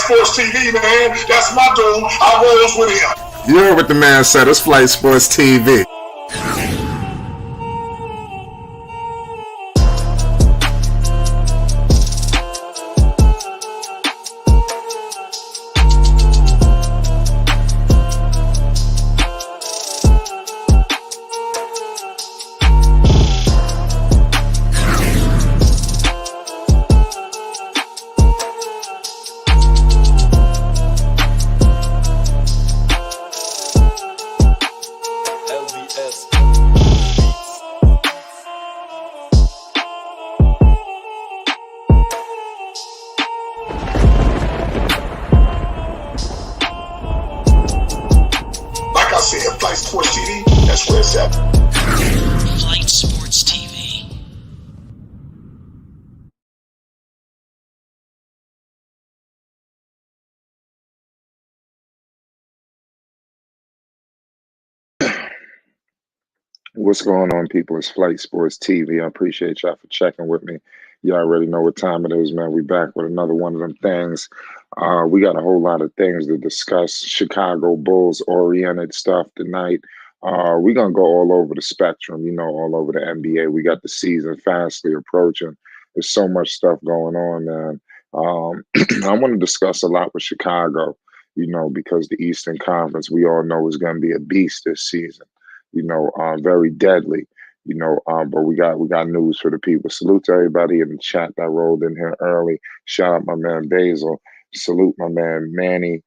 Sports TV, man. That's my dude. I rolls with him. You heard what the man said. It's Flight Sports TV. Flight Sports TV, that's where it's at. Flight Sports TV. What's going on, people? It's Flight Sports TV. I appreciate y'all for checking with me. Y'all already know what time it is, man. We back with another one of them things. We got a whole lot of things to discuss. Chicago Bulls oriented stuff tonight. We're going to go all over the spectrum, all over the NBA. We got the season fastly approaching. There's so much stuff going on, man. I want to discuss a lot with Chicago, because the Eastern Conference, we all know, is going to be a beast this season. Very deadly, but we got news for the people. Salute to everybody in the chat that rolled in here early. Shout out my man Basil. Salute my man Manny,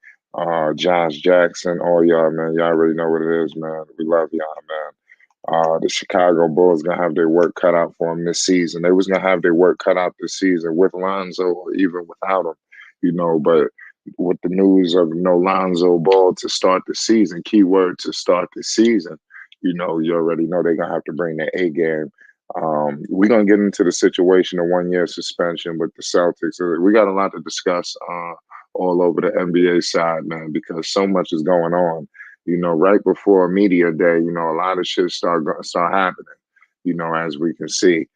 Josh Jackson, all y'all, man. Y'all already know what it is, man. We love y'all, man. The Chicago Bulls gonna have their work cut out for them this season. They was gonna have their work cut out this season with Lonzo or even without him, but with the news of no Lonzo Ball to start the season, keyword to start the season, you already know they're going to have to bring their A game. We're going to get into the situation of 1 year suspension with the Celtics. We got a lot to discuss all over the NBA side, man, because so much is going on. Right before media day, a lot of shit start happening, as we can see,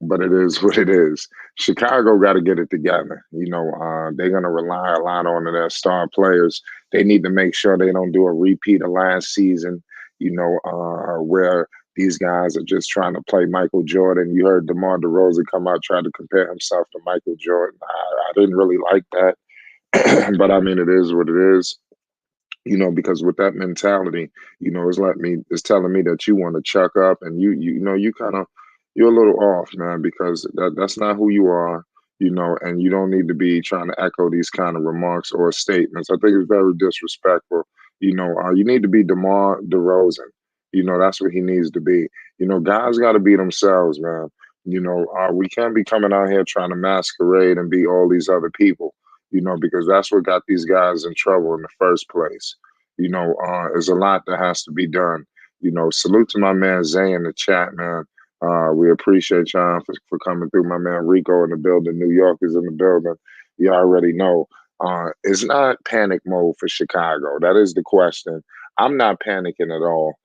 but it is what it is. Chicago got to get it together. They're going to rely a lot on their star players. They need to make sure they don't do a repeat of last season, where these guys are just trying to play Michael Jordan. You heard DeMar DeRozan come out, try to compare himself to Michael Jordan. I didn't really like that, but I mean, it is what it is. Because with that mentality, it's telling me that you want to chuck up, and you're a little off, man, because that's not who you are, and you don't need to be trying to echo these kind of remarks or statements. I think it's very disrespectful. You need to be DeMar DeRozan. That's what he needs to be. Guys got to be themselves, man. We can't be coming out here trying to masquerade and be all these other people. Because that's what got these guys in trouble in the first place. There's a lot that has to be done. Salute to my man Zay in the chat, man. We appreciate y'all for coming through. My man Rico in the building. New York is in the building. You already know. It's not panic mode for Chicago. That is the question. I'm not panicking at all.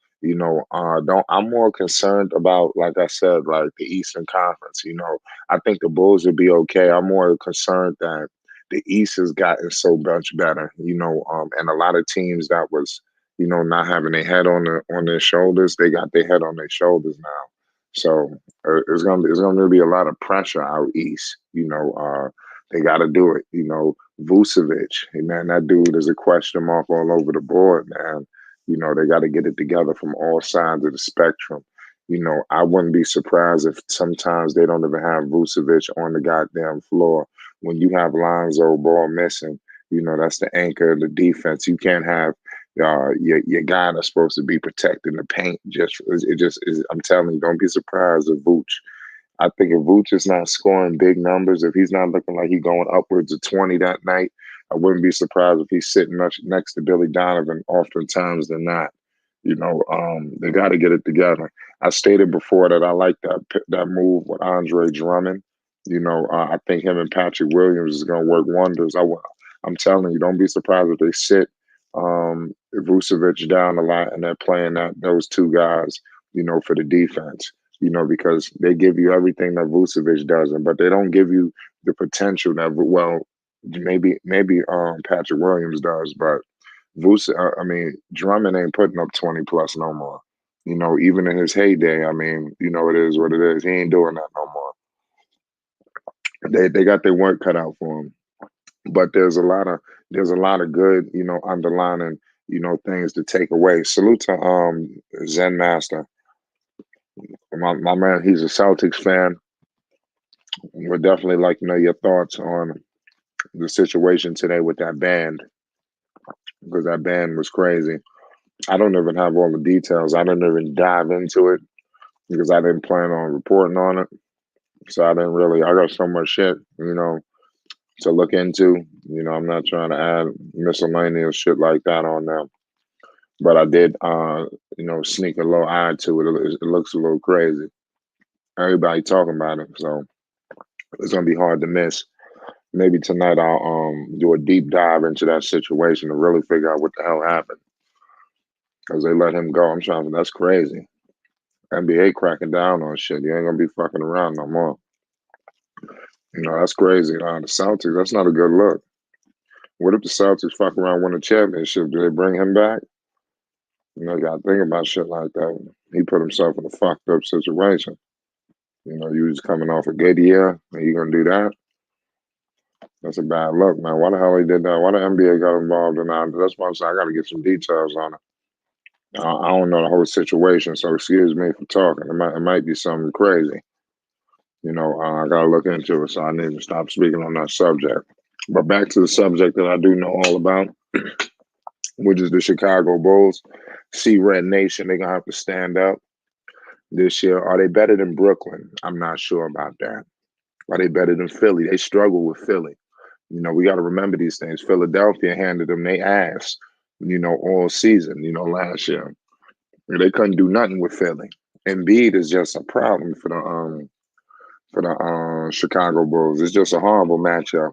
I'm more concerned about, like I said, like the Eastern Conference. I think the Bulls will be okay. I'm more concerned that the East has gotten so much better, and a lot of teams that was, not having their head on their shoulders, they got their head on their shoulders now. So it's gonna be a lot of pressure out East. They got to do it. Vucevic, man, that dude is a question mark all over the board, man. They got to get it together from all sides of the spectrum. I wouldn't be surprised if sometimes they don't even have Vucevic on the goddamn floor. When you have Lonzo Ball missing, that's the anchor of the defense. You can't have your guy that's supposed to be protecting the paint. I'm telling you, don't be surprised if Vooch. I think if Vooch is not scoring big numbers, if he's not looking like he's going upwards of 20 that night, I wouldn't be surprised if he's sitting next to Billy Donovan oftentimes than not. They got to get it together. I stated before that I like that move with Andre Drummond. I think him and Patrick Williams is going to work wonders. I'm telling you, don't be surprised if they sit Vucevic down a lot and they're playing those two guys, for the defense, because they give you everything that Vucevic doesn't, but they don't give you the potential that, maybe Patrick Williams does, but I mean, Drummond ain't putting up 20 plus no more. Even in his heyday, I mean, it is what it is. He ain't doing that no more. They got their work cut out for him. But there's a lot of good, underlining, things to take away. Salute to Zen Master. My man, he's a Celtics fan. Would definitely like to know your thoughts on the situation today with that band, because that band was crazy. I don't even have all the details. I didn't even dive into it because I didn't plan on reporting on it. So I didn't really. I got so much shit, to look into. I'm not trying to add miscellaneous shit like that on there. But I did, sneak a little eye to it. It looks a little crazy. Everybody talking about it, so it's gonna be hard to miss. Maybe tonight I'll do a deep dive into that situation to really figure out what the hell happened. Because they let him go. I'm trying. That's crazy. NBA cracking down on shit. You ain't gonna be fucking around no more. That's crazy. The Celtics. That's not a good look. What if the Celtics fuck around win a championship? Do they bring him back? You gotta think about shit like that. He put himself in a fucked up situation. You was coming off a good year, and you gonna do that? That's a bad look, man. Why the hell he did that? Why the NBA got involved in that? That's why I'm saying I got to get some details on it. I don't know the whole situation, so excuse me for talking. It might be something crazy. I got to look into it, so I need to stop speaking on that subject. But back to the subject that I do know all about, which is the Chicago Bulls. See Red Nation, they're going to have to stand up this year. Are they better than Brooklyn? I'm not sure about that. Are they better than Philly? They struggle with Philly. We got to remember these things. Philadelphia handed them their ass, all season, last year. They couldn't do nothing with Philly. Embiid is just a problem for the Chicago Bulls. It's just a horrible matchup.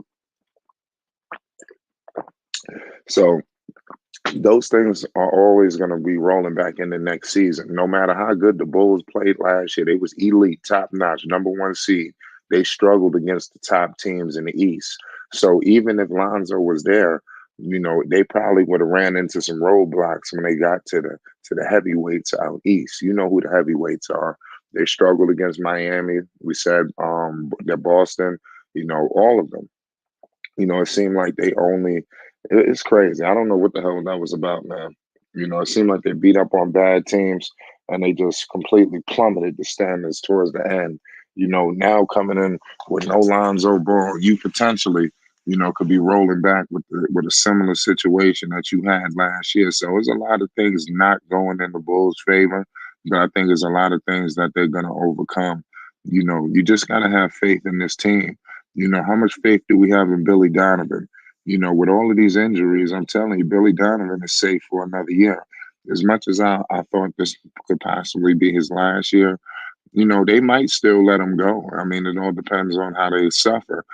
So those things are always going to be rolling back in the next season. No matter how good the Bulls played last year, they was elite, top notch, number one seed. They struggled against the top teams in the East. So even if Lonzo was there, they probably would have ran into some roadblocks when they got to the heavyweights out east. You know who the heavyweights are. They struggled against Miami. We said that Boston, all of them. It seemed like it's crazy. I don't know what the hell that was about, man. It seemed like they beat up on bad teams and they just completely plummeted the standards towards the end. Now coming in with no Lonzo Ball, you potentially, could be rolling back with a similar situation that you had last year. So there's a lot of things not going in the Bulls' favor, but I think there's a lot of things that they're going to overcome. You just got to have faith in this team. How much faith do we have in Billy Donovan? With all of these injuries, I'm telling you, Billy Donovan is safe for another year. As much as I thought this could possibly be his last year, they might still let him go. I mean, it all depends on how they suffer.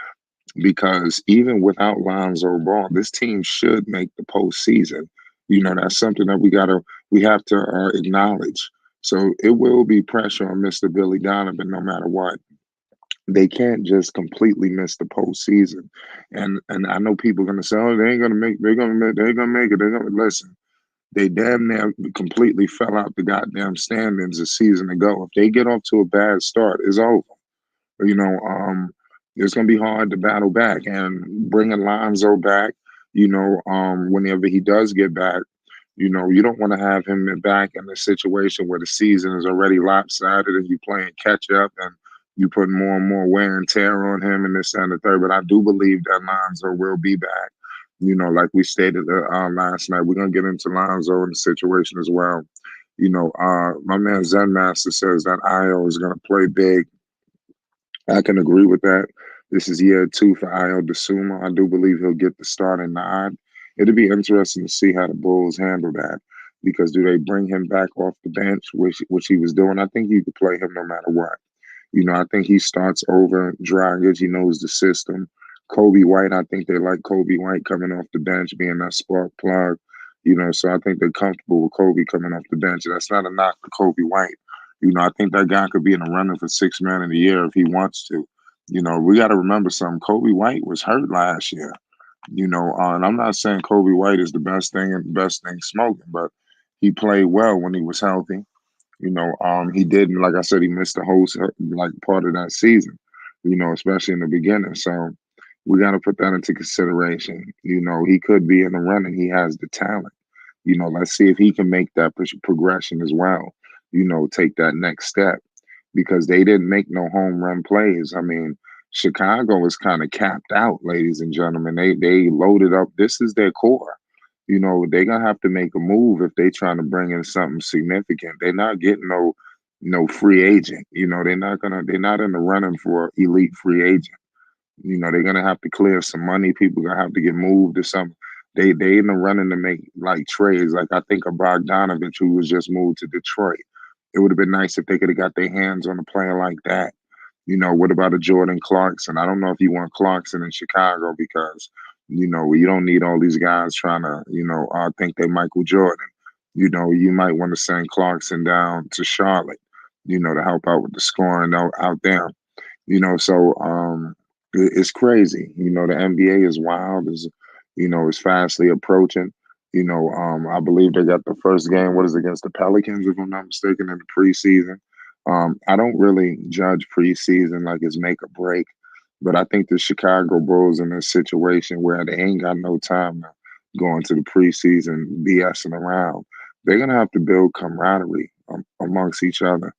Because even without Lonzo Ball, this team should make the postseason. That's something that we have to acknowledge. So it will be pressure on Mr. Billy Donovan no matter what. They can't just completely miss the postseason. And I know people are gonna say, "Oh, they ain't gonna make. They're gonna make it. They're gonna listen." They damn near completely fell out the goddamn standings a season ago. If they get off to a bad start, it's over. You know, um, it's gonna be hard to battle back and bring Alonzo back. Whenever he does get back, you don't want to have him back in a situation where the season is already lopsided and you playing catch up and you put more and more wear and tear on him and this and the third. But I do believe that Lonzo will be back. Like we stated last night, we're gonna get into Lonzo in the situation as well. My man Zen Master says that Io is gonna play big. I can agree with that. This is year two for Io DeSumo. I do believe he'll get the starting nod. It'll be interesting to see how the Bulls handle that because do they bring him back off the bench, which he was doing? I think you could play him no matter what. I think he starts over Dragic. He knows the system. Kobe White, I think they like Kobe White coming off the bench, being that spark plug. So I think they're comfortable with Kobe coming off the bench. That's not a knock to Kobe White. I think that guy could be in the running for $6 man in a year if he wants to. We got to remember something. Kobe White was hurt last year. And I'm not saying Kobe White is the best thing and best thing smoking, but he played well when he was healthy. He didn't, like I said, he missed the whole like part of that season, especially in the beginning. So we got to put that into consideration. He could be in the running. He has the talent. Let's see if he can make that progression as well. Take that next step because they didn't make no home run plays. I mean, Chicago is kind of capped out, ladies and gentlemen. They loaded up. This is their core. They're gonna have to make a move if they trying to bring in something significant. They're not getting no free agent. They're not in the running for elite free agent. They're gonna have to clear some money. People gonna have to get moved or something. They in the running to make like trades. Like I think of Bogdanovich, who was just moved to Detroit. It would have been nice if they could have got their hands on a player like that. What about a Jordan Clarkson? I don't know if you want Clarkson in Chicago because, you don't need all these guys trying to, think they Michael Jordan. You might want to send Clarkson down to Charlotte, to help out with the scoring out there. It's crazy. The NBA is wild. Is fastly approaching. I believe they got the first game. What is it, against the Pelicans, if I'm not mistaken, in the preseason. I don't really judge preseason like it's make or break, but I think the Chicago Bulls in this situation where they ain't got no time to go into the preseason BSing around. They're gonna have to build camaraderie amongst each other.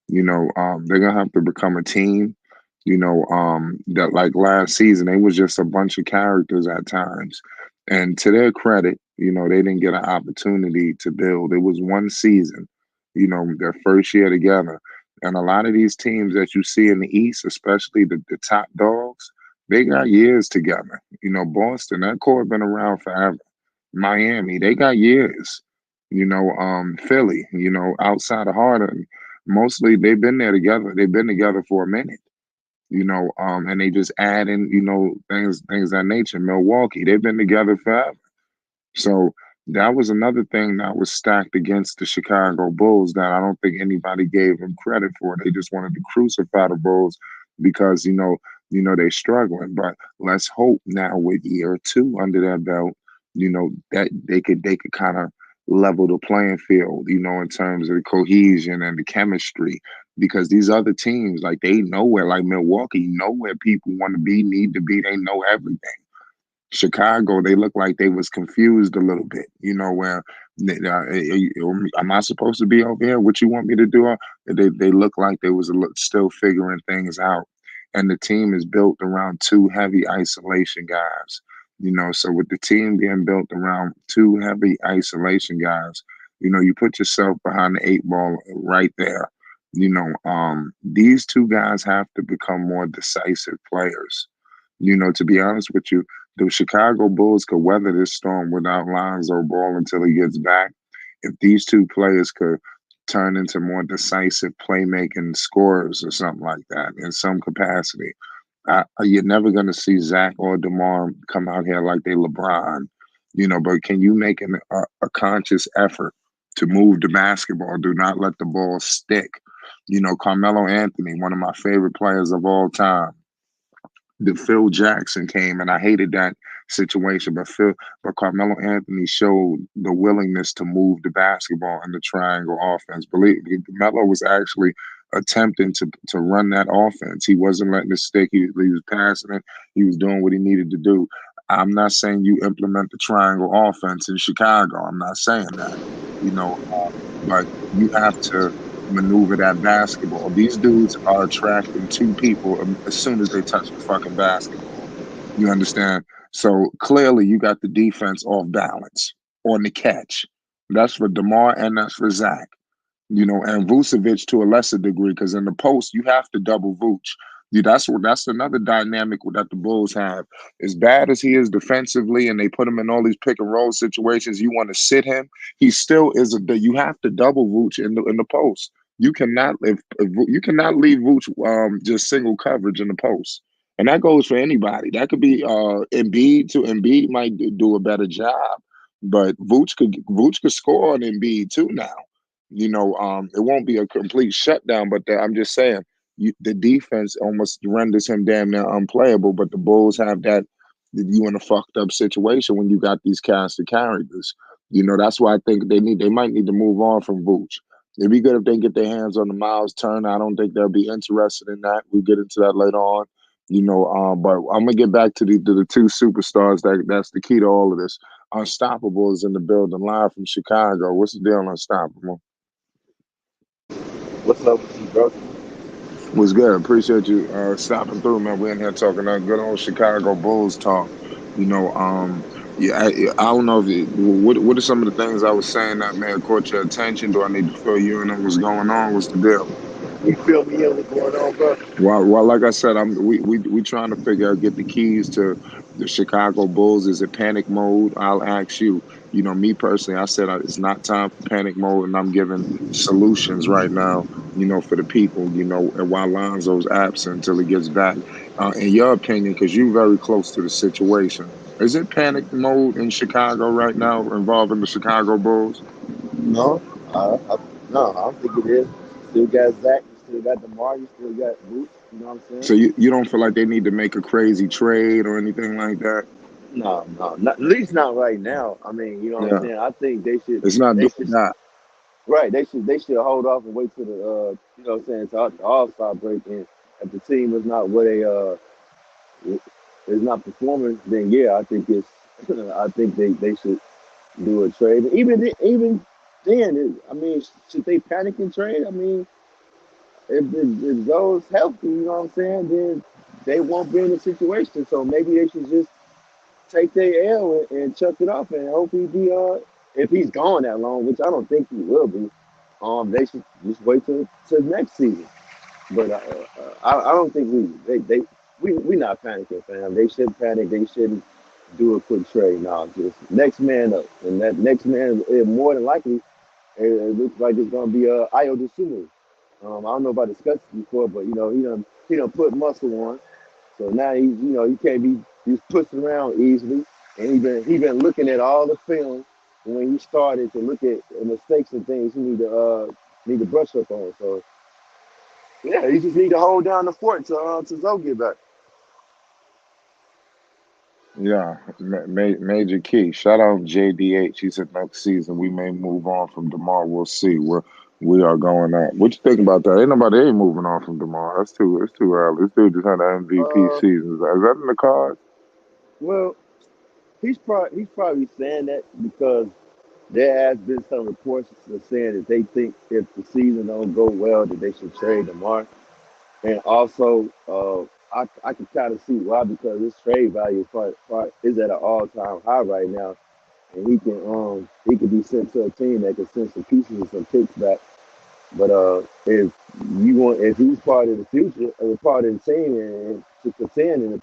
They're gonna have to become a team. That like last season, they was just a bunch of characters at times. And to their credit, they didn't get an opportunity to build. It was one season, their first year together. And a lot of these teams that you see in the East, especially the top dogs, they got years together. Boston, that core been around forever. Miami, they got years. Philly, outside of Harden, mostly they've been there together. They've been together for a minute, and they just add in, things of that nature. Milwaukee, they've been together forever. So that was another thing that was stacked against the Chicago Bulls that I don't think anybody gave them credit for. They just wanted to crucify the Bulls because they're struggling. But let's hope now with year two under their belt, that they could kind of level the playing field, in terms of the cohesion and the chemistry. Because these other teams, like they know where, like Milwaukee, know where people want to be, need to be. They know everything. Chicago, they look like they was confused a little bit, where am I supposed to be over here? What you want me to do? They look like they was still figuring things out. And the team is built around two heavy isolation guys. So with the team being built around two heavy isolation guys, you put yourself behind the eight ball right there. These two guys have to become more decisive players. To be honest with you, the Chicago Bulls could weather this storm without Lonzo Ball until he gets back. If these two players could turn into more decisive playmaking scorers or something like that in some capacity, you're never going to see Zach or DeMar come out here like they LeBron, but can you make a conscious effort to move the basketball? Do not let the ball stick. Carmelo Anthony, one of my favorite players of all time, the Phil Jackson came, and I hated that situation. But Carmelo Anthony showed the willingness to move the basketball in the triangle offense. Believe me, Melo was actually attempting to run that offense. He wasn't letting it stick. He was passing it. He was doing what he needed to do. I'm not saying you implement the triangle offense in Chicago. I'm not saying that. But you have to maneuver that basketball. These dudes are attracting two people as soon as they touch the fucking basketball. You understand? So clearly you got the defense off balance on the catch. That's for DeMar and that's for Zach. And Vucevic to a lesser degree, because in the post you have to double Vooch. That's another dynamic that the Bulls have. As bad as he is defensively, and they put him in all these pick and roll situations, you want to sit him. He still is you have to double Vooch in the post. You cannot if you cannot leave Vooch just single coverage in the post, and that goes for anybody. That could be Embiid too. Embiid might do a better job, but Vooch could score on Embiid too now. It won't be a complete shutdown, but I'm just saying the defense almost renders him damn near unplayable. But the Bulls have that you in a fucked up situation when you got these cast of characters. That's why I think they might need to move on from Vooch. It'd be good if they get their hands on the Miles Turner. I don't think they'll be interested in that. We'll get into that later on. But I'm gonna get back to the two superstars. That's the key to all of this. Unstoppable is in the building live from Chicago. What's the deal, Unstoppable? What's up with you, bro? Was good. Appreciate you stopping through, man. We're in here talking that good old Chicago Bulls talk. Yeah, I don't know if what are some of the things I was saying that may have caught your attention? Do I need to fill you in on what's going on? What's the deal? You feel me in what's going on, bro? Well, like I said, we trying to figure out get the keys to the Chicago Bulls. Is it panic mode? I'll ask you. Me personally, I said it's not time for panic mode, and I'm giving solutions right now. For the people. And while Lonzo's absent until he gets back, in your opinion, because you're very close to the situation, is it panic mode in Chicago right now involving the Chicago Bulls? No, no, I don't think it is. Still got Zach, you still got DeMar, you still got Boots. You know what I'm saying? So you don't feel like they need to make a crazy trade or anything like that? No, no, not, at least not right now. I mean, you know what I'm Yeah, saying? I think they should, it's not they doing should, that. right? They should hold off and wait till you know what I'm saying, to the All Star break. And if the team is not what is not performing, then yeah, I think it's, I think they should do a trade. Even then, I mean, should they panic and trade? I mean, if goes healthy, you know what I'm saying, then they won't be in a situation. So maybe they should just take their L and chuck it off and hope he be if he's gone that long, which I don't think he will be. They should just wait till next season. But I don't think we not panicking, fam. They shouldn't panic. They shouldn't do a quick trade. Now, just next man up, and that next man is more than likely. It looks like it's gonna be Ayo Dosunmu. I don't know if I discussed it before, but he done put muscle on, so now he can't be he's pushed around easily, and he been looking at all the film when he started to look at the mistakes and things he need to brush up on. So yeah, he just need to hold down the fort till Zoe get back. Yeah, major key. Shout out JDH. He said next season we may move on from DeMar. We'll see where we are going at. What you think about that? Ain't moving on from DeMar. It's too early. This dude just had an MVP Uh, season. Is that in the cards? well, he's probably saying that because there has been some reports that saying that they think if the season don't go well, that they should trade Lamar. And also, I can kind of see why because his trade value is at an all time high right now, and he can be sent to a team that can send some pieces and some picks back. But if he's part of the future or part of the team and to contend and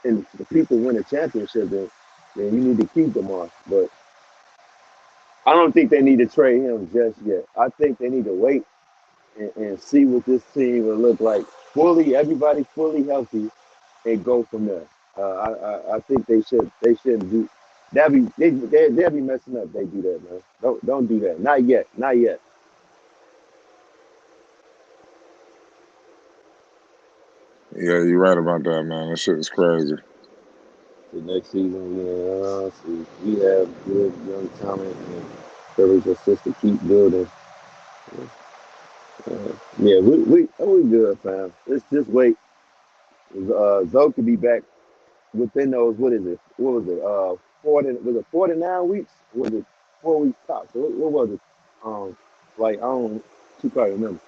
the people win a championship, then you need to keep them on. But I don't think they need to trade him just yet. I think they need to wait and see what this team will look like. Everybody fully healthy, and go from there. I think they shouldn't do. They'll be messing up. If they do that, man. Don't do that. Not yet. Not yet. Yeah, you're right about that, man. That shit is crazy. The next season, see, we have good young talent and encourage us just to keep building. Yeah, we good, fam. Let's just wait. Zoe could be back within those. What is it? What was it? 49 weeks? Was it 4 weeks tops? What was it? Like I don't too quite remember.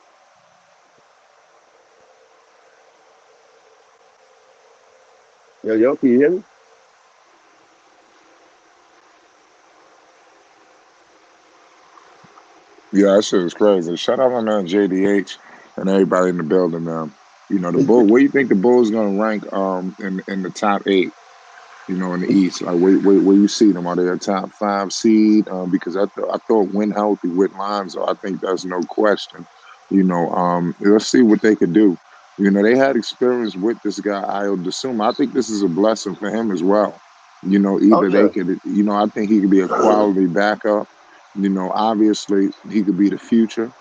Yo, can you hear me? Yeah, that shit is crazy. Shout out my man JDH and everybody in the building, man. The bull. Where you think the Bulls gonna rank in the top eight? In the East, like where you see them? Are they a top five seed? Because I thought when healthy with Lonzo, I think that's no question. Let's see what they could do. They had experience with this guy Io DeSuma. I think this is a blessing for him as well. Oh Either they yeah. could, I think he could be a quality backup. Obviously he could be the future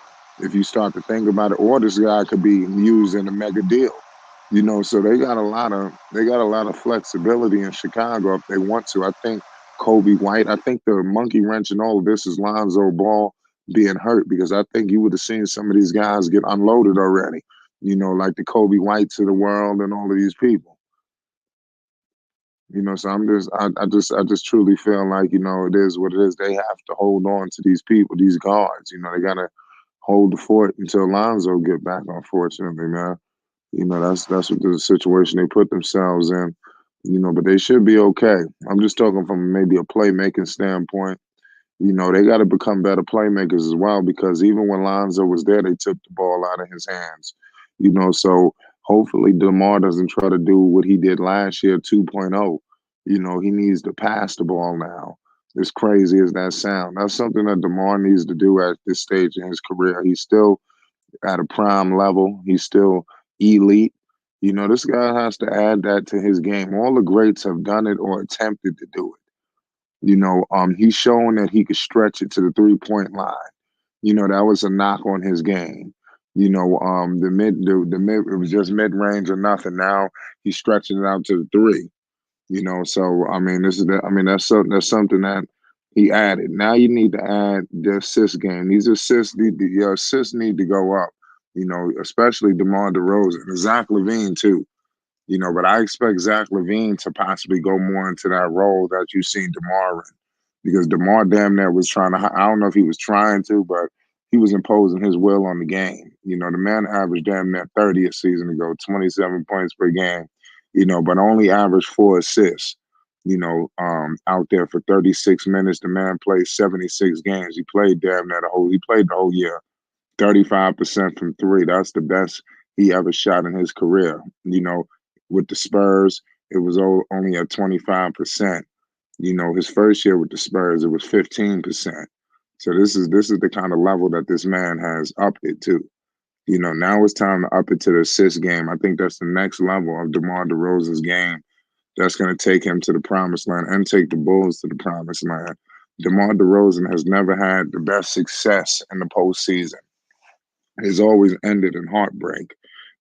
if you start to think about it, or this guy could be used in a mega deal. So they got a lot of flexibility in Chicago if they want to. I think Kobe White. I think the monkey wrench in all of this is Lonzo Ball being hurt because I think you would have seen some of these guys get unloaded already. Like the Kobe Whites of the world and all of these people. So I just truly feel like it is what it is. They have to hold on to these people, these guards. They gotta hold the fort until Lonzo get back. Unfortunately, man. That's what the situation they put themselves in. But they should be okay. I'm just talking from maybe a playmaking standpoint. They got to become better playmakers as well because even when Lonzo was there, they took the ball out of his hands. So hopefully DeMar doesn't try to do what he did last year, 2.0. He needs to pass the ball now. As crazy as that sound, that's something that DeMar needs to do at this stage in his career. He's still at a prime level. He's still elite. This guy has to add that to his game. All the greats have done it or attempted to do it. He's shown that he could stretch it to the 3-point line. That was a knock on his game. The mid, it was just mid range or nothing. Now he's stretching it out to the three. So I mean, that's something that he added. Now you need to add the assist game. Your assists need to go up. Especially DeMar DeRozan and Zach LaVine too. But I expect Zach LaVine to possibly go more into that role that you've seen DeMar in. Because DeMar damn near was trying to, I don't know if he was trying to, but he was imposing his will on the game. The man averaged damn near 30 a season ago, 27 points per game, but only averaged 4 assists, out there for 36 minutes. The man played 76 games. He played damn near he played the whole year. 35% from three. That's the best he ever shot in his career. With the Spurs, it was only at 25%. His first year with the Spurs, it was 15%. So this is the kind of level that this man has upped it to. Now it's time to up it to the assist game. I think that's the next level of DeMar DeRozan's game. That's going to take him to the promised land and take the Bulls to the promised land. DeMar DeRozan has never had the best success in the postseason. It's always ended in heartbreak.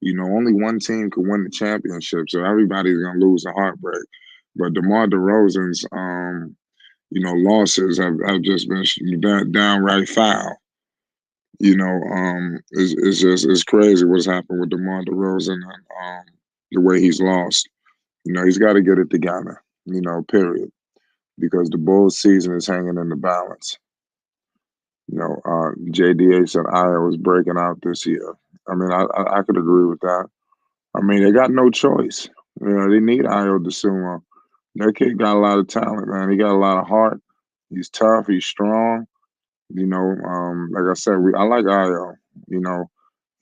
Only one team could win the championship, so everybody's gonna lose a heartbreak. But DeMar DeRozan's, losses have just been downright foul. It's crazy what's happened with DeMar DeRozan and the way he's lost. He's got to get it together. Period. Because the Bulls' season is hanging in the balance. JDA said Iowa was breaking out this year. I mean, I could agree with that. I mean, they got no choice. They need Io DeSumo. That kid got a lot of talent, man. He got a lot of heart. He's tough. He's strong. Like I said, I like Io. You know,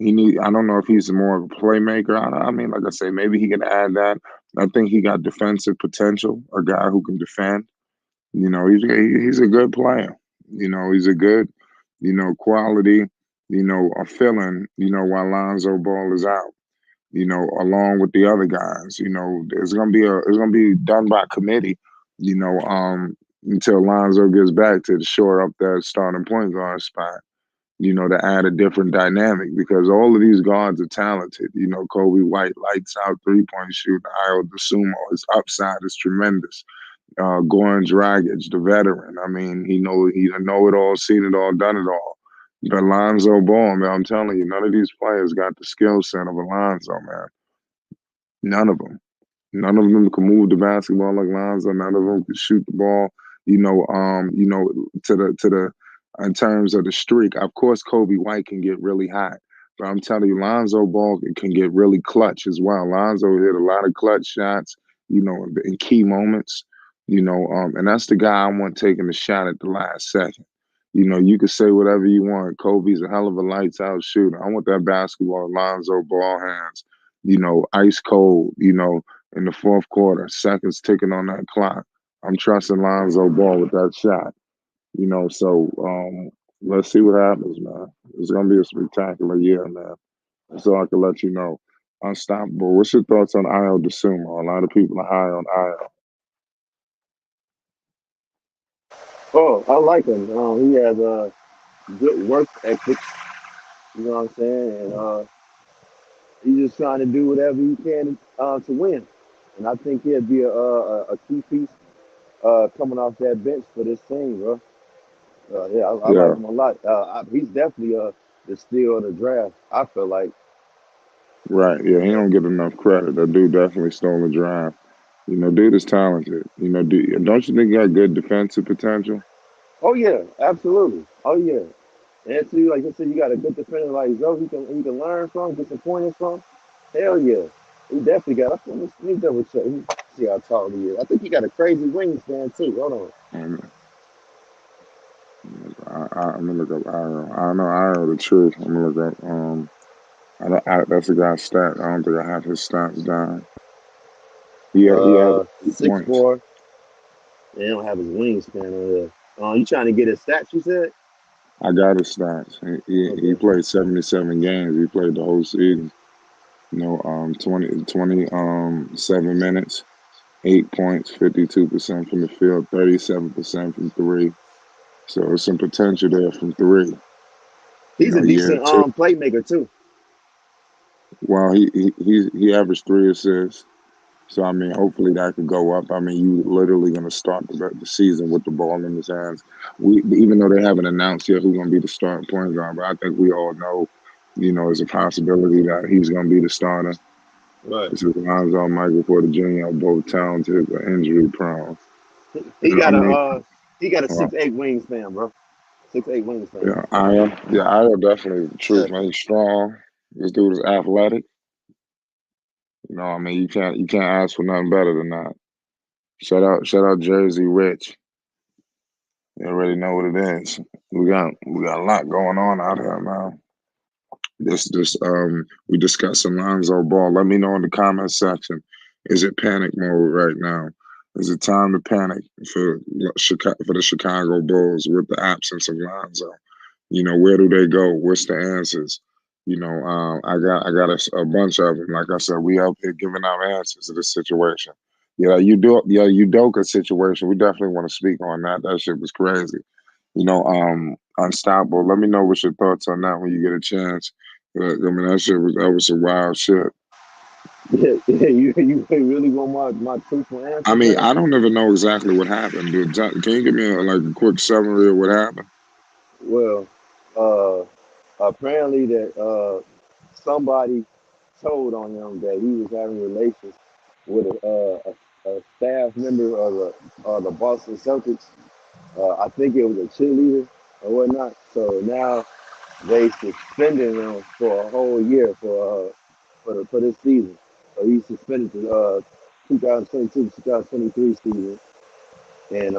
I don't know if he's more of a playmaker. I mean, like I say, maybe he can add that. I think he got defensive potential. A guy who can defend. He's a good player. He's a good, quality, a filling, while Lonzo Ball is out, along with the other guys. It's gonna be done by committee, until Lonzo gets back to shore up that starting point guard spot, to add a different dynamic because all of these guards are talented. Kobe White, lights out 3-point shooter, Io DeSumo, his upside is tremendous. Goran Dragic, the veteran. I mean, he know it all, seen it all, done it all. But Lonzo Ball, man, I'm telling you, none of these players got the skill set of Alonzo, man. None of them. None of them can move the basketball like Lonzo. None of them can shoot the ball. To the in terms of the streak. Of course, Kobe White can get really hot, but I'm telling you, Lonzo Ball can get really clutch as well. Lonzo hit a lot of clutch shots, in key moments. And that's the guy I want taking the shot at the last second. You could say whatever you want. Kobe's a hell of a lights out shooter. I want that basketball in Lonzo Ball hands. Ice cold. In the fourth quarter, seconds ticking on that clock. I'm trusting Lonzo Ball with that shot. So let's see what happens, man. It's gonna be a spectacular year, man. So I can let you know. Unstoppable. What's your thoughts on Io DeSumo? A lot of people are high on Io. Oh, I like him. He has good work ethic. You know what I'm saying? And He's just trying to do whatever he can to win. And I think he'll be a key piece coming off that bench for this team, bro. Yeah, I like Yeah, him a lot. He's definitely the steal of the draft. I feel like. right. Yeah, he don't get enough credit. That dude definitely stole the drive. Dude is talented. Don't you think he got good defensive potential? Oh yeah, absolutely. Oh yeah. And too, like I said, you got a good defender like Zoe. He can learn from, get some pointers from. Hell yeah, he definitely got. Let me double check. Let me see how tall he is. I think he got a crazy wingspan too. Hold on. Um, I'm gonna look up Io. I know Io the truth. I'm gonna look up. That's a guy's stat. I don't think I have his stats down. He has 8 points. 6'4". They don't have his wingspan on there. You trying to get his stats? You said. I got his stats. He Okay. played 77 games. He played the whole season. 7 minutes, 8 points, 52% from the field, 37% from three. So there's some potential there from three. He's a Year decent two. playmaker too. Well, he averaged 3 assists. So I mean, hopefully that could go up. I mean, you literally going to start the season with the ball in his hands. Even though they haven't announced yet who's going to be the starting point guard, but I think we all know, there's a possibility that he's going to be the starter. Right. This is Lonzo, Michael Porter Jr. are both talented but injury prone. He I got mean, a well, 6'8" wingspan, bro. 6'8" wingspan. Io definitely is the Yeah. truth, man. He's strong. This dude is athletic. I mean, you can't ask for nothing better than that. Shout out Jersey Rich. You already know what it is. We got a lot going on out here, man. We discussed Lonzo Ball. Let me know in the comment section. Is it panic mode right now? Is it time to panic for the Chicago Bulls with the absence of Lonzo? Where do they go? What's the answers? I got a bunch of them. Like I said, we up here giving out answers to this situation. Udoka situation. We definitely want to speak on that. That shit was crazy. Unstoppable. Let me know what's your thoughts on that when you get a chance. I mean, that was some wild shit. Yeah, yeah. You really want my truthful I answer, mean, fam? I don't even know exactly what happened. Can you give me a quick summary of what happened? Well, uh, apparently that somebody told on him that he was having relations with a staff member of the Boston Celtics. I think it was a cheerleader or whatnot. So now they suspended him for a whole year for this season. So he's suspended the 2022-2023 season. And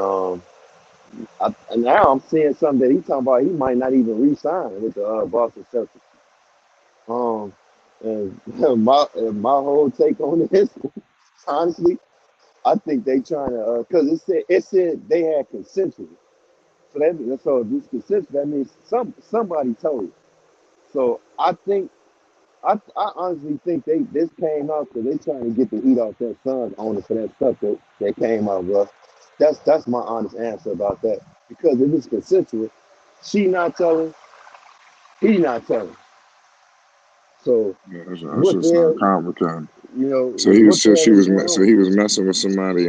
and now I'm seeing something that he's talking about. He might not even re-sign with the Boston Celtics. Um, and my whole take on this, honestly, I think they trying to because it said they had consensual. So if it's consensual, that means somebody told. So I honestly think this came out because they trying to get the heat off their sons owner for that stuff that came out, bro. That's my honest answer about that. Because if it's consensual, she not telling, he not telling. So Yeah, that's what the just not hell, complicated. So he was what the so hell she is was going so on? he was messing with somebody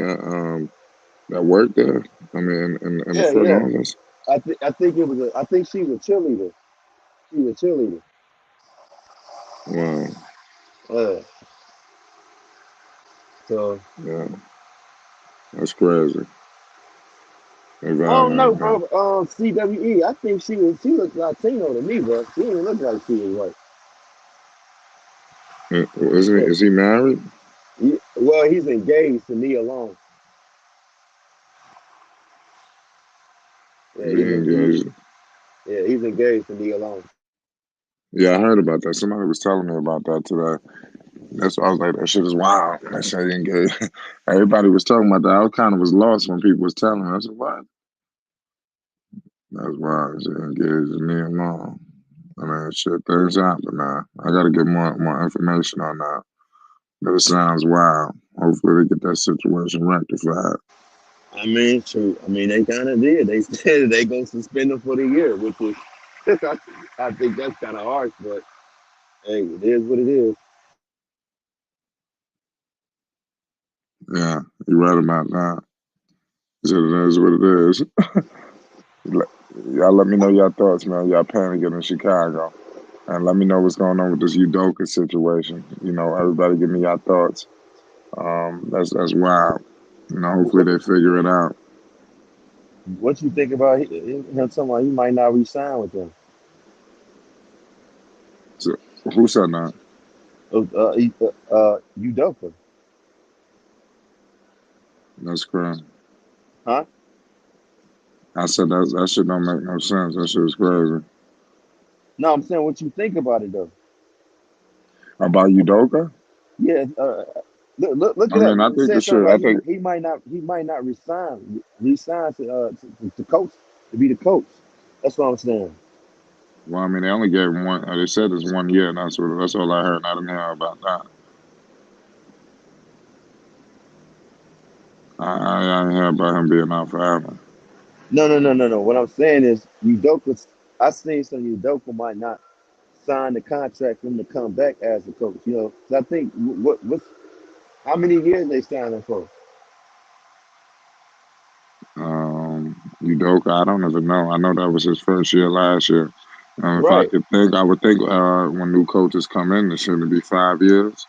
that worked there. I mean, in the Yeah, front yeah. office. I think she's a cheerleader. She's a cheerleader. Wow. Uh, so Yeah, that's crazy. They I don't know, violating that. bro. CWE. I think she looks Latino to me, bro. She didn't look like she was white. Is he married? Well, he's engaged to Nia Long. Yeah, Being engaged. he's engaged to Nia Long. Yeah, I heard about that. Somebody was telling me about that today. That's why I was like, that shit is wild. They say he engaged. Everybody was talking about that. I was lost when people was telling me. I said, what? That's wild. She engaged to me alone. I mean, shit, things happen now. I got to get more information on that. But it sounds wild. Hopefully, they get that situation rectified. I mean, true. I mean, they kind of did. They said they gonna suspend him for the year, which is, I think that's kind of harsh, but hey, it is what it is. Yeah, you're right about that. So it is what it is. Y'all let me know your thoughts, man. Y'all panicking in Chicago. And let me know what's going on with this Udoka situation. Everybody give me your thoughts. That's wild. Hopefully What, they figure it out. what you think about him talking about he might not resign with them? So, who said that? Udoka, That's crazy. huh? I said that shit don't make no sense. That shit is crazy. No, I'm saying what you think about it though. About Udoka? Yeah, look I it up. mean, I It think the said something shit. I about think. he might not resign to coach to be the coach. That's what I'm saying. Well, I mean, they only gave him one. They said it's 1 year. And that's all I heard. I didn't hear about that. I didn't hear about him being out forever. No. What I'm saying is Udoka. I seen some Udoka might not sign the contract for him to come back as a coach. 'Cause I think what's how many years they signing for? Udoka, I don't even know. I know that was his first year last year. If I Right. could think, I would think when new coaches come in, it shouldn't be 5 years.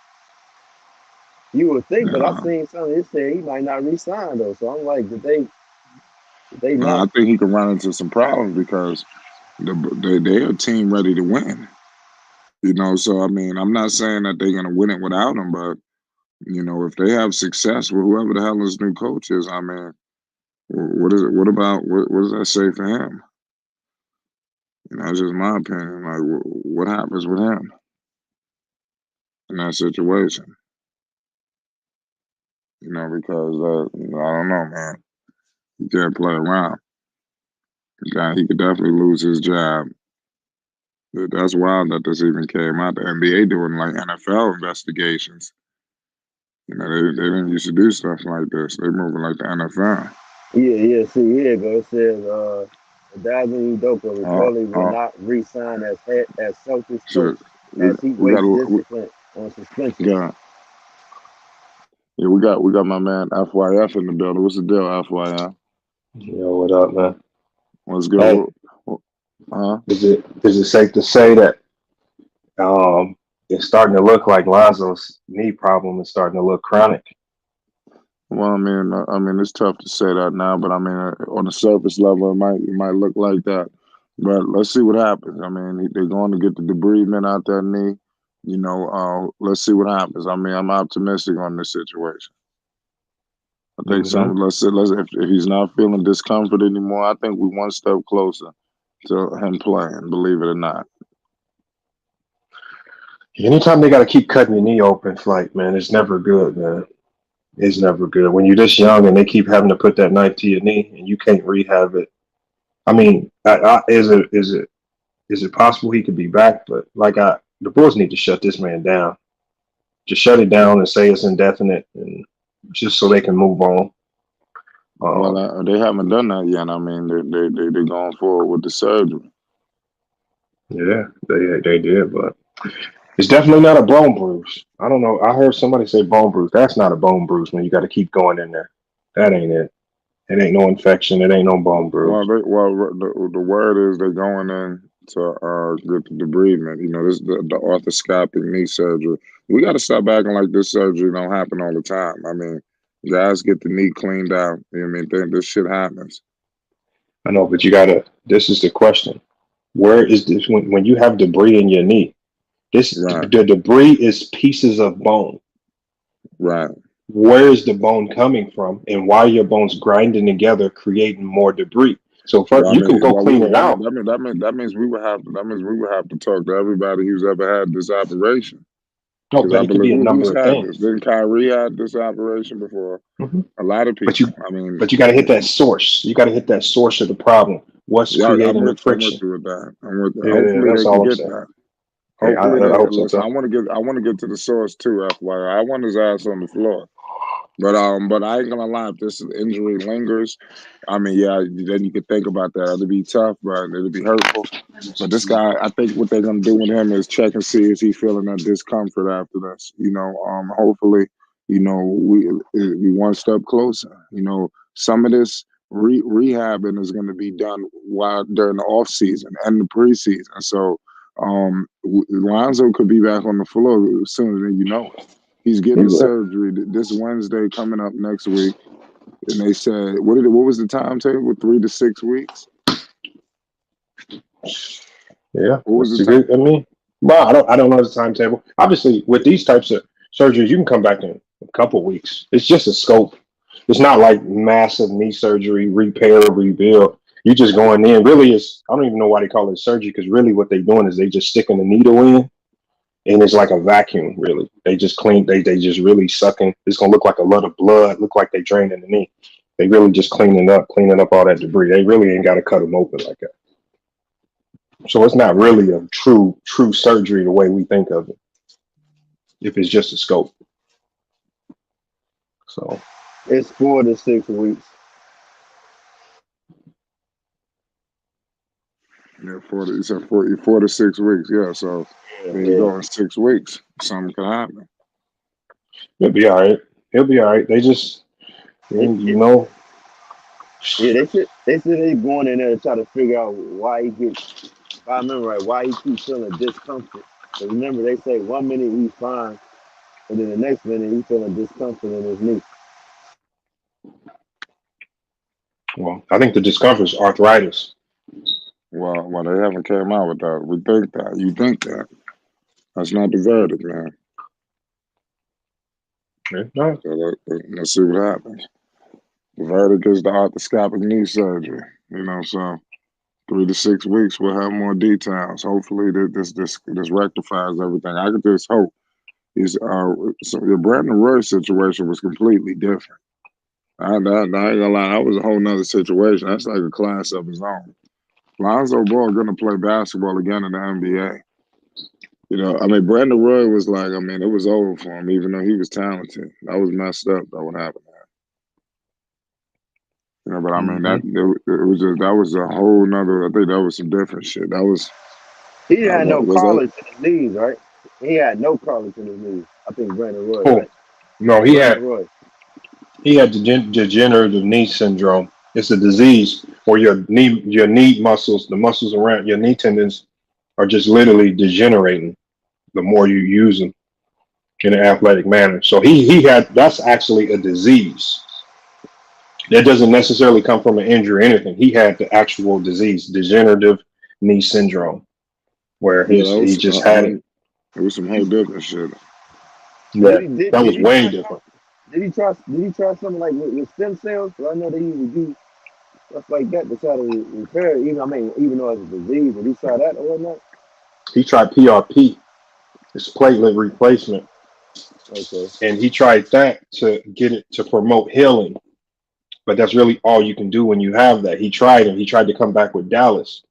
You would think, but I Yeah. seen something that said he might not resign though. So I'm like, did they I not? think he can run into some problems because they're a team ready to win. So I mean, I'm not saying that they're gonna win it without him, but if they have success with whoever the hell his new coach is, I mean, what is it? What does that say for him? That's just my opinion. Like, what happens with him in that situation? Because I don't know, man. He can't play around. He could definitely lose his job. That's wild that this even came out. The NBA doing like NFL investigations. They didn't used to do stuff like this. They moving like the NFL. Yeah. See, here it goes. It says Dazzling Udoka Oh, reportedly will oh, not re-sign as Celtics coach shit. We as he we got waits discipline on suspension. got yeah, we got my man FYF in the building. What's the deal, FYF? Yo, what up, man? What's good? Hey, Huh? is it safe to say that it's starting to look like Lonzo's knee problem is starting to look chronic? Well, I mean, it's tough to say that now, but I mean, on the surface level, it might look like that. But let's see what happens. I mean, they're going to get the debridement out that knee. Let's see what happens. I mean, I'm optimistic on this situation. I think Hmm. let's see, if he's not feeling discomfort anymore, I think we're one step closer to him playing. Believe it or not. Anytime they got to keep cutting your knee open, it's like, man, it's never good, man. It's never good when you're this young and they keep having to put that knife to your knee and you can't rehab it. I mean, is it possible he could be back? But the Bulls need to shut this man down. Just shut it down and say it's indefinite, and just so they can move on. Well, Um, they haven't done that yet. I mean, they're going forward with the surgery. yeah, they did, but it's definitely not a bone bruise. I don't know. I heard somebody say bone bruise. That's not a bone bruise, man. You got to keep going in there. That ain't it. It ain't no infection. It ain't no bone Well, bruise. the word is they're going in to get the debridement. This the arthroscopic knee surgery. We got to stop acting like this surgery don't happen all the time. I mean, guys get the knee cleaned out. I mean, this shit happens. I know, but you gotta. This is the question. Where is this when you have debris in your knee? Right, The debris is pieces of bone. right. Where is the bone coming from, and why are your bones grinding together, creating more debris? So first, Well, I you can mean, go well, we clean would. it out. That means we would have to talk to everybody who's ever had this operation. No, Because but I it could believe be a who's number of had this? things. Didn't Kyrie had this operation before? Hmm. A lot of But people. you, I mean, but you got to hit that source. You got to hit that source of the problem. What's yeah, creating the I'm with friction? you with that. I'm with that. Yeah, Hopefully that's they can all I'm get saying. that. Yeah, Hopefully I they hope so listen. too. I want to get to the source too. FYI, I want his ass on the floor. But I ain't gonna lie. If this injury lingers, I mean, yeah, then you could think about that. It'd be tough, but it'd be hurtful. But this guy, I think what they're gonna do with him is check and see is he feeling that discomfort after this. Hopefully we one step closer. Some of this rehabbing is going to be done while during the off season and the preseason. So Lonzo could be back on the floor sooner than you know it. He's getting surgery this Wednesday coming up next week, and they said what was the timetable? 3 to 6 weeks. Yeah, What was the good. I mean, well, I don't know the timetable. Obviously, with these types of surgeries, you can come back in a couple of weeks. It's just a scope. It's not like massive knee surgery, repair, rebuild. You just going in. Really, I don't even know why they call it surgery, because really what they're doing is they just sticking the needle in, and it's like a vacuum. Really, they just clean. They just really sucking. It's gonna look like a lot of blood. Look like they draining the knee. They really just cleaning up all that debris. They really ain't got to cut them open like that. So it's not really a true surgery the way we think of it, if it's just a scope. So It's 4 to 6 weeks. Yeah, 4 to 6 weeks. Yeah, so there you go. In 6 weeks, something can happen. it'll be all right. He'll be all right. They just, you know. Yeah, they said they going in there to try to figure out why he gets. If I remember right, why he keeps feeling discomfort. But remember, they say 1 minute he's fine, and then the next minute he's feeling discomfort in his knee. Well, I think the discomfort is arthritis. Well, they haven't came out with that. We think that. You think that. That's not the verdict, man. No. So let's see what happens. The verdict is the arthroscopic knee surgery. So 3 to 6 weeks we'll have more details. Hopefully this rectifies everything. I could just hope. So the Brandon Roy situation was completely different. I ain't gonna lie, that was a whole nother situation. That's like a class of his own. Lonzo Ball gonna play basketball again in the NBA. Brandon Roy was like, it was over for him, even though he was talented. That was messed up. That what happened. But that was a whole nother. I think that was some different shit. That was. He had no was that? cartilage in his knees, right? He had no cartilage in his knees. I think Brandon Roy, Oh, right? no, he had degenerative knee syndrome. It's a disease where your knee muscles, the muscles around your knee tendons, are just literally degenerating the more you use them in an athletic manner. So that's actually a disease. That doesn't necessarily come from an injury or anything. He had the actual disease, degenerative knee syndrome, where he just had it. It was some whole different shit. Yeah, that was way different. Did he try something like with stem cells? So I know they usually do stuff like that to try to repair it. Even though it's a disease, did he try that or whatnot? He tried PRP, it's platelet replacement. Okay. And he tried that to get it to promote healing. But that's really all you can do when you have that. He tried to come back with Dallas,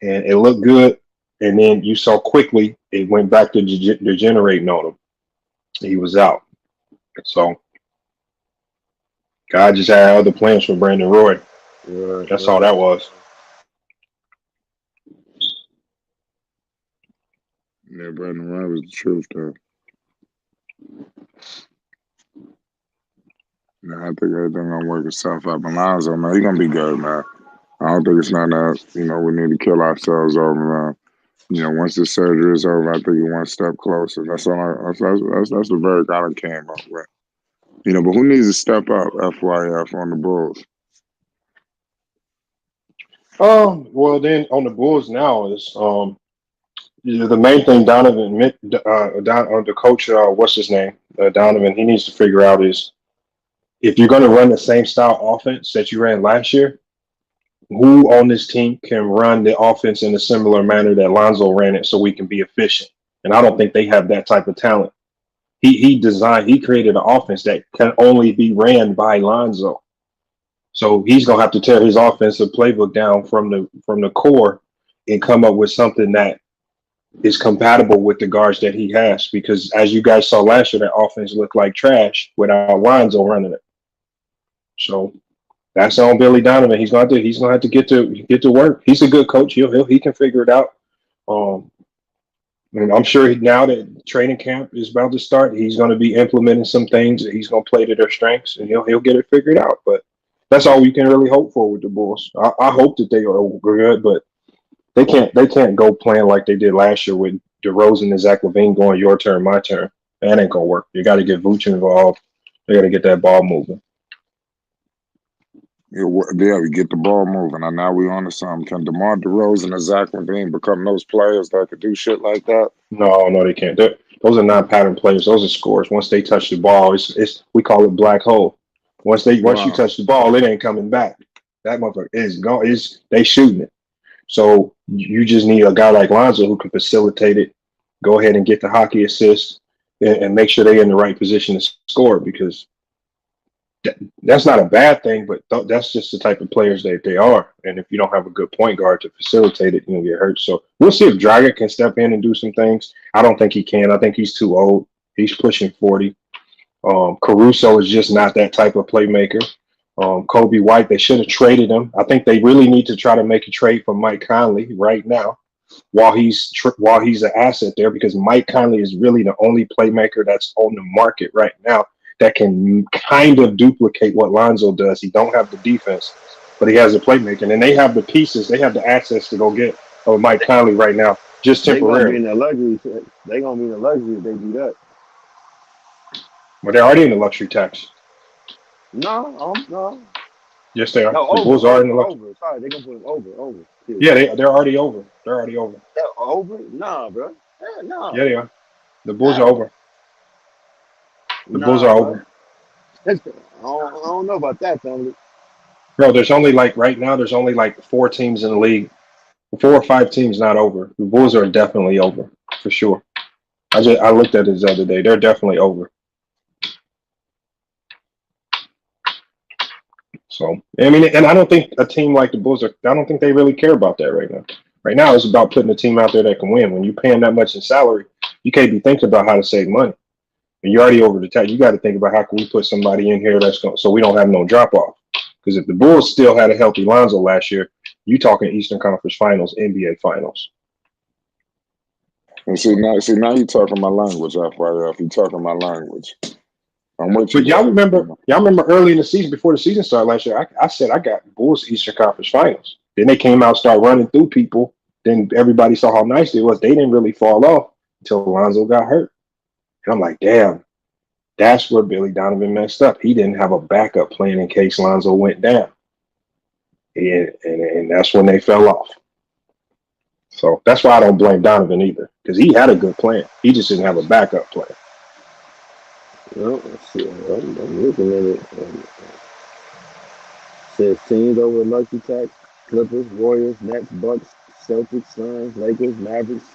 and it looked good. And then you saw quickly it went back to degenerating on him. He was out. So God just had other plans for Brandon Roy. That's all that was. Yeah, Brandon Roy was the truth, though. Yeah, I think everything gonna work itself out. But Lonzo, man, he's gonna be good, man. I don't think it's not that we need to kill ourselves over. Once the surgery is over, I think you're one step closer. That's all. That's the verdict I came up with. But who needs to step up? FYF on the Bulls. Well, then on the Bulls now is the main thing. Donovan, the coach, what's his name? Donovan. He needs to figure out is if you're going to run the same style offense that you ran last year, who on this team can run the offense in a similar manner that Lonzo ran it so we can be efficient? And I don't think they have that type of talent. He created an offense that can only be ran by Lonzo. So he's going to have to tear his offensive playbook down from the core and come up with something that is compatible with the guards that he has. Because as you guys saw last year, that offense looked like trash without Lonzo running it. So that's on Billy Donovan. He's going to have to get to work. He's a good coach. He can figure it out. And I'm sure now that training camp is about to start, he's going to be implementing some things that he's going to play to their strengths, and he'll get it figured out. But that's all we can really hope for with the Bulls. I hope that they are good, but they can't go playing like they did last year with DeRozan and Zach LaVine going your turn, my turn. That ain't gonna work. You got to get Vooch involved. They got to get that ball moving. Yeah, we get the ball moving, and now we on to something. Can DeMar DeRozan and Zach LaVine become those players that could do shit like that? No, they can't. Those are non-pattern players. Those are scorers. Once they touch the ball, it's we call it black hole. Once you touch the ball, it ain't coming back. That motherfucker is gone. They shooting it. So you just need a guy like Lonzo who can facilitate it, go ahead and get the hockey assist, and make sure they're in the right position to score, because that's not a bad thing, but that's just the type of players that they are. And if you don't have a good point guard to facilitate it, you'll get hurt. So we'll see if Dragic can step in and do some things. I don't think he can. I think he's too old. He's pushing 40. Caruso is just not that type of playmaker. Kobe White, they should have traded him. I think they really need to try to make a trade for Mike Conley right now while he's an asset there, because Mike Conley is really the only playmaker that's on the market right now that can kind of duplicate what Lonzo does. He don't have the defense, but he has the playmaking, and they have the pieces. They have the access to go get Mike Conley right now, just temporarily. They're going to be in the luxury if they do that. But they're already in the luxury tax. No. Yes, they are. No, the Bulls are in the luxury. Over. Sorry, they're going to put them over. Yeah, they're already over. They're over. They're over? Nah, bro. No. Yeah, they are. The Bulls are over. The Bulls are over. I don't know about that, family. Bro, there's only right now, there's only 4 teams in the league. 4 or 5 teams not over. The Bulls are definitely over, for sure. I looked at it the other day. They're definitely over. So, I mean, and I don't think a team like the Bulls I don't think they really care about that right now. Right now, it's about putting a team out there that can win. When you pay them that much in salary, you can't be thinking about how to save money. And you're already over the top. You got to think about how can we put somebody in here so we don't have no drop off. Because if the Bulls still had a healthy Lonzo last year, you talking Eastern Conference Finals, NBA Finals. And see now you talking my language, FYF. You talking my language. I'm with you. But y'all remember early in the season, before the season started last year, I said I got Bulls Eastern Conference Finals. Then they came out, started running through people. Then everybody saw how nice it was. They didn't really fall off until Lonzo got hurt. And I'm like, damn, that's where Billy Donovan messed up. He didn't have a backup plan in case Lonzo went down. And that's when they fell off. So that's why I don't blame Donovan either, because he had a good plan. He just didn't have a backup plan. Well, I'm looking at it. Says teams over the luxury tax: Clippers, Warriors, Nets, Bucks, Celtics, Suns, Lakers, Mavericks,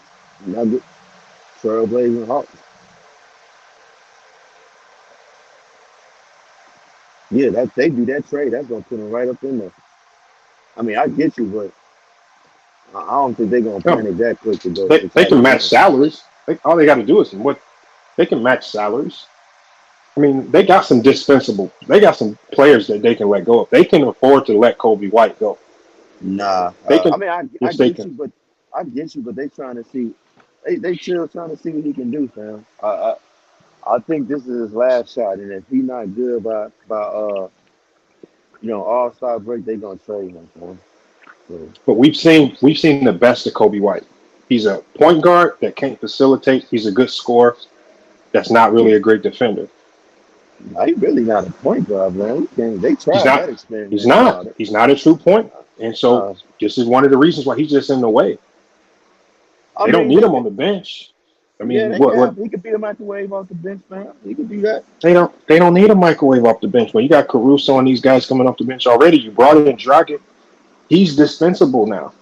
Nuggets, Trailblazers, Hawks. Yeah, that they do that trade. That's gonna put them right up in there. I mean, I get you, but I don't think they're gonna panic that quick to go. They can match salaries. All they got to do is they can match salaries. I mean, they got some dispensable. They got some players that they can let go of. They can afford to let Kobe White go. Nah, They can. I mean, I get you, but they trying to see. They still trying to see what he can do, fam. I think this is his last shot, and if he's not good by All-Star break, they gonna trade him, fam. So, But we've seen the best of Kobe White. He's a point guard that can't facilitate. He's a good scorer. That's not really a great defender. he's really not a point guard, man. They tried that experiment. He's not. He's not a true point. And so this is one of the reasons why he's just in the way. They don't need him on the bench. I mean, he could be a microwave off the bench, man. He could do that. They don't need a microwave off the bench. When you got Caruso and these guys coming off the bench already, you brought in Dragic. He's dispensable now.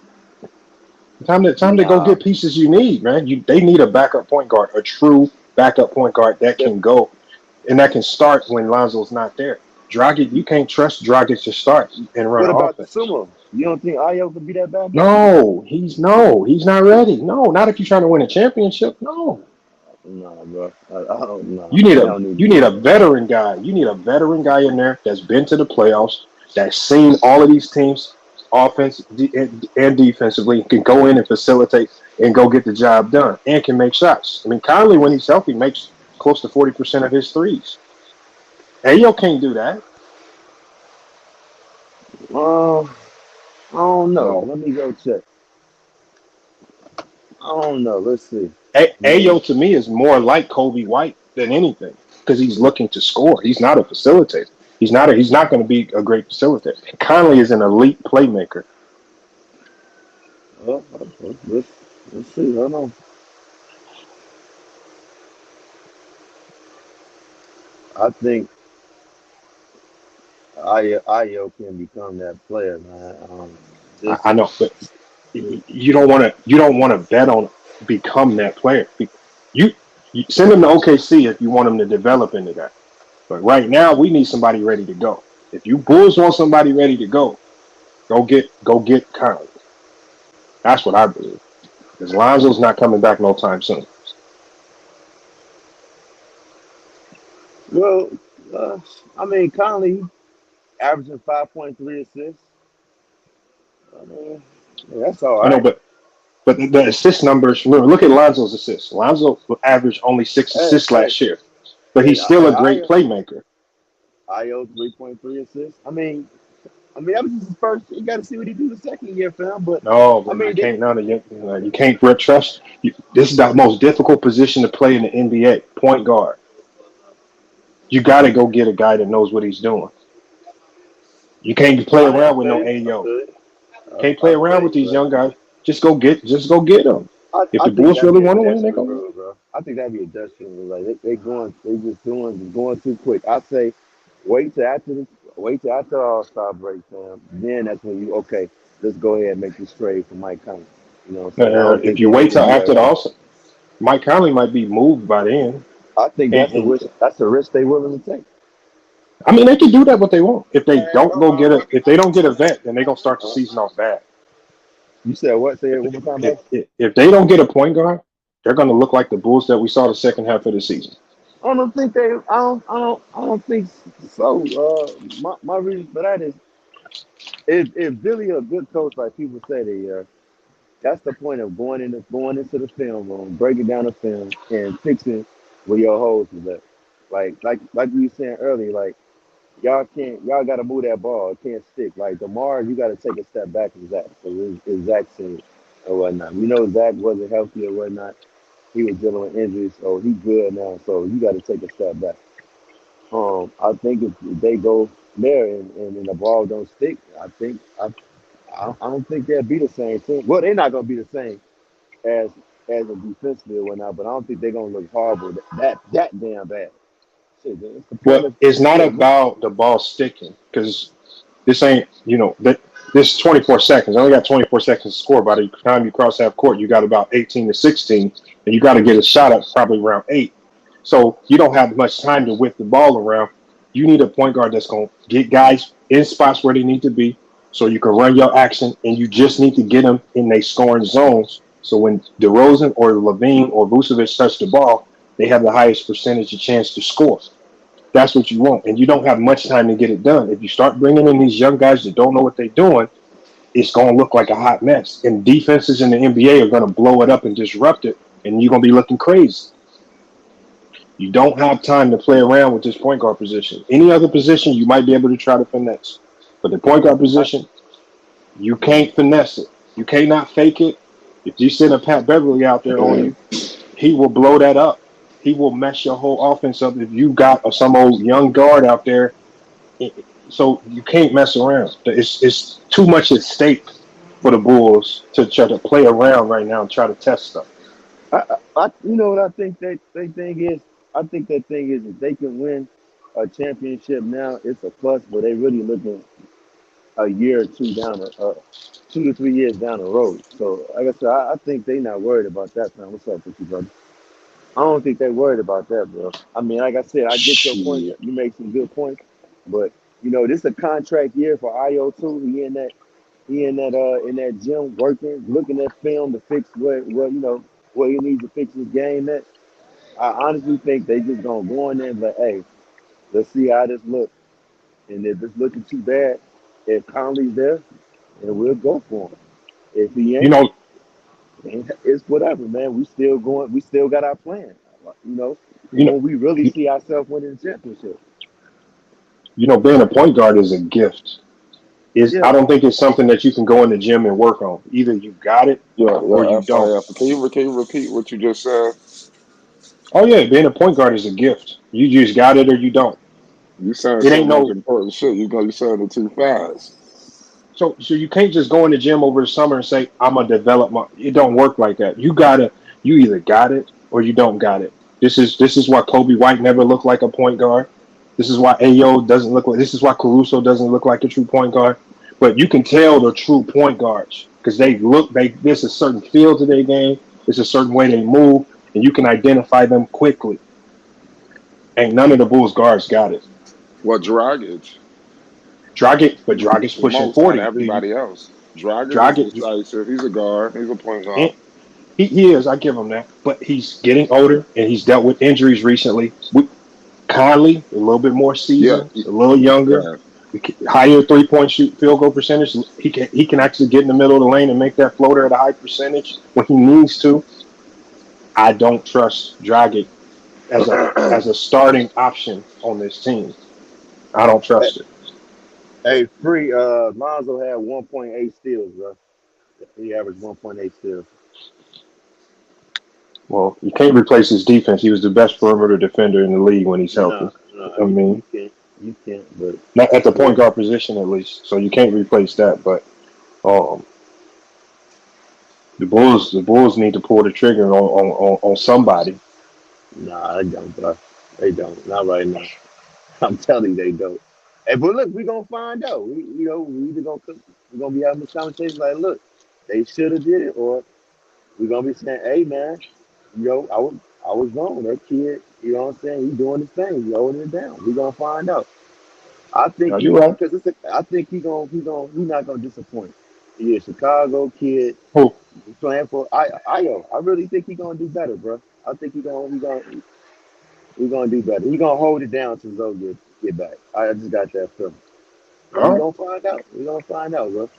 Time to go get pieces you need, man. They need a backup point guard, a true backup point guard that can go and that can start when Lonzo's not there. Dragic, you can't trust Dragic to start and run. What about offense. the Sumo? You don't think Ayo could be that bad? No, he's not ready. No, not if you're trying to win a championship. No. No, bro. I don't know. You need a veteran guy. You need a veteran guy in there that's been to the playoffs, that's seen all of these teams. and defensively, can go in and facilitate and go get the job done, and can make shots. I mean, Conley, when he's healthy, makes close to 40% of his threes. Ayo can't do that. Uh, I don't know. No. Let me go check. I don't know. Let's see. Man, Ayo to me is more like Kobe White than anything because he's looking to score. He's not a facilitator. He's not going to be a great facilitator. Conley is an elite playmaker. let's see. Hold on. I think Io can become that player, man. Just I know, but you don't want to bet on become that player. You, you send him to OKC if you want him to develop into that. But right now, we need somebody ready to go. If you Bulls want somebody ready to go get Conley. That's what I believe. Because Lonzo's not coming back no time soon. well, uh, I mean, Conley averaging 5.3 assists. I mean, yeah, that's all I know, right. but the assist numbers. Look at Lonzo's assists. Lonzo averaged only 6 assists Hey, last year, but and he's still a great playmaker. Io 3.3 assists. I mean, that was just his first. You got to see what he do the second year, fam. But No, I but you mean, they, can't none of you can't trust. This is the most difficult position to play in the NBA. Point guard. You got to go get a guy that knows what he's doing. You can't play I around with no feel you. I AO. feel you. Can't play I around feel with you, these bro. young guys. Just go get them. If I the think Bulls that'd really be a want to win, they Destiny go. rule, bro. I think that'd be a Destiny rule. Like they just going too quick. I say, wait till after the wait till after the All Star break, fam. Then that's when you okay. Let's go ahead and make this trade for Mike Conley. You know what I'm saying? I don't If think you they need wait to till do that after the right now. All, Mike Conley might be moved by then. I think And, that's a and risk. That's a risk they willing to take. I mean, they can do that what they want. If they don't get a vet, then they're gonna start the Uh, season off bad. you said what? Say it If one more time, if, bro. if they don't get a point guard, they're gonna look like the Bulls that we saw the second half of the season. I don't think they. I don't think so. My reason for that is if Billy a good coach like people say they are, that's the point of going into the film room, breaking down the film, and fixing where your holes is at. Like we were saying earlier, like y'all got to move that ball. It can't stick. Like tomorrow, you got to take a step back from Zach. So it's Zach said or whatnot. We know Zach wasn't healthy or whatnot. He was dealing with injuries, so he's good now. So you got to take a step back. I think if they go there and the ball don't stick, I don't think they'll be the same team. Well, they're not gonna be the same as a defensively or whatnot, but I don't think they're gonna look horrible that damn bad. Shit, man, it's the point But of it's not shit. about the ball sticking because this ain't this 24 seconds. I only got 24 seconds to score. By the time you cross half court, you got about 18 to 16, and you got to get a shot up probably around 8. So you don't have much time to whip the ball around. You need a point guard that's going to get guys in spots where they need to be so you can run your action, and you just need to get them in their scoring zones. So when DeRozan or Levine or Vucevic touch the ball, they have the highest percentage of chance to score. That's what you want. And you don't have much time to get it done. If you start bringing in these young guys that don't know what they're doing, it's going to look like a hot mess. And defenses in the NBA are going to blow it up and disrupt it, and you're going to be looking crazy. You don't have time to play around with this point guard position. Any other position, you might be able to try to finesse. But the point guard I, position, you can't finesse it. You cannot fake it. If you send a Pat Beverly out there on you, he will blow that up. He will mess your whole offense up if you got some old young guard out there. So you can't mess around. It's too much at stake for the Bulls to try to play around right now and try to test stuff. you know what I think they thing is? I think that thing is if they can win a championship now, it's a plus. But they really looking a year or two down, 2 to 3 years down the road. So like I said, I think they not worried about that. Man, what's up with you, brother? I don't think they worried about that, bro. I mean, like I said, I get your point. Shit. You make some good points, but this is a contract year for Io too. He in that gym working, looking at film to fix what he needs to fix his game at. I honestly think they just gonna go in there and be like, hey, let's see how this looks. And if it's looking too bad, if Conley's there, and we'll go for him. If he You ain't, know, it's whatever, man. We still going. We still got our plan. You know, you know, when we really you, see ourselves winning the championship. being a point guard is a gift. I Yeah. don't think it's something that you can go in the gym and work on. Either you got it or Yeah. you don't. FIF. Can you repeat what you just said? Oh yeah, being a point guard is a gift. You just got it or you don't. You saying It so ain't much no important shit. You saying it too fast. so you can't just go in the gym over the summer and say I'm gonna develop my. It don't work like that. You either got it or you don't got it. This is why Kobe White never looked like a point guard. This is why Ayo doesn't look like. This is why Caruso doesn't look like a true point guard. But you can tell the true point guards because there's a certain feel to their game. There's a certain way they move, and you can identify them quickly. And none of the Bulls guards got it. What Dragic? Dragic's The pushing most out of 40. Do you everybody else. Dragic is Dragic? decisive. He's a guard. He's a point guard. He is. I give him that. But he's getting older, and he's dealt with injuries recently. Conley, a little bit more Yeah, seasoned, a little younger, yeah. higher 3-point shoot field goal percentage. He can actually get in the middle of the lane and make that floater at a high percentage when he needs to. I don't trust Dragic as a starting option on this team. I don't Hey, trust it. hey, free. Lonzo had 1.8 steals, bro. He averaged 1.8 steals. Well, you can't replace his defense. He was the best perimeter defender in the league when he's healthy. No, no, I you mean, can't. You can't. But not at the yeah, point guard position at least. So you can't replace that. But um, the Bulls need to pull the trigger on somebody. nah, they don't, bro. They don't. Not right now. I'm telling you, they don't. Hey, but look, we gonna find out. We either we're gonna be having this conversation like, look, they should have did it, or we're gonna be saying, hey, man, I was wrong. That kid, you know what I'm saying? He doing his thing. He holding it down. We gonna find out. I think Are he you gonna, right? because I think he not gonna disappoint. He a Chicago kid Who? playing for Io. I really think he gonna do better, bro. I think he gonna do better. He gonna hold it down till Zoe get back. I just got that feeling. But we All right. gonna find out. We gonna find out, bro.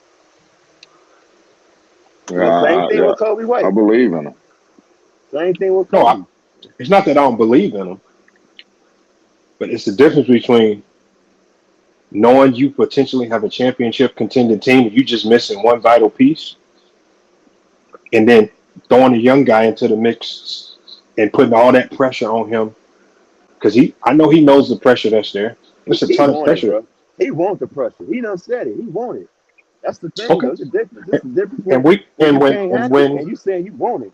Yeah, You know, same thing yeah. with Kobe I White. believe in him. Same thing with No, Kobe. it's not that I don't believe in him, but it's the difference between knowing you potentially have a championship contending team and you just missing one vital piece, and then throwing a young guy into the mix and putting all that pressure on him because I know he knows the pressure that's there. There's a He ton of want it, pressure. bro. He want the pressure. He done said it. He want it. That's the thing, Okay, though. It's the difference. It's the difference and when you can't handle it when and you saying you want it.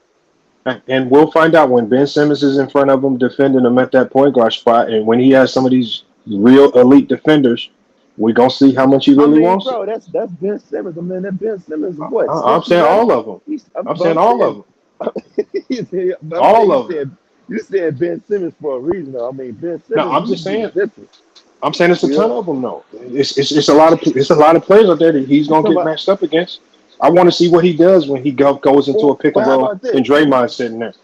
and we'll find out when Ben Simmons is in front of him defending him at that point guard spot, and when he has some of these real elite defenders, we're gonna see how much he I really mean, wants it. bro, that's Ben Simmons. I mean, that Ben Simmons, what, I'm six saying eleven? all of them. I'm But saying I'm all saying, of them. but I'm saying All of them. you said Ben Simmons for a reason. Though. I mean, Ben No, Simmons, I'm just he's saying. just different. I'm saying it's a You ton know, of them. though. It's a lot of players out there that he's you gonna talking get about? matched up against. I want to see what he does when he goes into a pick Well, and how roll about this? and Draymond's sitting there.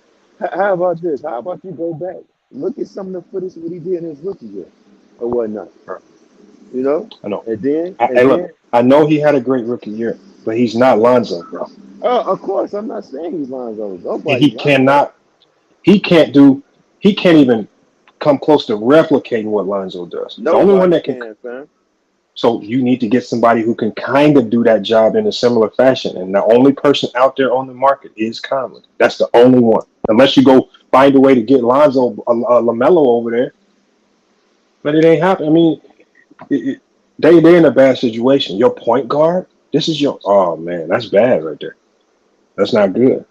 How about this? How about you go back, look at some of the footage what he did in his rookie year or whatnot. You know, I know. and then Hey, and look, then. I know he had a great rookie year, but he's not Lonzo, bro. Of course, I'm not saying he's Lonzo. And Nobody's he Lonzo. cannot. He can't do. He can't even come close to replicating what Lonzo does. The only one Nobody that can. can, fam. So you need to get somebody who can kind of do that job in a similar fashion. And the only person out there on the market is Conley. That's the only one. Unless you go find a way to get Lonzo Lamelo over there, but it ain't happening. I mean, they're in a bad situation. Your point guard. This is your. Oh man, that's bad right there. That's not good.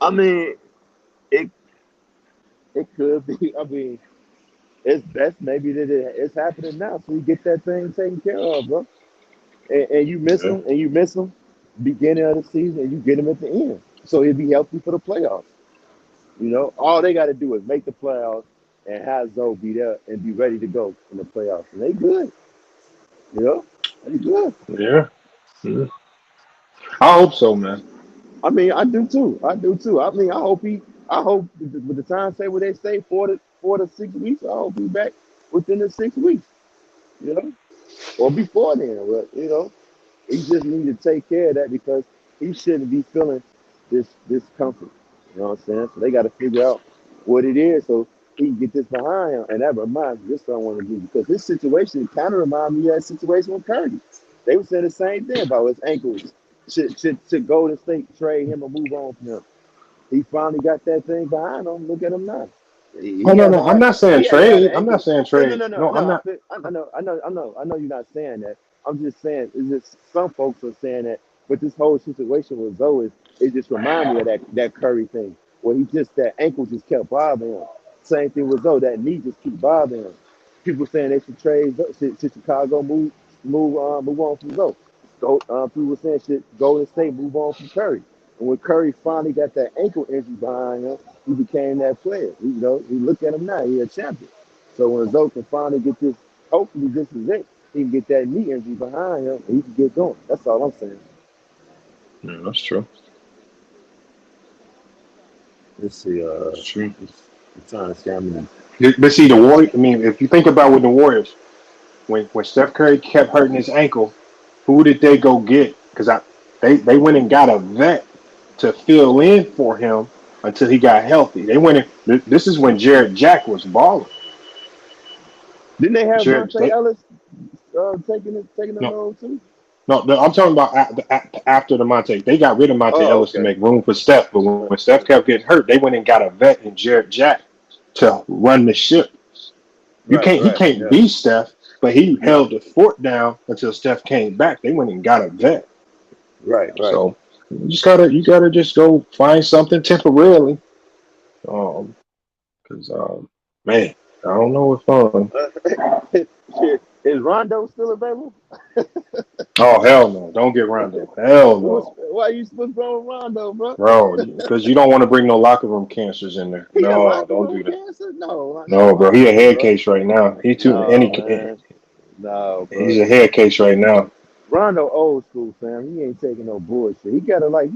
I mean, it it could be. I mean, it's best maybe that it's happening now, so you get that thing taken care of, bro. And you miss Yeah. them, and you miss them beginning of the season, and you get them at the end, so he'll be healthy for the playoffs. You know, all they got to do is make the playoffs and have Zoe be there and be ready to go in the playoffs, and they good. You know, they good. Yeah. Yeah. I hope so, man. I mean, I do too. I do too. I mean, I hope with the time say what they say 4 to 6 weeks. I hope he back within the 6 weeks. You know. or before then. But he just need to take care of that because he shouldn't be feeling this discomfort. You know what I'm saying? So they got to figure out what it is so he can get this behind him. And that reminds me, this is what I want to do because this situation kind of reminds me of that situation with Curry. They were saying the same thing about his ankles. Should Golden State trade him or move on from him? He finally got that thing behind him. Look at him now. Oh He no, haven't no, I'm had not saying he haven't had an trade. I'm not ankle. saying No, no, trade. no, no, No, I'm no. not. I know you're not saying that. I'm just saying it's just some folks are saying that, but this whole situation with Zoe, it just reminded me of that Curry thing where he just that ankle just kept bothering him. Same thing with Zoe, that knee just keep bothering him. People saying they should trade, should Chicago move on from Zoe. People saying should Golden State move on from Curry. And when Curry finally got that ankle injury behind him, he became that player. We look at him now, he's a champion. So when Zoe can finally get this, hopefully this is it. He can get that knee injury behind him and he can get going. That's all I'm saying. Yeah, that's true. Let's see, That's true. I'm trying to scam me. But see, the Warriors. I mean, if you think about with the Warriors, when Steph Curry kept hurting his ankle, who did they go get? Because they went and got a vet to fill in for him until he got healthy. They went in. This is when Jared Jack was balling. Didn't they have Jared, Monte Ellis taking the no, role too? no, I'm talking about after the Monte. They got rid of Monte Oh, Ellis to okay. make room for Steph. But when Steph kept getting hurt, they went and got a vet in Jared Jack to run the ship. He Right, can't yeah. be Steph, but he Yeah. held the fort down until Steph came back. They went and got a vet. Right. So you gotta just go find something temporarily. Because man, I don't know if Shit. Is Rondo still available? oh hell no, don't get Rondo. Hell no, Why you supposed to throw Rondo, bro? bro, because you don't want to bring no locker room cancers in there. He got No, locker don't room do that. cancer? No, not No, bro, he a Rondo, head bro. case right now. No, man. No, He's bro. a head case right now. Rondo old school, fam. He ain't taking no bullshit. He kinda like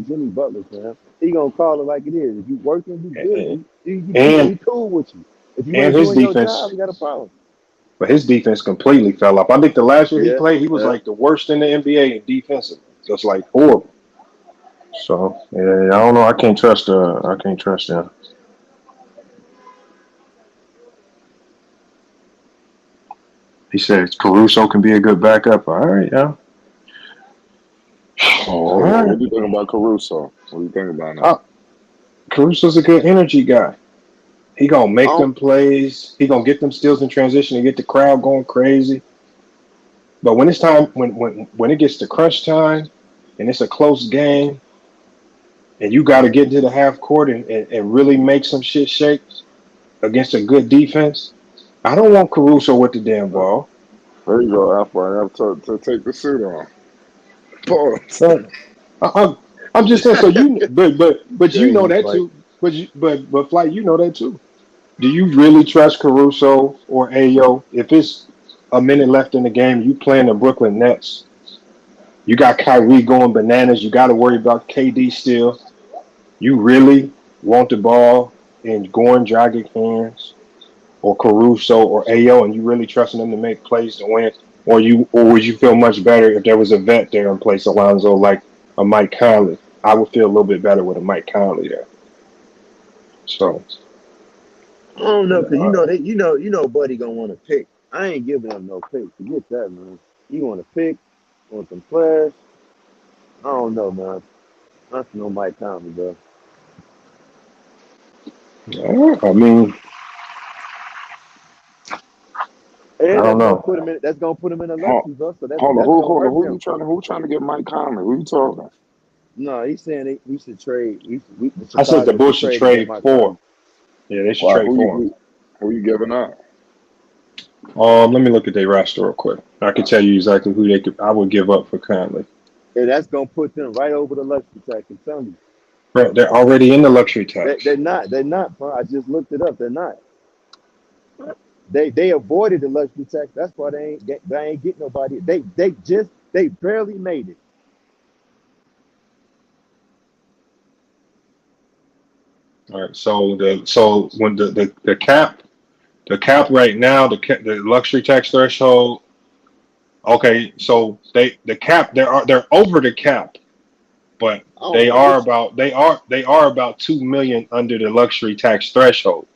Jimmy Butler, fam. He gonna call it like it is. If you working, you good. And He and, cool with you. If you and ain't his doing your job, defense, you got a problem. but his defense completely fell off. I think the last year he Yeah, played, he was yeah. like the worst in the NBA in defensively. Just like horrible. So yeah, I don't know. I can't trust him. He said Caruso can be a good backup. All right, yeah. Oh, All what right. do you think about Caruso? What do you think about him? Uh, Caruso's a good energy guy. He gonna I make don't, them plays. He gonna get them steals in transition and get the crowd going crazy. But when it's time, when it gets to crunch time, and it's a close game, and you got to get into the half court and really make some shit shake against a good defense, I don't want Caruso with the damn ball. There you go, Alpha. I have to take the suit on. Pause. But I, I'm just saying. So but you know crazy that fight. too. But Flight, you know that too. Do you really trust Caruso or Ayo if it's a minute left in the game? You playing the Brooklyn Nets. You got Kyrie going bananas. You got to worry about KD still. You really want the ball in Goran Dragic hands or Caruso or Ayo, and you really trusting them to make plays to win? Or would you feel much better if there was a vet there in place, Alonzo, like a Mike Conley? I would feel a little bit better with a Mike Conley there. So, I don't know, cause uh, Buddy gonna want to pick. I ain't giving him no pick. Forget that, man. You want to pick, want some players? I don't know, man. That's no Mike Conley, bro. yeah, I mean, I And don't know. that's gonna put him in a Hold, luxury, bro. So hold on. that's gonna Hold on. hurt Who them. you trying to? Who trying to get Mike Conley? Who you talking? No, he's saying we should trade. The I said the Chicago should Bulls should trade to get trade Mike for. Conley. Yeah, they should Why? trade for him. Who you giving up? Let me look at their roster real quick. I can tell you exactly who they could. I would give up for Conley. And that's gonna put them right over the luxury tax. I'm telling you, Bro, they're already in the luxury tax. they're not. They're not, bro. I just looked it up. They're not. They avoided the luxury tax. That's why they ain't get nobody. They barely made it. All right. So when the cap right now the luxury tax threshold Okay, so the cap they're over the cap, but I don't know which. they are about 2 million under the luxury tax threshold.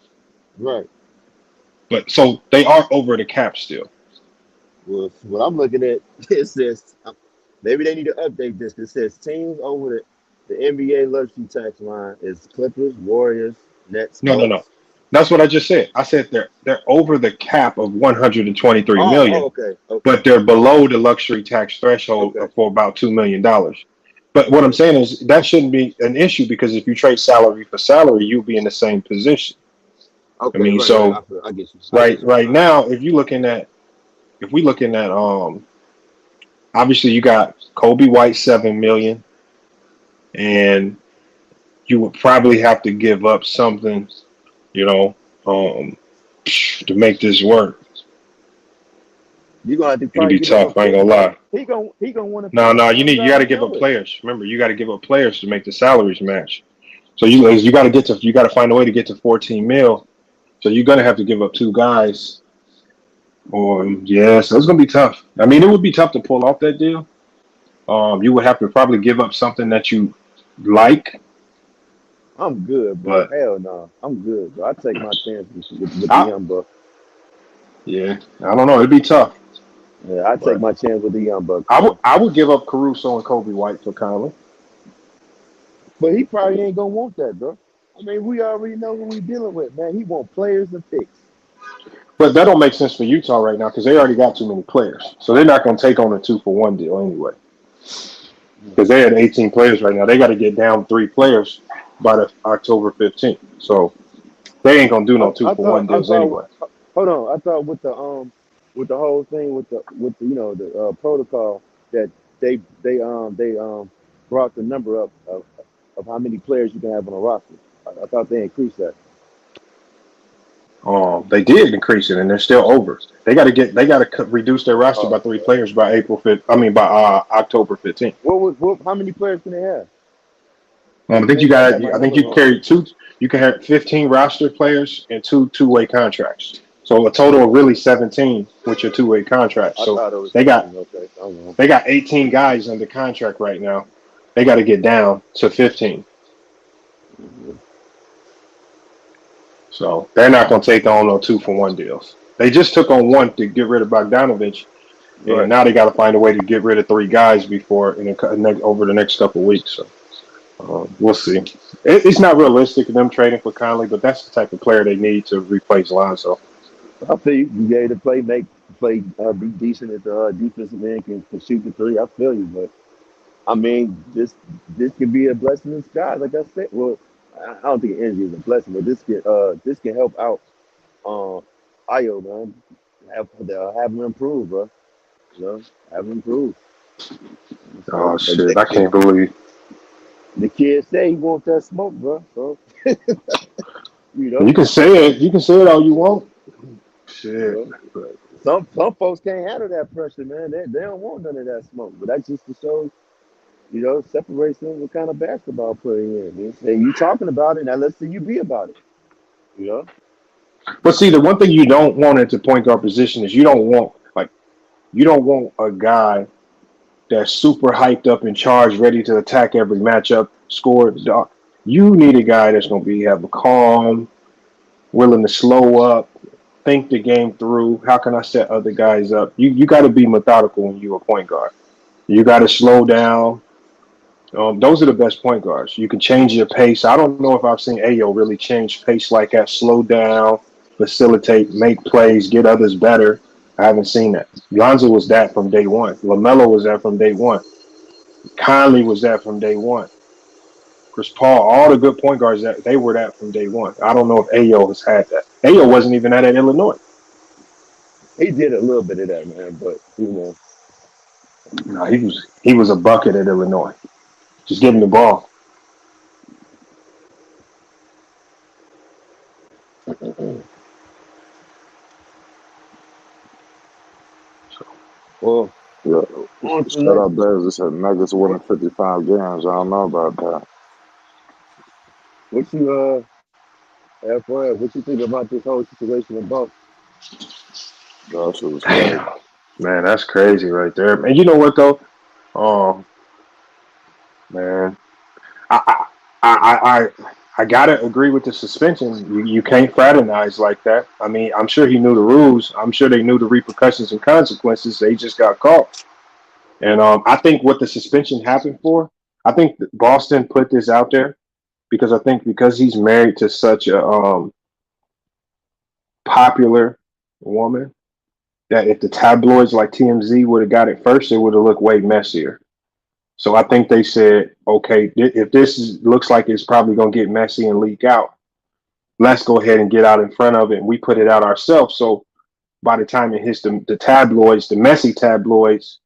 Right. But so they are over the cap still. Well, what I'm looking at, it says maybe they need to update this. It says teams over the NBA luxury tax line is Clippers, Warriors, Nets, No, no, no. Bucks. That's what I just said. I said they're over the cap of 123 Oh, million, okay, okay, but they're below the luxury tax threshold okay, for about $2 million. But what I'm okay, saying is that shouldn't be an issue because if you trade salary for salary, you'll be in the same position. I okay. mean, Right, right. so I get you. I right get you. right now, if we looking at obviously you got Kobe White 7 million, and you would probably have to give up something, you know, um, to make this work. You're gonna have to It'll probably be give up a tough. I ain't pick. gonna lie. He gonna want to No, pick no, you got to Zion give up Williams. players. Remember, you got to give up players to make the salaries match. So you got to you got to find a way to get to 14 mil. So you're gonna have to give up two guys. Or yeah, so it's gonna be tough. I mean, it would be tough to pull off that deal. You would have to probably give up something that you like, I'm good, bro. but Hell no, I'm good, bro. I take my chances with the I young buck. yeah, I don't know. It'd be tough, Yeah, I take but my chance with the young bucks, man. I would give up Caruso and Kobe White for Conley. But he probably ain't gonna want that, bro. I mean, we already know who we dealing with, man. He want players and picks. But that don't make sense for Utah right now because they already got too many players. So they're not going to take on a 2-for-1 deal anyway. Because they had 18 players right now. They got to get down 3 players by the October 15th. So they ain't going to do no two I for thought one I deals thought anyway. hold on. I thought with the whole thing with the the protocol that they brought the number up of how many players you can have on a roster. I thought they increased that. They did increase it, and they're still over. They got to reduce their roster by Oh, 3 players by April 5th. I mean by October 15th. what how many players can they have? I think you Maybe I got. got my I think numbers you wrong. carry two. You can have 15 roster players and two-way contracts. So a total of really 17 with your two-way contracts. I So thought it was they got 15. Okay, I'm wrong. they got 18 guys under contract right now. They got to get down to 15. So they're not going to take on no 2-for-1 deals. They just took on one to get rid of Bogdanovich, and Right. now they got to find a way to get rid of 3 guys before over the next couple of weeks. So we'll see. It's not realistic of them trading for Conley, but that's the type of player they need to replace Lonzo. I feel you. You get to be decent at the defensive end, can shoot the three. I feel you, but I mean, this could be a blessing in disguise. Like I said, well, I don't think energy is a blessing, but this can help out Io, man. Have him improve, bro. You know, have him improve. So Oh shit! I can't believe the kid say he wants that smoke, bro. So you know, you can say it. You can say it all you want. you Shit. know, some folks can't handle that pressure, man. They don't want none of that smoke. But that's just to show, separates them what kind of basketball player he is. Man. And you talking about it, now let's see you be about it. You know, But see, the one thing you don't want at the point guard position is you don't want a guy that's super hyped up and charged, ready to attack every matchup, score. You need a guy that's going to have a calm, willing to slow up, think the game through. How can I set other guys up? You got to be methodical when you're a point guard. You got to slow down. Those are the best point guards. You can change your pace. I don't know if I've seen Ayo really change pace like that. Slow down, facilitate, make plays, get others better. I haven't seen that. Lonzo was that from day one. LaMelo was that from day one. Conley was that from day one. Chris Paul, all the good point guards that they were that from day one. I don't know if Ayo has had that. Ayo wasn't even at Illinois. he did a little bit of that, man. But No, he was a bucket at Illinois. Just give him the ball. well, Yeah, on to the shut next. up, Bears. It said Nuggets winning 55 games. I don't know about that. What you FYI, what you think about this whole situation in Boston? That shit was crazy. Damn. Man, that's crazy right there. And you know what though? Um, man, I I I I, I gotta agree with the suspension. You can't fraternize like that. I mean, I'm sure he knew the rules. I'm sure they knew the repercussions and consequences. They just got caught. And I think what the suspension happened for, I think that Boston put this out there because I think because he's married to such a popular woman that if the tabloids like TMZ would have got it first, it would have looked way messier. So I think they said, okay, if looks like it's probably going to get messy and leak out, let's go ahead and get out in front of it. And we put it out ourselves. So by the time it hits the tabloids, the messy tabloids,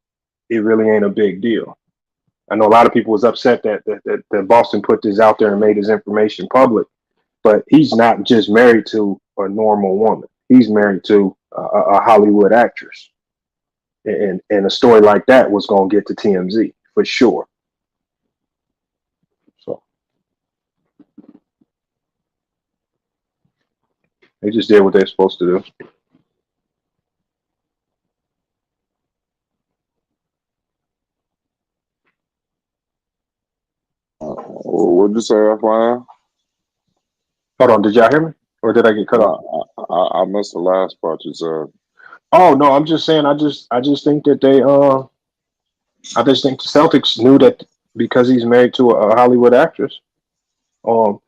it really ain't a big deal. I know a lot of people was upset that Boston put this out there and made his information public, but he's not just married to a normal woman. He's married to a Hollywood actress, and a story like that was going to get to TMZ for sure. So they just did what they're supposed to do. What'd you say, FYI? Hold on, did y'all hear me, or did I get cut off? No, I missed the last part you said. Oh no, I'm just saying. I just think that I just think the Celtics knew that because he's married to a Hollywood actress,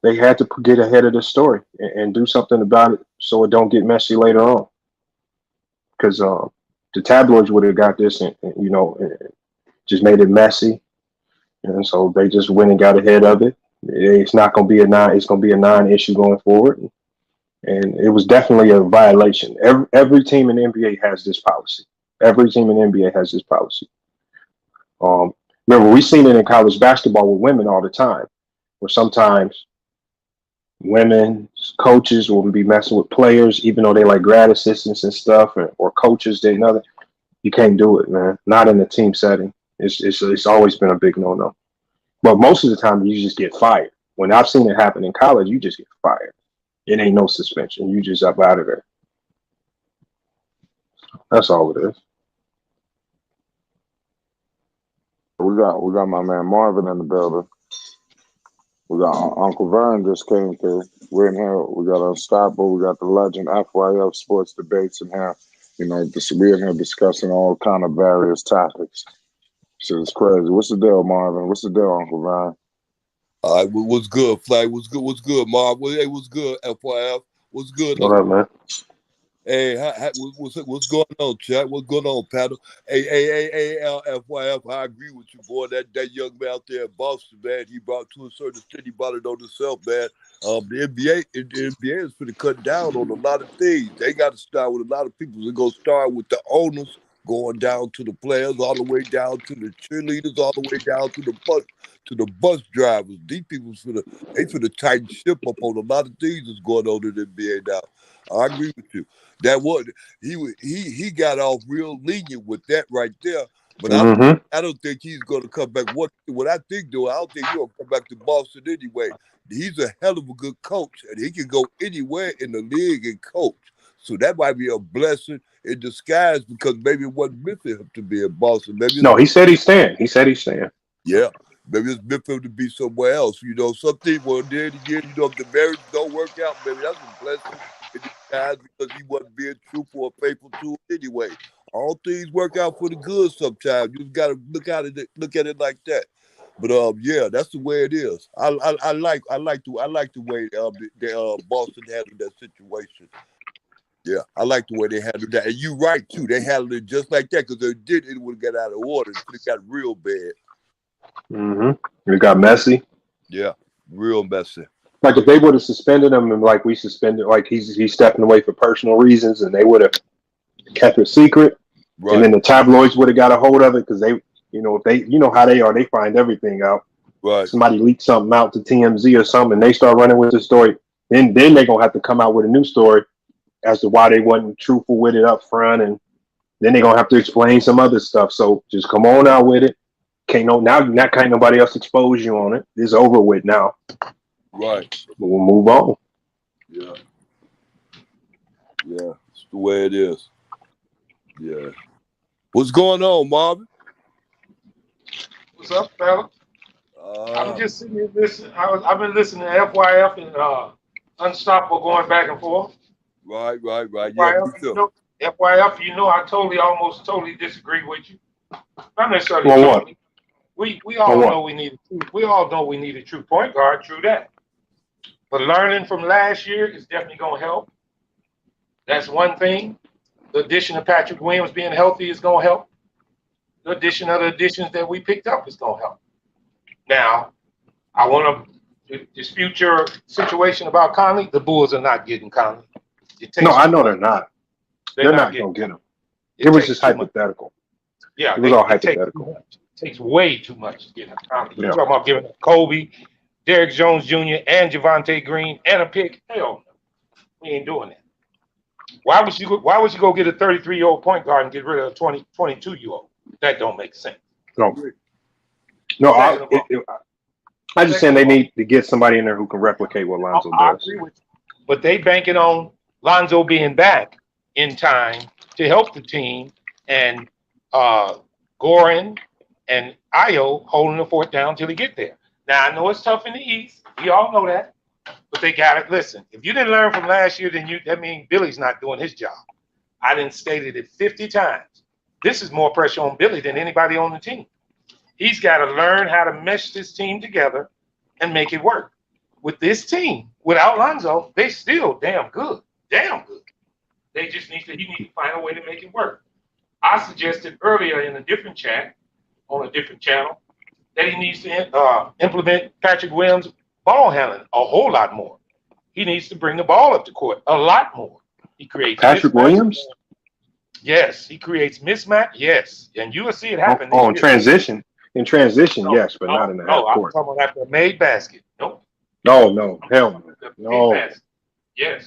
they had to get ahead of the story and do something about it so it don't get messy later on. Because the tabloids would have got this and just made it messy, and so they just went and got ahead of it. It's not going to be a non. It's going to be a non-issue going forward, and it was definitely a violation. Every team in the NBA has this policy. Every team in the NBA has this policy. Um, Remember, we've seen it in college basketball with women all the time, where sometimes women coaches will be messing with players, even though they like grad assistants and stuff, or coaches. They know that you can't do it, man. Not in a team setting. It's always been a big no. But most of the time, you just get fired. When I've seen it happen in college, you just get fired. It ain't no suspension. You just up out of there. That's all it is. We got my man Marvin in the building. We got Uncle Vern just came through. We're in here. We got Unstoppable. We got the legend FYF Sports Debates in here. We're in here discussing all kind of various topics. Shit is crazy. What's the deal, Marvin? What's the deal, Uncle Vern? All right, what's good, Flag? What's good? What's good, Marv? Hey, what's good, FYF? What's good? What up, man? Hey, what's going on, chat? What's going on, paddle? Hey, FYF, I agree with you, boy. That young man out there in Boston, man, he brought to a certain extent, he brought it on himself, man. The NBA is going to cut down on a lot of things. They got to start with a lot of people. They're going to start with the owners, going down to the players, all the way down to the cheerleaders, all the way down to the bus drivers. These people they tighten ship up on a lot of things that's going on in the NBA now. I agree with you. That was he got off real lenient with that right there. But Mm-hmm. I don't think he's gonna come back. What I think though, I don't think he'll come back to Boston anyway. He's a hell of a good coach, and he can go anywhere in the league and coach. So that might be a blessing in disguise because maybe it wasn't meant for him to be in Boston. Maybe No, he said he's staying. He said he's staying. yeah. Maybe it's meant for him to be somewhere else. Some people then again, if the marriage don't work out, maybe that's a blessing in disguise because he wasn't being truthful or faithful to it anyway. All things work out for the good sometimes. You gotta look at it like that. But yeah, that's the way it is. I like the way Boston handled that situation. Yeah, I like the way they handled that. And you're right too. They handled it just like that because they did it would have got out of order. It got real bad. Mm-hmm. It got messy. Yeah, real messy. Like if they would have suspended him and like we suspended, like he's stepping away for personal reasons, and they would have kept it secret, Right. and then the tabloids would have got a hold of it because they, if they, how they are, they find everything out. Right. Somebody leaked something out to TMZ or something, and they start running with the story. Then they're gonna have to come out with a new story as to why they wasn't truthful with it up front, and then they're gonna have to explain some other stuff. So just come on out with it. Can't nobody else expose you on it. It's over with now. Right. We'll move on. Yeah. Yeah. It's the way it is. Yeah. What's going on, Marvin? What's up, fella? I'm just sitting here listening. I've been listening to FYF and Unstoppable going back and forth. Right. Yeah, me FYF, too. I almost totally disagree with you. Not necessarily On what? totally. We all On what? know we need a true point guard. True that. But learning from last year is definitely going to help. That's one thing. The addition of Patrick Williams being healthy is going to help. The addition of the additions that we picked up is going to help. Now, I want to dispute your situation about Conley. The Bulls are not getting Conley. No, I know they're not. They're not going to get him. It was just hypothetical. Yeah, it was all hypothetical. It takes way too much to get him Conley. You're Yeah. talking about giving up Kobe, Derrick Jones Jr., and Javante Green, and a pick. Hell no. We ain't doing that. Why would you go get a 33-year-old point guard and get rid of a 22-year-old? That don't make sense. No, I just saying they need to get somebody in there who can replicate what Lonzo I does. agree with you. But they banking on Lonzo being back in time to help the team, and Goran and Io holding the fort down till he get there. Now, I know it's tough in the East. We all know that. But they got it. Listen, if you didn't learn from last year, then that means Billy's not doing his job. I didn't stated it 50 times. This is more pressure on Billy than anybody on the team. He's got to learn how to mesh this team together and make it work. With this team, without Lonzo, they still damn good. Damn good. He needs to find a way to make it work. I suggested earlier in a different chat, on a different channel, that he needs to implement Patrick Williams' ball handling a whole lot more. He needs to bring the ball up the court a lot more. He creates Patrick Williams? Yes, he creates mismatch. Yes, and you will see it happen. In transition. In transition, yes, but not in the half court. I'm talking about after a made basket. Nope. No, hell no. Yes.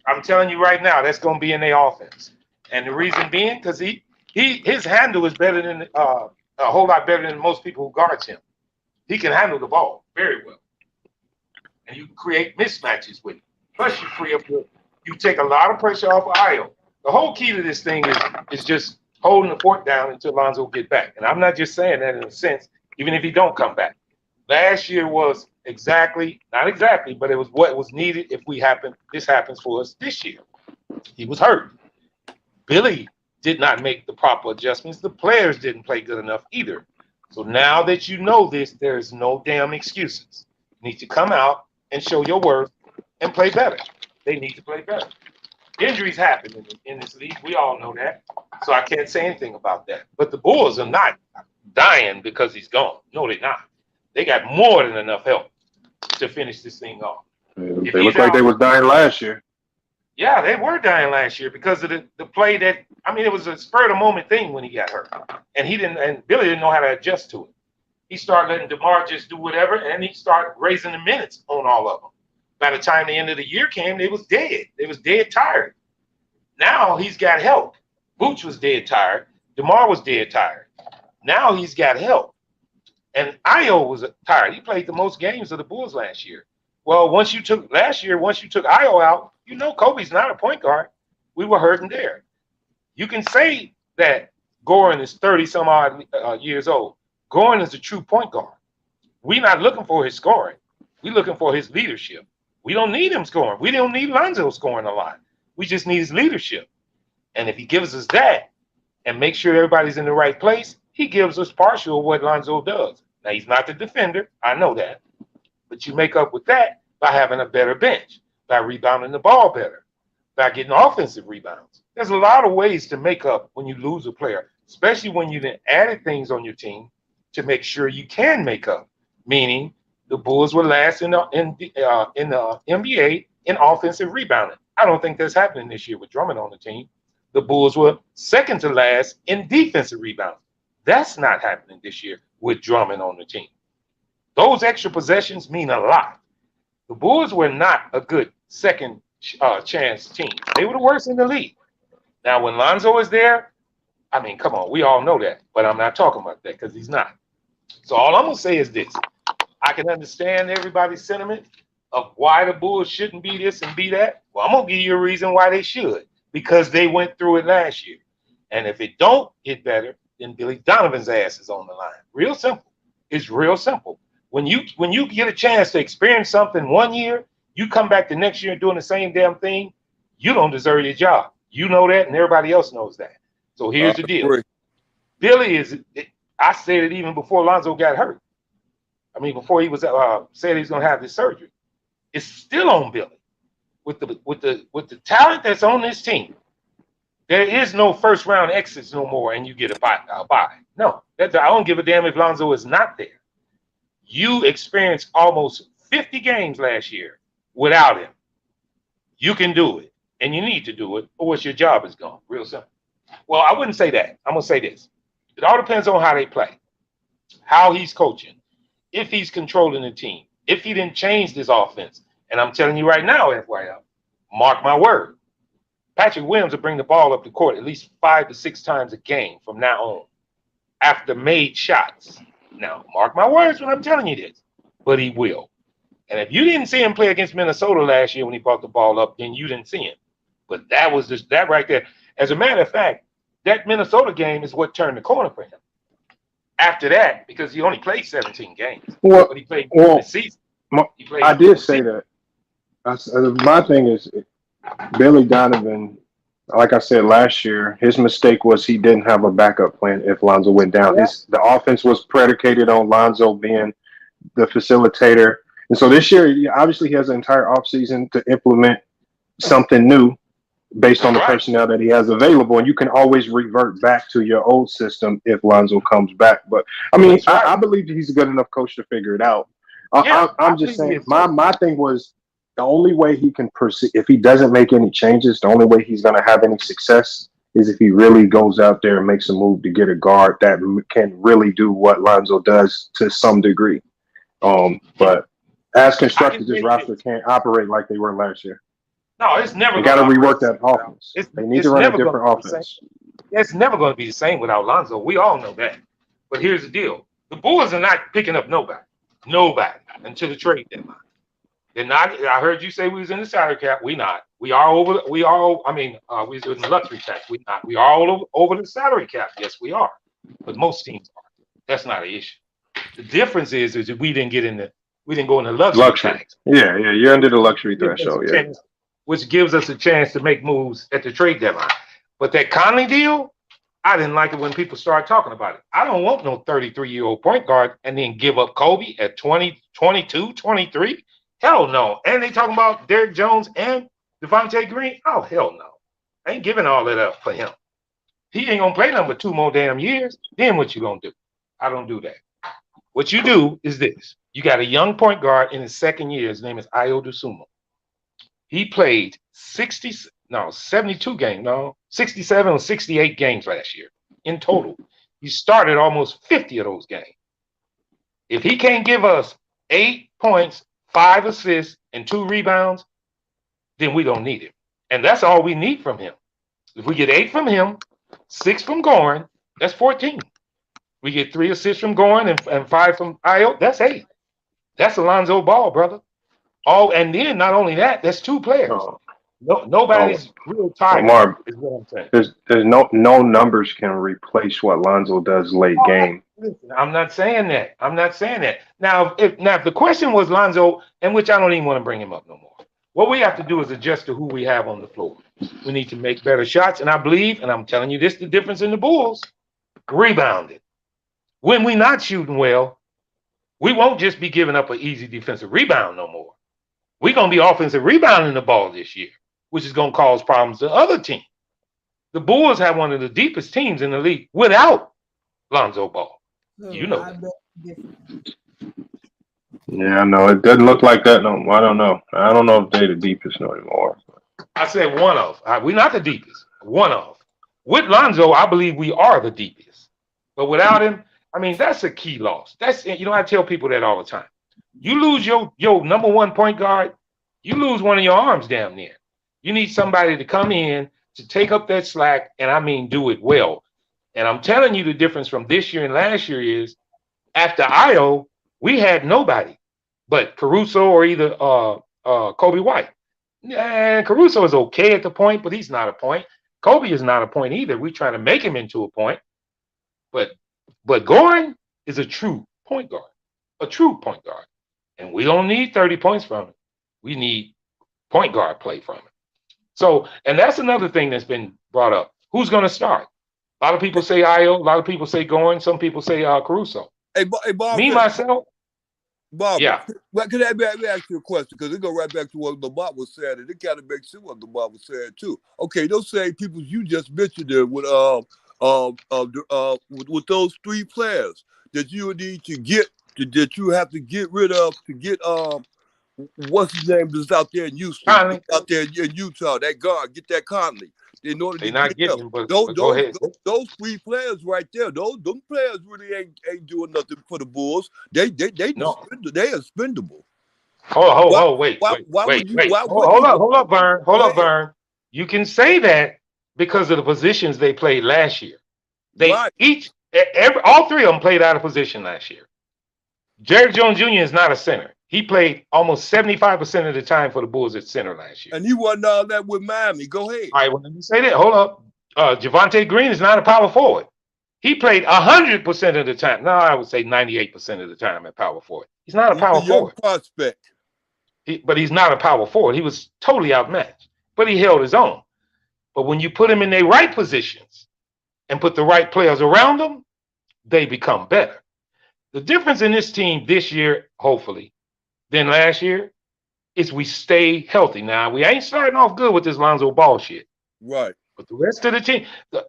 I'm telling you right now, that's going to be in their offense, and the reason being because his handle is better than a whole lot better than most people who guards him. He can handle the ball very well, and you can create mismatches with him. Plus, you take a lot of pressure off of Io. The whole key to this thing is just holding the fort down until Lonzo get back. And I'm not just saying that in a sense, even if he don't come back. Last year was not exactly, but it was what was needed if this happens for us this year. He was hurt. Billy did not make the proper adjustments. The players didn't play good enough either. So now that you know this, there's no damn excuses. You need to come out and show your worth and play better. They need to play better. Injuries happen in this league. We all know that. So I can't say anything about that. But the Bulls are not dying because he's gone. No, they're not. They got more than enough help to finish this thing off. They look like they was dying last year. Yeah, they were dying last year because of the play that, it was a spur of the moment thing when he got hurt. And Billy didn't know how to adjust to it. He started letting DeMar just do whatever, and he started raising the minutes on all of them. By the time the end of the year came, they was dead. They was dead tired. Now he's got help. Vooch was dead tired. DeMar was dead tired. Now he's got help. And Io was tired. He played the most games of the Bulls last year. Well, once you took Io out, Kobe's not a point guard. We were hurting there. You can say that Goran is 30-some-odd years old. Goran is a true point guard. We're not looking for his scoring. We're looking for his leadership. We don't need him scoring. We don't need Lonzo scoring a lot. We just need his leadership. And if he gives us that and make sure everybody's in the right place, he gives us partial of what Lonzo does. Now, he's not the defender. I know that. But you make up with that by having a better bench, by rebounding the ball better, by getting offensive rebounds. There's a lot of ways to make up when you lose a player, especially when you then added things on your team to make sure you can make up, meaning the Bulls were last in the NBA in offensive rebounding. I don't think that's happening this year with Drummond on the team. The Bulls were second to last in defensive rebounds. That's not happening this year with Drummond on the team. Those extra possessions mean a lot. The Bulls were not a good second chance team. They were the worst in the league. Now, when Lonzo is there, come on, we all know that. But I'm not talking about that because he's not. So all I'm going to say is this. I can understand everybody's sentiment of why the Bulls shouldn't be this and be that. Well, I'm going to give you a reason why they should. Because they went through it last year. And if it don't get better, then Billy Donovan's ass is on the line. Real simple. It's real simple. When you get a chance to experience something 1 year, you come back the next year doing the same damn thing, you don't deserve your job. You know that, and everybody else knows that. So here's the deal. agree. Billy is, I said it even before Lonzo got hurt. I mean, before he was said he's gonna have this surgery. It's still on Billy. With the talent that's on this team, there is no first round exits no more, and you get a bye. No, I don't give a damn if Lonzo is not there. You experienced almost 50 games last year without him. You can do it, and you need to do it, or else your job is gone. Real simple. Well, I wouldn't say that. I'm gonna say this. It all depends on how they play, how he's coaching, if he's controlling the team, if he didn't change this offense. And I'm telling you right now, FYI, mark my word, Patrick Williams will bring the ball up the court at least 5 to 6 times a game from now on, after made shots. Now, mark my words when I'm telling you this, but he will. And if you didn't see him play against Minnesota last year when he brought the ball up, then you didn't see him. But that was just that right there. As a matter of fact, that Minnesota game is what turned the corner for him. After that, because he only played 17 games, Well, but he played well, the season. I did say that. My thing is Billy Donovan. Like I said last year, his mistake was he didn't have a backup plan if Lonzo went down. The offense was predicated on Lonzo being the facilitator, and so this year, obviously, he has an entire offseason to implement something new based on the personnel that he has available, and you can always revert back to your old system if Lonzo comes back. But I mean, I believe he's a good enough coach to figure it out. I'm just saying, my thing was the only way he can proceed, if he doesn't make any changes, the only way he's going to have any success is if he really goes out there and makes a move to get a guard that can really do what Lonzo does to some degree. But as constructed, this roster can't operate like they were last year. No, it's never. They got to rework that offense. They need to run a different offense. It's never going to be the same without Lonzo. We all know that. But here's the deal: the Bulls are not picking up nobody until the trade deadline. They're not. I heard you say we was in the salary cap. We not. We are over. We are. I mean, we was in the luxury tax. We not. We are all over the salary cap. Yes, we are. But most teams are. That's not an issue. The difference is that we didn't go in the luxury tax. Yeah, you're under the luxury threshold. Yeah. Which gives us a chance to make moves at the trade deadline. But that Conley deal, I didn't like it when people started talking about it. I don't want no 33-year-old point guard and then give up Kobe at 20, 22, 23. Hell no. And they talking about Derrick Jones and Devontae Green. Oh, hell no. I ain't giving all that up for him. He ain't going to play number 2 more damn years. Then what you going to do? I don't do that. What you do is this. You got a young point guard in his second year. His name is Ayo Dosunmu. He played 67 or 68 games last year in total. He started almost 50 of those games. If he can't give us 8 points, 5 assists, and 2 rebounds, then we don't need him. And that's all we need from him. If we get 8 from him, 6 from Goran, that's 14. We get 3 assists from Goran and 5 from Ayo, that's 8. That's Lonzo Ball, brother. Oh, and then not only that, that's 2 players. Nobody's real tired. Mark, is what I'm saying. There's no numbers can replace what Lonzo does late game. Listen, I'm not saying that. Now, if the question was Lonzo, in which I don't even want to bring him up no more. What we have to do is adjust to who we have on the floor. We need to make better shots, and I believe, and I'm telling you this, the difference in the Bulls, rebounding. When we're not shooting well, we won't just be giving up an easy defensive rebound no more. We're going to be offensive rebounding the ball this year, which is going to cause problems to other teams. The Bulls have one of the deepest teams in the league without Lonzo Ball. You know that. Yeah, I know. It doesn't look like that. No, I don't know. I don't know if they're the deepest no anymore. I said one of. We're not the deepest. One of. With Lonzo, I believe we are the deepest. But without him, I mean, that's a key loss. I tell people that all the time. You lose your number 1 point guard, you lose one of your arms down there. You need somebody to come in to take up that slack, and I mean do it well. And I'm telling you the difference from this year and last year is after Ayo, we had nobody but Caruso or either Kobe White. And Caruso is okay at the point, but he's not a point. Kobe is not a point either. We're trying to make him into a point. But Goran is a true point guard, a true point guard. And we don't need 30 points from him. We need point guard play from him. So, and that's another thing that's been brought up. Who's going to start? A lot of people say Io. A lot of people say Goran. Some people say Caruso. Hey, Bob, Me, myself, Bob, yeah. well, can I ask you a question? Because it go right back to what Lamont was saying, and it kind of makes sense what Lamont was saying too. Okay, those same people you just mentioned there with those three players that you need to get that you have to get rid of to get what's his name that's out there in Houston, Conley. out there in Utah, that guard, get that Conley. In order They're to not get getting him. him, but Those go ahead. three players right there, them players really ain't doing nothing for the Bulls. They No. they expendable. Wait. Would you Hold up, Vern. Hold up, Vern. You can say that because of the positions they played last year. They all three of them played out of position last year. Jerry Jones Jr. is not a center. He played almost 75% of the time for the Bulls at center last year. And he wasn't all that with Miami. Go ahead. All right, well, let me say that. Hold up. Javonte Green is not a power forward. He played 100% of the time. No, I would say 98% of the time at power forward. He's not a power forward. Prospect. But he's not a power forward. He was totally outmatched. But he held his own. But when you put him in their right positions and put the right players around them, they become better. The difference in this team this year, hopefully, than last year, is we stay healthy. Now, we ain't starting off good with this Lonzo Ball shit. Right. But the rest of the team,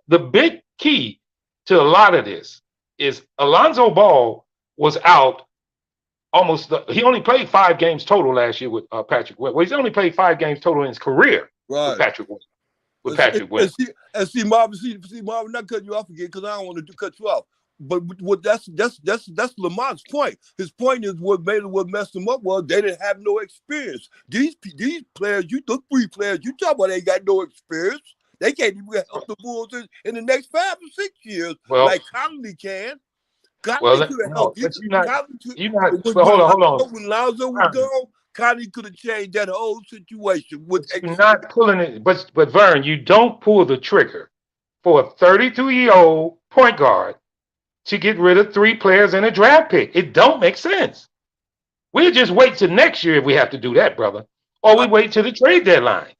the big key to a lot of this is Lonzo Ball was out he only played 5 games total last year with Patrick Williams. Well, he's only played 5 games total in his career with Patrick Williams. And see, Marvin, not cutting you off again because I don't want to cut you off. But that's Lamont's point. His point is what messed him up was they didn't have no experience. These players, the 3 players you talk about, ain't got no experience. They can't even help the Bulls in the next 5 or 6 years like Conley can. Conley could have helped. Hold on. When Lonzo was gone, Conley could have changed that whole situation. You're not pulling it, but Vern, you don't pull the trigger for a 32-year-old point guard to get rid of 3 players and a draft pick. It don't make sense. We'll just wait till next year if we have to do that, brother. Or we wait till the trade deadline.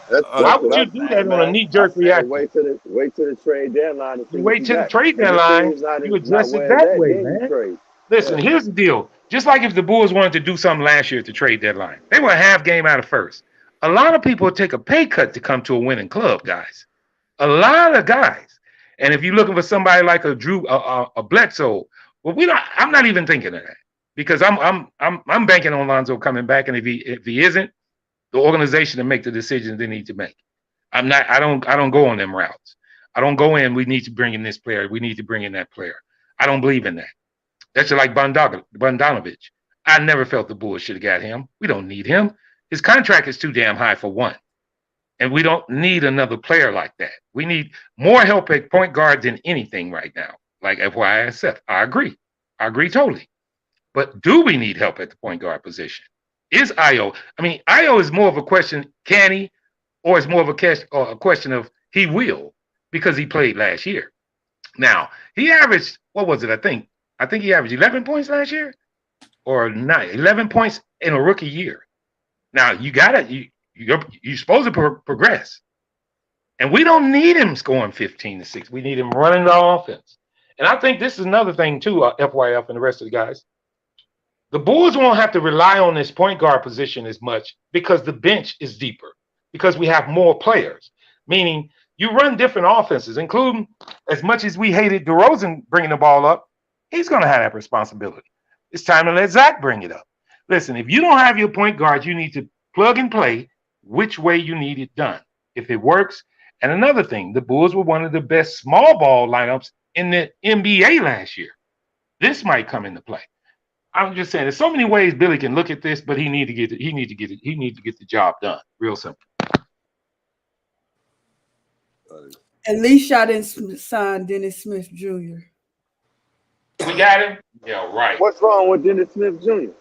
Why would you do that on a knee-jerk reaction? Wait till the trade deadline. You wait till the trade deadline, you address it that way, man. Listen, here's the deal. Just like if the Bulls wanted to do something last year at the trade deadline, they were a half game out of first. A lot of people take a pay cut to come to a winning club, guys. A lot of guys. And if you're looking for somebody like a Bledsoe, well, I'm not even thinking of that because I'm banking on Lonzo coming back, and if he isn't, the organization to make the decisions they need to make. I don't go on them routes. I don't go in, we need to bring in this player, we need to bring in that player. I don't believe in that. That's just like Bogdanovich. I never felt the Bulls should have got him. We don't need him. His contract is too damn high for one. And we don't need another player like that. We need more help at point guard than anything right now. Like FYSF. I agree totally. But do we need help at the point guard position? Is Io? I mean, Io is more of a question, can he? Or it's more of a question of he will, because he played last year. Now, he averaged, what was it? I think he averaged 11 points last year or 11 points in a rookie year. Now, you're supposed to progress. And we don't need him scoring 15 to 6. We need him running the offense. And I think this is another thing too, FYF and the rest of the guys. The Bulls won't have to rely on this point guard position as much because the bench is deeper, because we have more players, meaning you run different offenses, including, as much as we hated DeRozan bringing the ball up, he's going to have that responsibility. It's time to let Zach bring it up. Listen, if you don't have your point guard, you need to plug and play which way you need it done, if it works. And another thing, the Bulls were one of the best small ball lineups in the NBA last year. This might come into play. I'm just saying, there's so many ways Billy can look at this, but he need to get the job done. Real simple. At least y'all didn't sign Dennis Smith Jr. We got him? Yeah, right. What's wrong with Dennis Smith Jr.?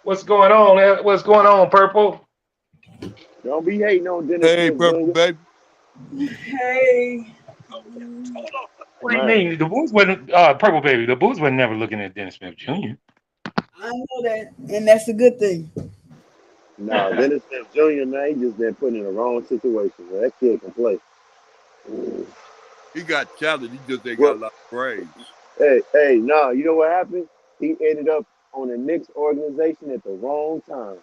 What's going on? What's going on, Purple? Don't be hating on Dennis Smith Purple, Jr. baby. Hey, What do you Man, mean? The Bulls wasn't Purple Baby. The Bulls were never looking at Dennis Smith Jr. I know that, and that's a good thing. no, Dennis Smith Jr., man, he just been put in the wrong situation. Man. That kid can play. He got talent. He just ain't got Well, a lot of brains. hey, no, you know what happened? He ended up on the Knicks organization at the wrong time.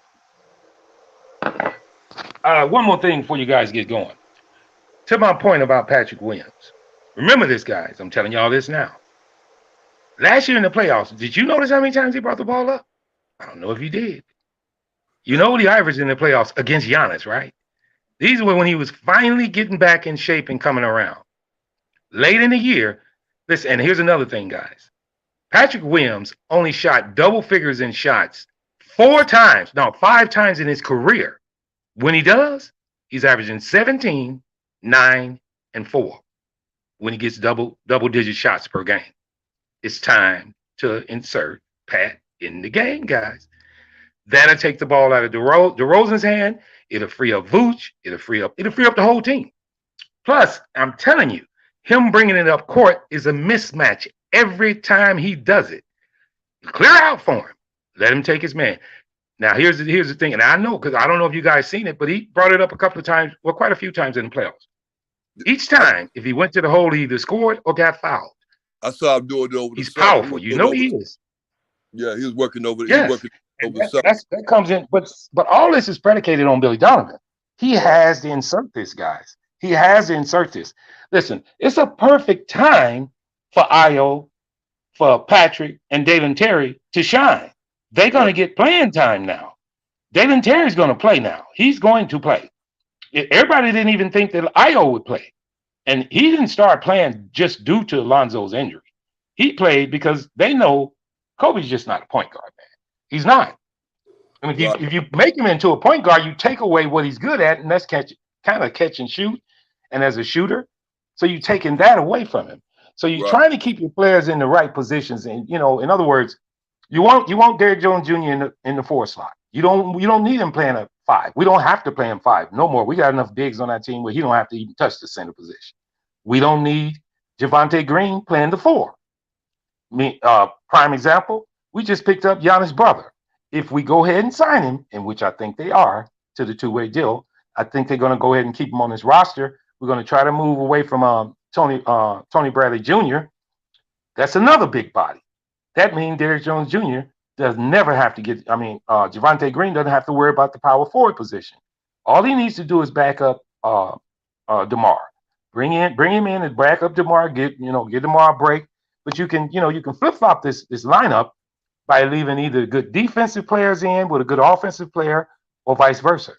One more thing before you guys get going. To my point about Patrick Williams. Remember this, guys. I'm telling y'all this now. Last year in the playoffs, did you notice how many times he brought the ball up? I don't know if you did. You know what he averaged in the playoffs against Giannis, right? These were when he was finally getting back in shape and coming around. Late in the year, listen, and here's another thing, guys. Patrick Williams only shot double figures in shots 5 times in his career. When he does, he's averaging 17, 9, and 4 when he gets double-digit shots per game. It's time to insert Pat in the game, guys. That'll take the ball out of DeRozan's hand. It'll free up Vooch. It'll free up the whole team. Plus, I'm telling you, him bringing it up court is a mismatch every time he does it. Clear out for him. Let him take his man. Now, here's the thing, and I know because I don't know if you guys seen it, but he brought it up a couple of times, well, quite a few times in the playoffs. Each time, if he went to the hole, he either scored or got fouled. I saw him doing it over the He's summer. powerful. You know he is. Yeah, he was working over. Yes. He was working And over the summer. that comes in, but all this is predicated on Billy Donovan. He has to insert this, guys. He has to insert this. Listen, it's a perfect time for Io, for Patrick, and Dalen Terry to shine. They're going to get playing time now. Dalen Terry's going to play now. He's going to play. Everybody didn't even think that Io would play. And he didn't start playing just due to Lonzo's injury. He played because they know Kobe's just not a point guard, man. He's not. And if you make him into a point guard, you take away what he's good at, and that's catch and shoot. And as a shooter, so you're taking that away from him. So you're trying to keep your players in the right positions. And in other words, you want Derrick Jones Jr. in the 4 slot. You don't need him playing a 5. We don't have to play him 5 no more. We got enough bigs on that team where he don't have to even touch the center position. We don't need Javonte Green playing the 4. Prime example, we just picked up Giannis' brother. If we go ahead and sign him, in which I think they are, to the 2-way deal, I think they're going to go ahead and keep him on this roster. We're going to try to move away from Tony Bradley Jr. That's another big body. That means Derrick Jones Jr. does never have to Javonte Green doesn't have to worry about the power forward position. All he needs to do is back up DeMar. Bring him in and back up DeMar, get DeMar a break. But you can flip-flop this lineup by leaving either good defensive players in with a good offensive player or vice versa.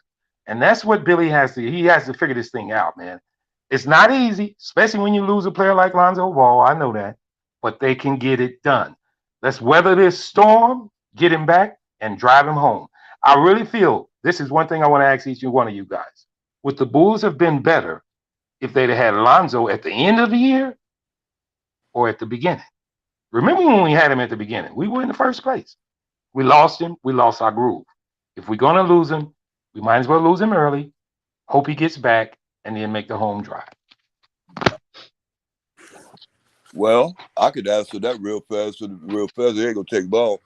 And that's what Billy has to figure this thing out, man. It's not easy, especially when you lose a player like Lonzo Ball. I know that, but they can get it done. Let's weather this storm, get him back, and drive him home. I really feel this is one thing I want to ask each and one of you guys. Would the Bulls have been better if they'd have had Lonzo at the end of the year or at the beginning? Remember when we had him at the beginning? We were in the first place. We lost him. We lost our groove. If we're going to lose him, we might as well lose him early, hope he gets back, and then make the home drive. Well, I could answer that real fast. It ain't gonna take long.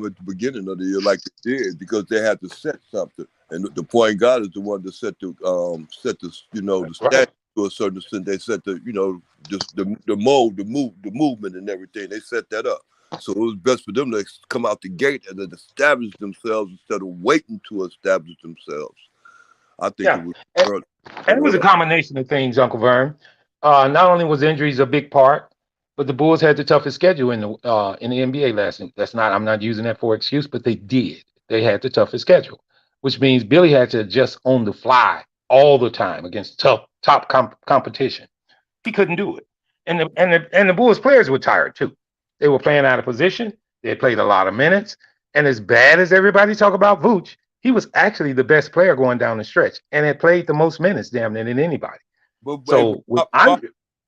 At the beginning of the year, like they did, because they had to set something, and the point guard is the one that set the the stat to a certain extent. They set just the mode, the movement, and everything. They set that up, so it was best for them to come out the gate and then establish themselves instead of waiting to establish themselves. I think it was early. And it was a combination of things, Uncle Vern. Not only was injuries a big part, but the Bulls had the toughest schedule in the NBA last year. I'm not using that for excuse, but they did. They had the toughest schedule, which means Billy had to adjust on the fly all the time against top competition. He couldn't do it, and the Bulls players were tired too. They were playing out of position. They had played a lot of minutes, and as bad as everybody talk about Vooch, he was actually the best player going down the stretch, and had played the most minutes damn near than anybody.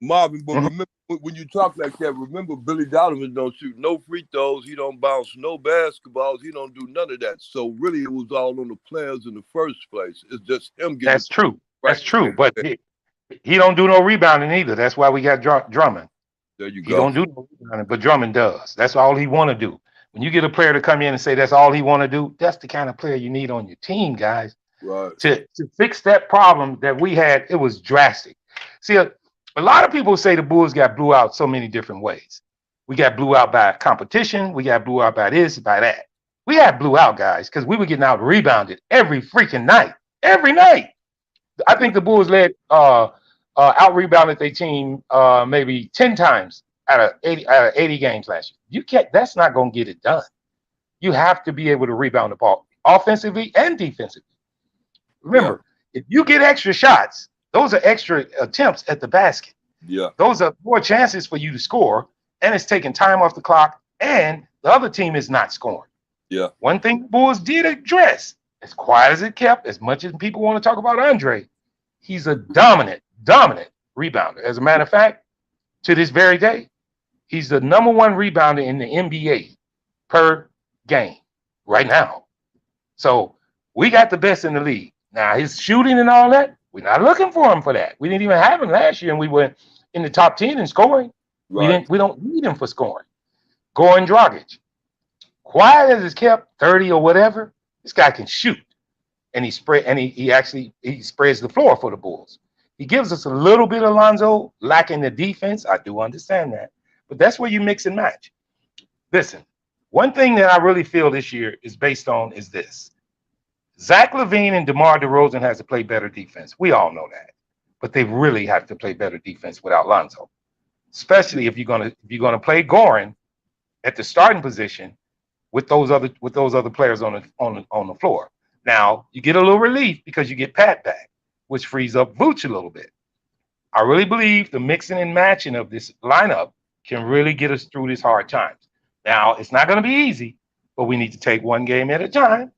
Marvin, but remember when you talk like that, remember Billy Donovan don't shoot no free throws, he don't bounce no basketballs, he don't do none of that. So really it was all on the players in the first place. It's just him getting That's true. That's true. But He don't do no rebounding either. That's why we got Drummond. There you He go. don't do no rebounding, but Drummond does. That's all he want to do. When you get a player to come in and say that's all he want to do, that's the kind of player you need on your team, guys. Right. To fix that problem that we had, it was drastic. See, a lot of people say the Bulls got blew out so many different ways. We got blew out by competition. We got blew out by this, by that. We got blew out, guys, because we were getting out rebounded every freaking night. Every night. I think the Bulls led out rebounded their team maybe 10 times out of 80 games last year. You can't, that's not going to get it done. You have to be able to rebound the ball offensively and defensively. Remember, if you get extra shots, those are extra attempts at the basket. Yeah. Those are more chances for you to score, and it's taking time off the clock, and the other team is not scoring. Yeah. One thing the Bulls did address, as quiet as it kept, as much as people want to talk about Andre, he's a dominant rebounder. As a matter of fact, to this very day, he's the #1 rebounder in the NBA per game right now. So we got the best in the league. Now, his shooting and all that, we're not looking for him for that. We didn't even have him last year, and we were in the top 10 in scoring. Right. We don't need him for scoring. Goran Dragic, quiet as it's kept, 30 or whatever, this guy can shoot. And he spreads the floor for the Bulls. He gives us a little bit of Lonzo, lacking the defense. I do understand that. But that's where you mix and match. Listen, one thing that I really feel this year is based on is this. Zach LaVine and DeMar DeRozan has to play better defense. We all know that. But they really have to play better defense without Lonzo. Especially if you're gonna play Goran at the starting position with those other players on the floor. Now, you get a little relief because you get Pat back, which frees up Vooch a little bit. I really believe the mixing and matching of this lineup can really get us through these hard times. Now, it's not going to be easy, but we need to take one game at a time,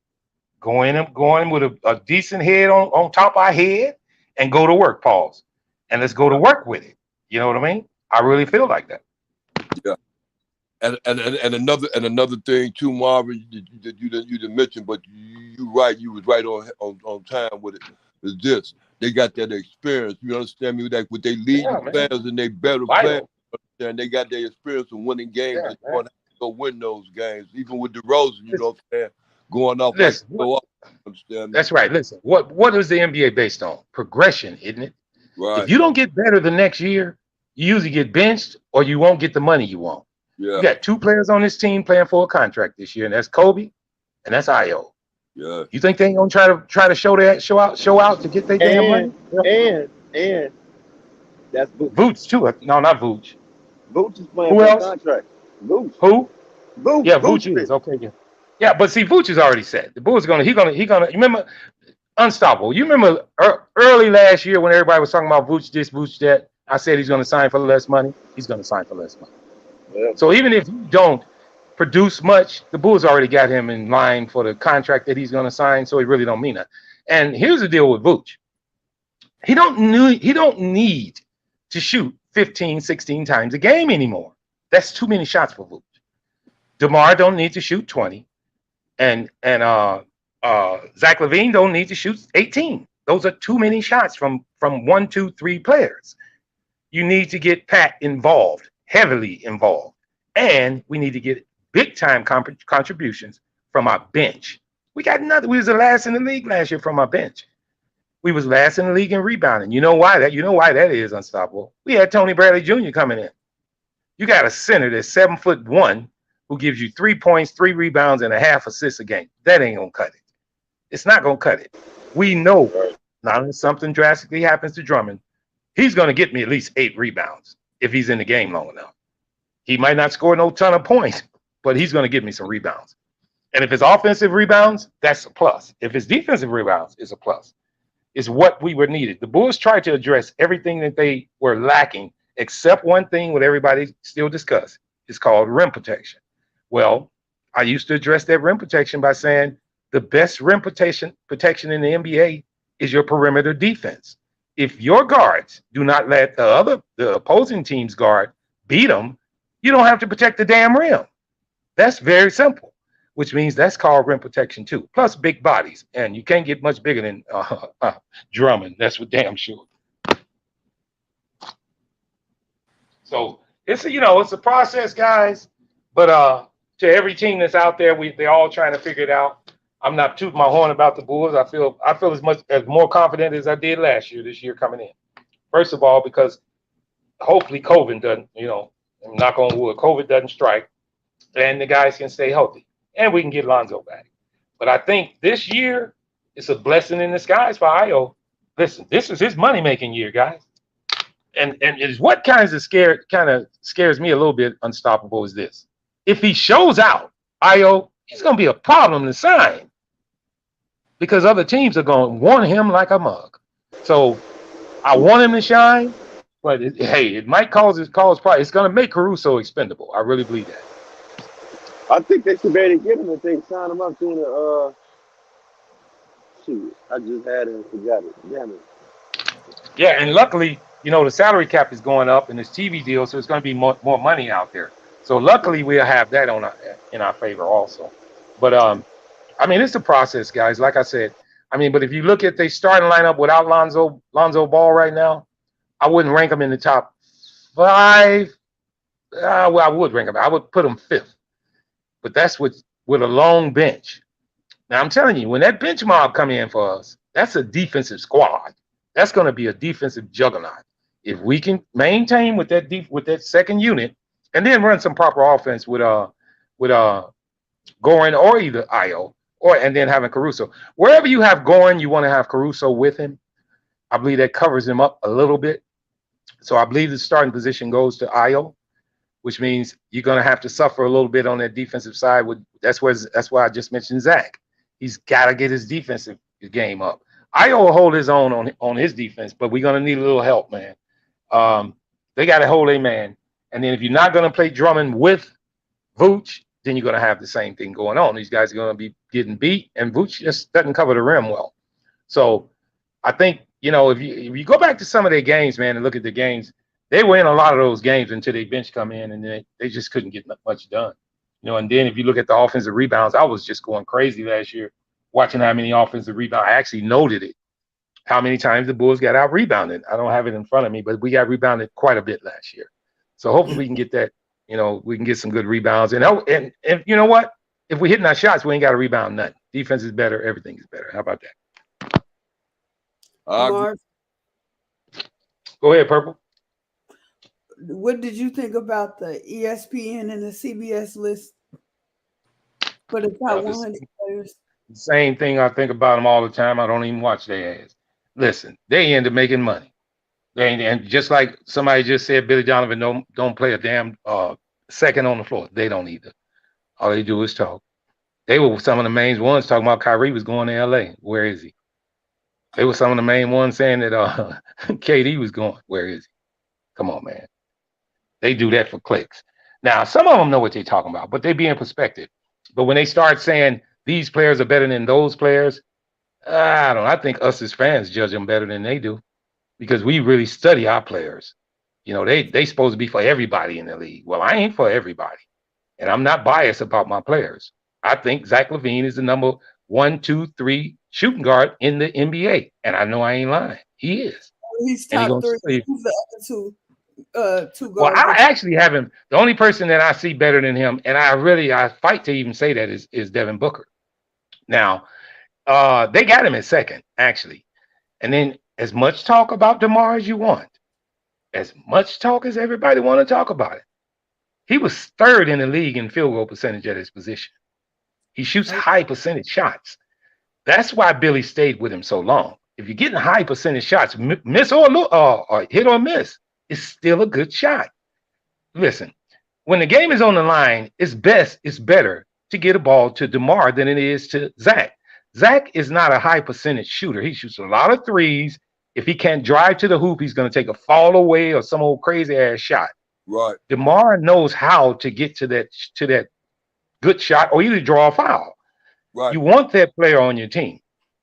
go in with a decent head on top of our head, and go to work, pause. And let's go to work with it. You know what I mean? I really feel like that. Yeah. And another thing too, Marvin, that you didn't mention, but you right, you was right on time with it. Is this? They got that experience. You understand me? Like with their leading players and they better players, and they got their experience of winning games and going to go win those games. Even with DeRozan, you know what I'm saying? Going off go up. Understand me? That's right. Listen, what is the NBA based on? Progression, isn't it? Right. If you don't get better the next year, you usually get benched or you won't get the money you want. Yeah. You got 2 players on this team playing for a contract this year, and that's Kobe and that's Io. Yeah. You think they ain't gonna try to show out to get their damn money? And that's Vooch. Vooch too. No, not Vooch. Vooch is playing Who for else? a contract. Vooch. Who? Vooch. Yeah, Vooch is okay. Yeah, but see, Vooch is already set. The Bulls are he gonna. You remember unstoppable? You remember early last year when everybody was talking about Vooch this, Vooch that? I said he's gonna sign for less money. He's gonna sign for less money. Yeah. So even if you don't produce much, the Bulls already got him in line for the contract that he's going to sign, so it really don't mean that. And here's the deal with Vooch. He don't need to shoot 15, 16 times a game anymore. That's too many shots for Vooch. DeMar don't need to shoot 20, and Zach LaVine don't need to shoot 18. Those are too many shots from 1, 2, 3 players. You need to get Pat involved, heavily involved, and we need to get big time contributions from our bench. We got nothing. We was the last in the league last year from our bench. We was last in the league in rebounding. You know why that? You know why that is unstoppable. We had Tony Bradley Jr. coming in. You got a center that's 7'1" who gives you 3 points, 3 rebounds, and a half assists a game. That ain't gonna cut it. It's not gonna cut it. We know not unless something drastically happens to Drummond, he's gonna get me at least 8 rebounds if he's in the game long enough. He might not score no ton of points, but he's going to give me some rebounds. And if it's offensive rebounds, that's a plus. If it's defensive rebounds, it's a plus. It's what we were needed. The Bulls tried to address everything that they were lacking, except one thing what everybody still discuss. It's called rim protection. Well, I used to address that rim protection by saying the best rim protection in the NBA is your perimeter defense. If your guards do not let the opposing team's guard beat them, you don't have to protect the damn rim. That's very simple, which means that's called rim protection too. Plus big bodies, and you can't get much bigger than Drummond. That's for damn sure. So it's it's a process, guys. But to every team that's out there, they're all trying to figure it out. I'm not tooting my horn about the Bulls. I feel as more confident as I did last year. This year coming in, first of all, because hopefully COVID doesn't, knock on wood, COVID doesn't strike, and the guys can stay healthy, and we can get Lonzo back. But I think this year it's a blessing in disguise for Io. Listen, this is his money making year, guys. And is what kind of scares me a little bit unstoppable is this. If he shows out, Io, he's gonna be a problem to sign because other teams are gonna want him like a mug. So I want him to shine, but it might cause probably it's gonna make Caruso expendable. I really believe that. I think they should be able to get him if they sign him up to the shoot. I just had it and forgot it. Damn it. Yeah, and luckily, the salary cap is going up in this TV deal, so it's going to be more money out there. So luckily, we'll have that in our favor also. But I mean, it's a process, guys. Like I said, but if you look at they starting lineup without Lonzo Ball right now, I wouldn't rank them in the top 5. Well, I would rank them. I would put them 5th. But that's with a long bench. Now I'm telling you, when that bench mob come in for us, that's a defensive squad. That's going to be a defensive juggernaut. If we can maintain with that second unit, and then run some proper offense with Goran or either Io, and then having Caruso. Wherever you have Goran, you want to have Caruso with him. I believe that covers him up a little bit. So I believe the starting position goes to Io, which means you're going to have to suffer a little bit on that defensive side. That's why I just mentioned Zach. He's got to get his defensive game up. Io will hold his own on his defense, but we're going to need a little help, man. They got to hold a man. And then if you're not going to play Drummond with Vooch, then you're going to have the same thing going on. These guys are going to be getting beat, and Vooch just doesn't cover the rim well. So I think, if you go back to some of their games, man, and look at the games, they were in a lot of those games until they bench come in, and they just couldn't get much done. And then if you look at the offensive rebounds, I was just going crazy last year watching how many offensive rebounds. I actually noted it, how many times the Bulls got out-rebounded. I don't have it in front of me, but we got rebounded quite a bit last year. So hopefully we can get that, we can get some good rebounds. And you know what? If we're hitting our shots, we ain't got to rebound nothing. Defense is better. Everything is better. How about that? Marv, Go ahead, Purple. what did you think about the ESPN and the CBS list for the top 100 players? Same thing. I think about them all the time. I don't even watch their ads. Listen, they end up making money. And just like somebody just said, Billy Donovan don't play a damn second on the floor. They don't either. All they do is talk. They were some of the main ones talking about Kyrie was going to LA. Where is he? They were some of the main ones saying that KD was going. Where is he? Come on, man. They do that for clicks. Now, some of them know what they're talking about, but they be in perspective. But when they start saying these players are better than those players, I think us as fans judge them better than they do, because we really study our players. They supposed to be for everybody in the league. Well, I ain't for everybody, and I'm not biased about my players. I think Zach LaVine is the number 1, 2, 3 shooting guard in the NBA, and I know I ain't lying. He is. He's top 3. Who's the other two guards? Well, I actually have him. The only person that I see better than him, and I fight to even say that, is Devin Booker. Now, they got him at second, actually. And then as much talk about DeMar as you want, as much talk as everybody want to talk about it. He was 3rd in the league in field goal percentage at his position. He shoots high percentage shots. That's why Billy stayed with him so long. If you're getting high percentage shots, miss or hit or miss, it's still a good shot. Listen, when the game is on the line, it's better to get a ball to DeMar than it is to Zach. Zach is not a high percentage shooter. He shoots a lot of threes. If he can't drive to the hoop, he's going to take a fall away or some old crazy ass shot. Right. DeMar knows how to get to that good shot or either draw a foul. Right. You want that player on your team.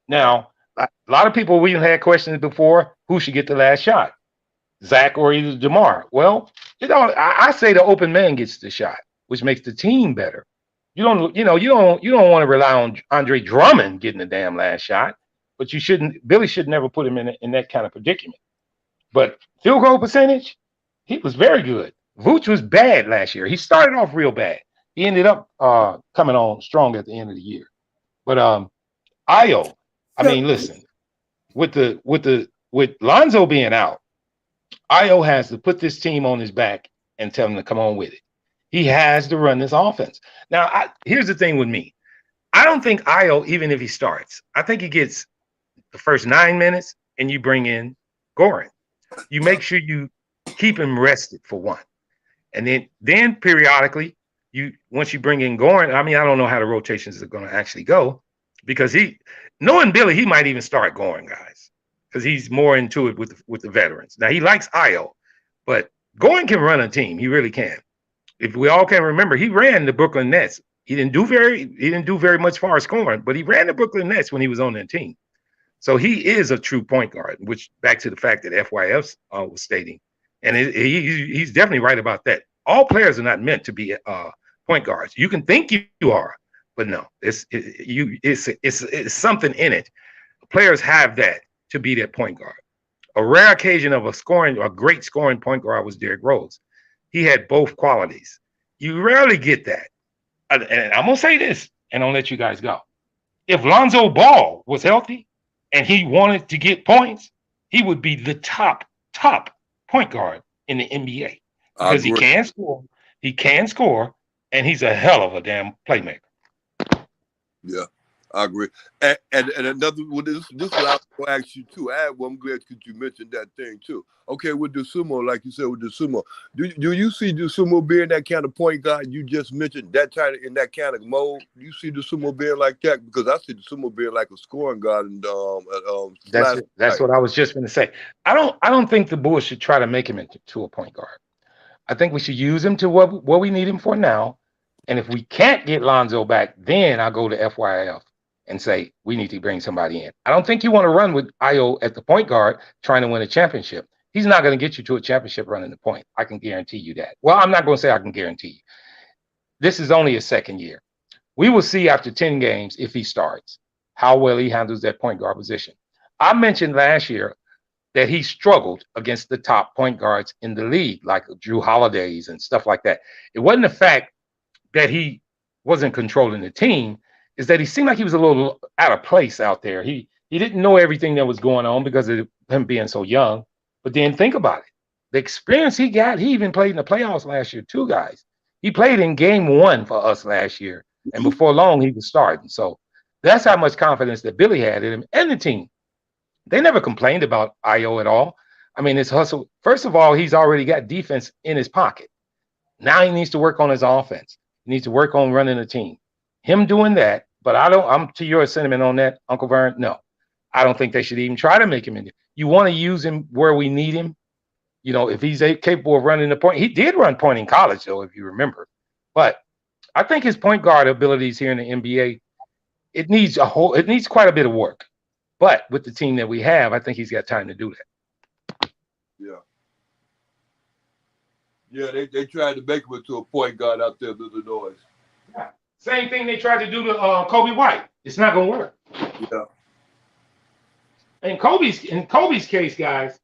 Now, a lot of people, we had questions before, who should get the last shot, Zach or either DeMar? Well, I say the open man gets the shot, which makes the team better. You don't want to rely on Andre Drummond getting the damn last shot, but Billy should never put him in that kind of predicament. But field goal percentage, he was very good. Vooch was bad last year. He started off real bad. He ended up coming on strong at the end of the year. But Io, I So mean, listen, with Lonzo being out, Io has to put this team on his back and tell him to come on with it. He has to run this offense. Now, here's the thing with me. I don't think Io, even if he starts, I think he gets the first 9 minutes and you bring in Goran. You make sure you keep him rested for one. And then periodically, once you bring in Goran, I mean, I don't know how the rotations are going to actually go because knowing Billy, he might even start Goran, guys, because he's more into it with the veterans. Now, he likes Io, but Goran can run a team. He really can. If we all can remember, he ran the Brooklyn Nets. He didn't do very much far as scoring, but he ran the Brooklyn Nets when he was on that team. So he is a true point guard, which back to the fact that FYF was stating. And he's definitely right about that. All players are not meant to be point guards. You can think you are, but no, it's something in it. Players have that to be that point guard. A rare occasion of a great scoring point guard was Derrick Rose. He had both qualities. You rarely get that. And I'm gonna say this, and I'll let you guys go. If Lonzo Ball was healthy and he wanted to get points, he would be the top point guard in the NBA because he can score, and he's a hell of a damn playmaker. Yeah, I agree. And another, well, this is what I was going to ask you too. I'm glad that you mentioned that thing too. Okay, with Dosunmu, like you said, with Dosunmu, do you see Dosunmu being that kind of point guard you just mentioned, that kind of in that kind of mode? Do you see Dosunmu being like that? Because I see Dosunmu being like a scoring guard. And that's what I was just going to say. I don't think the Bulls should try to make him into a point guard. I think we should use him to what we need him for now. And if we can't get Lonzo back, then I'll go to FYF and say we need to bring somebody in. I don't think you want to run with Io at the point guard trying to win a championship. He's not going to get you to a championship running the point. I can guarantee you that. Well, I'm not going to say I can guarantee you. This is only his second year. We will see after 10 games if he starts how well he handles that point guard position. I mentioned last year that he struggled against the top point guards in the league, like Drew Holidays and stuff like that. It wasn't the fact that he wasn't controlling the team, is that he seemed like he was a little out of place out there. He didn't know everything that was going on because of him being so young. But then think about it. The experience he got, he even played in the playoffs last year too, guys. He played in game 1 for us last year. And before long, he was starting. So that's how much confidence that Billy had in him and the team. They never complained about Io at all. I mean, his hustle. First of all, he's already got defense in his pocket. Now he needs to work on his offense. He needs to work on running the team. Him doing that, but I'm to your sentiment on that, Uncle Vern. No, I don't think they should even try to make him in there. You want to use him where we need him. You know, if he's capable of running the point, he did run point in college, though, if you remember. But I think his point guard abilities here in the NBA, it needs quite a bit of work. But with the team that we have, I think he's got time to do that. Yeah. Yeah, they tried to make him into a point guard out there in Illinois. Yeah. Same thing they tried to do to Kobe White. It's not going to work. Yeah. In Kobe's case, guys,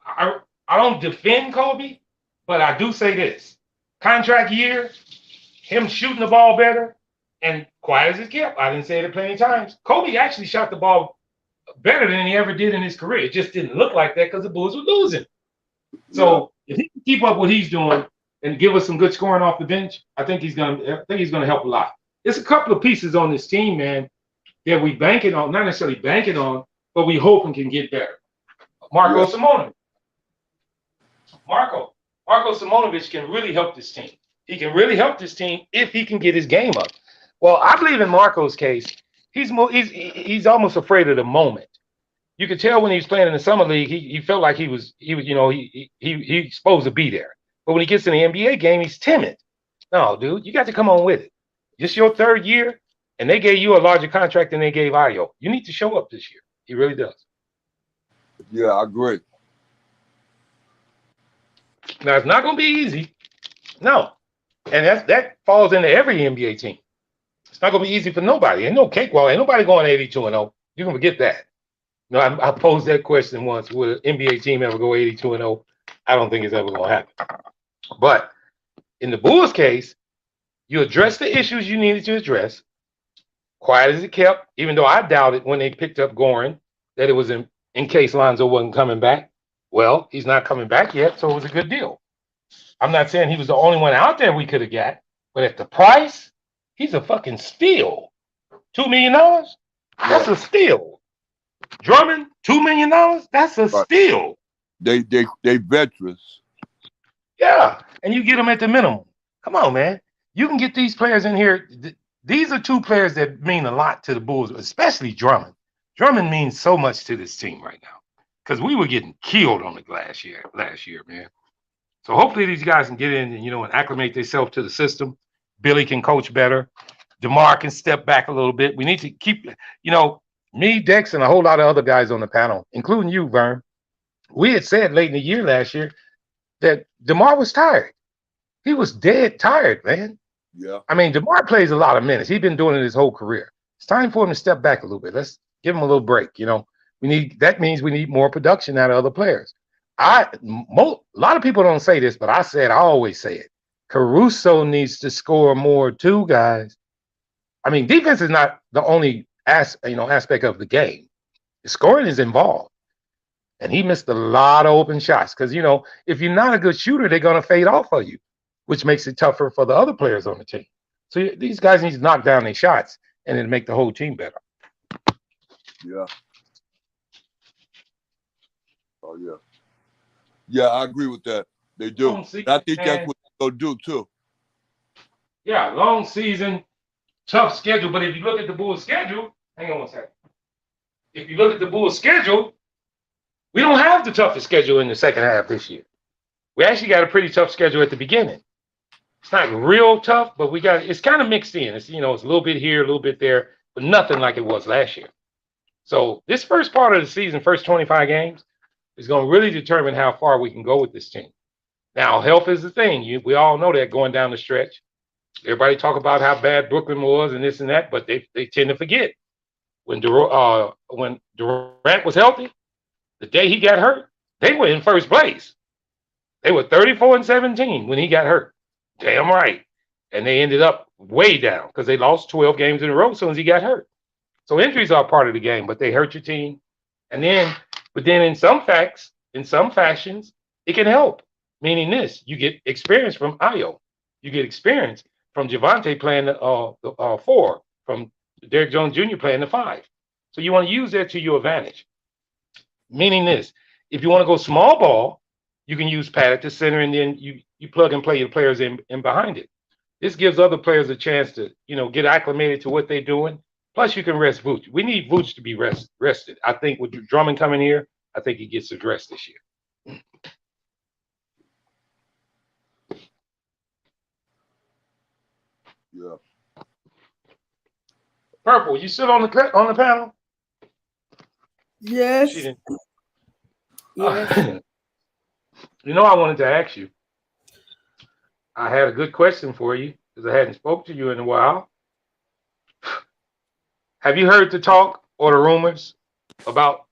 I don't defend Kobe, but I do say this. Contract year, him shooting the ball better, and quiet as it kept. I didn't say it plenty of times. Kobe actually shot the ball better than he ever did in his career. It just didn't look like that because the Bulls were losing. So if he can keep up what he's doing and give us some good scoring off the bench, I think he's gonna help a lot. There's a couple of pieces on this team, man, that we banking on, not necessarily banking on, but we hoping can get better. Marko Simonovic. Marko Simonovic can really help this team. He can really help this team if he can get his game up. Well, I believe in Marco's case, he's almost afraid of the moment. You could tell when he was playing in the summer league, he felt like he's supposed to be there. But when he gets in the NBA game, he's timid. No, dude, you got to come on with it. This your third year, and they gave you a larger contract than they gave Io. You need to show up this year. He really does. Yeah, I agree. Now, it's not going to be easy. No. And that falls into every NBA team. It's not going to be easy for nobody. Ain't no cakewalk. Ain't nobody going 82-0. You can forget that. No, I posed that question once. Will an NBA team ever go 82-0? I don't think it's ever going to happen. But in the Bulls case, you address the issues you needed to address. Quiet as it kept, even though I doubted when they picked up Goran that it was in case Lonzo wasn't coming back. Well, he's not coming back yet, so it was a good deal. I'm not saying he was the only one out there we could have got, but at the price, he's a fucking steal. $2 million? That's a steal. Drummond, $2 million? That's a steal. They veterans. Yeah, and you get them at the minimum. Come on, man. You can get these players in here. These are two players that mean a lot to the Bulls, especially Drummond. Drummond means so much to this team right now because we were getting killed on the glass last year, man. So hopefully these guys can get in and and acclimate themselves to the system. Billy can coach better. DeMar can step back a little bit. We need to keep, me, Dex, and a whole lot of other guys on the panel, including you, Vern. We had said late in the year last year that DeMar was tired. He was dead tired, man. Yeah. I mean, DeMar plays a lot of minutes. He's been doing it his whole career. It's time for him to step back a little bit. Let's give him a little break. That means we need more production out of other players. A lot of people don't say this, but I always say it. Caruso needs to score more too, guys. I mean, defense is not the only aspect of the game. The scoring is involved. And he missed a lot of open shots because, if you're not a good shooter, they're going to fade off of you, which makes it tougher for the other players on the team. So these guys need to knock down their shots and then make the whole team better. Yeah. Oh, yeah. Yeah, I agree with that. They do. I think that's what they'll do, too. Yeah, long season, tough schedule. But if you look at the Bulls' schedule, hang on one second. If you look at the Bulls' schedule, we don't have the toughest schedule in the second half this year. We actually got a pretty tough schedule at the beginning. It's not real tough, but it's kind of mixed in. It's, it's a little bit here, a little bit there, but nothing like it was last year. So this first part of the season, first 25 games, is going to really determine how far we can go with this team. Now, health is the thing. We all know that going down the stretch. Everybody talk about how bad Brooklyn was and this and that, but they tend to forget. When Durant was healthy, the day he got hurt, they were in first place. They were 34-17 when he got hurt. Damn right. And they ended up way down because they lost 12 games in a row as soon as he got hurt. So injuries are part of the game, but they hurt your team. But then in some fashions, it can help. Meaning this, you get experience from Ayo. You get experience from Javante playing the 4, from Derrick Jones Jr. playing the 5. So you want to use that to your advantage. Meaning this, if you want to go small ball, you can use Pat at the center, and then you plug and play your players in behind it. This gives other players a chance to, get acclimated to what they're doing. Plus, you can rest Vooch. We need Vooch to be rested. I think with Drummond coming here, I think he gets his rest this year. Yeah. Purple, you sit on the panel? Yes. She didn't. Yes. I wanted to ask you. I had a good question for you because I hadn't spoke to you in a while. Have you heard the talk or the rumors about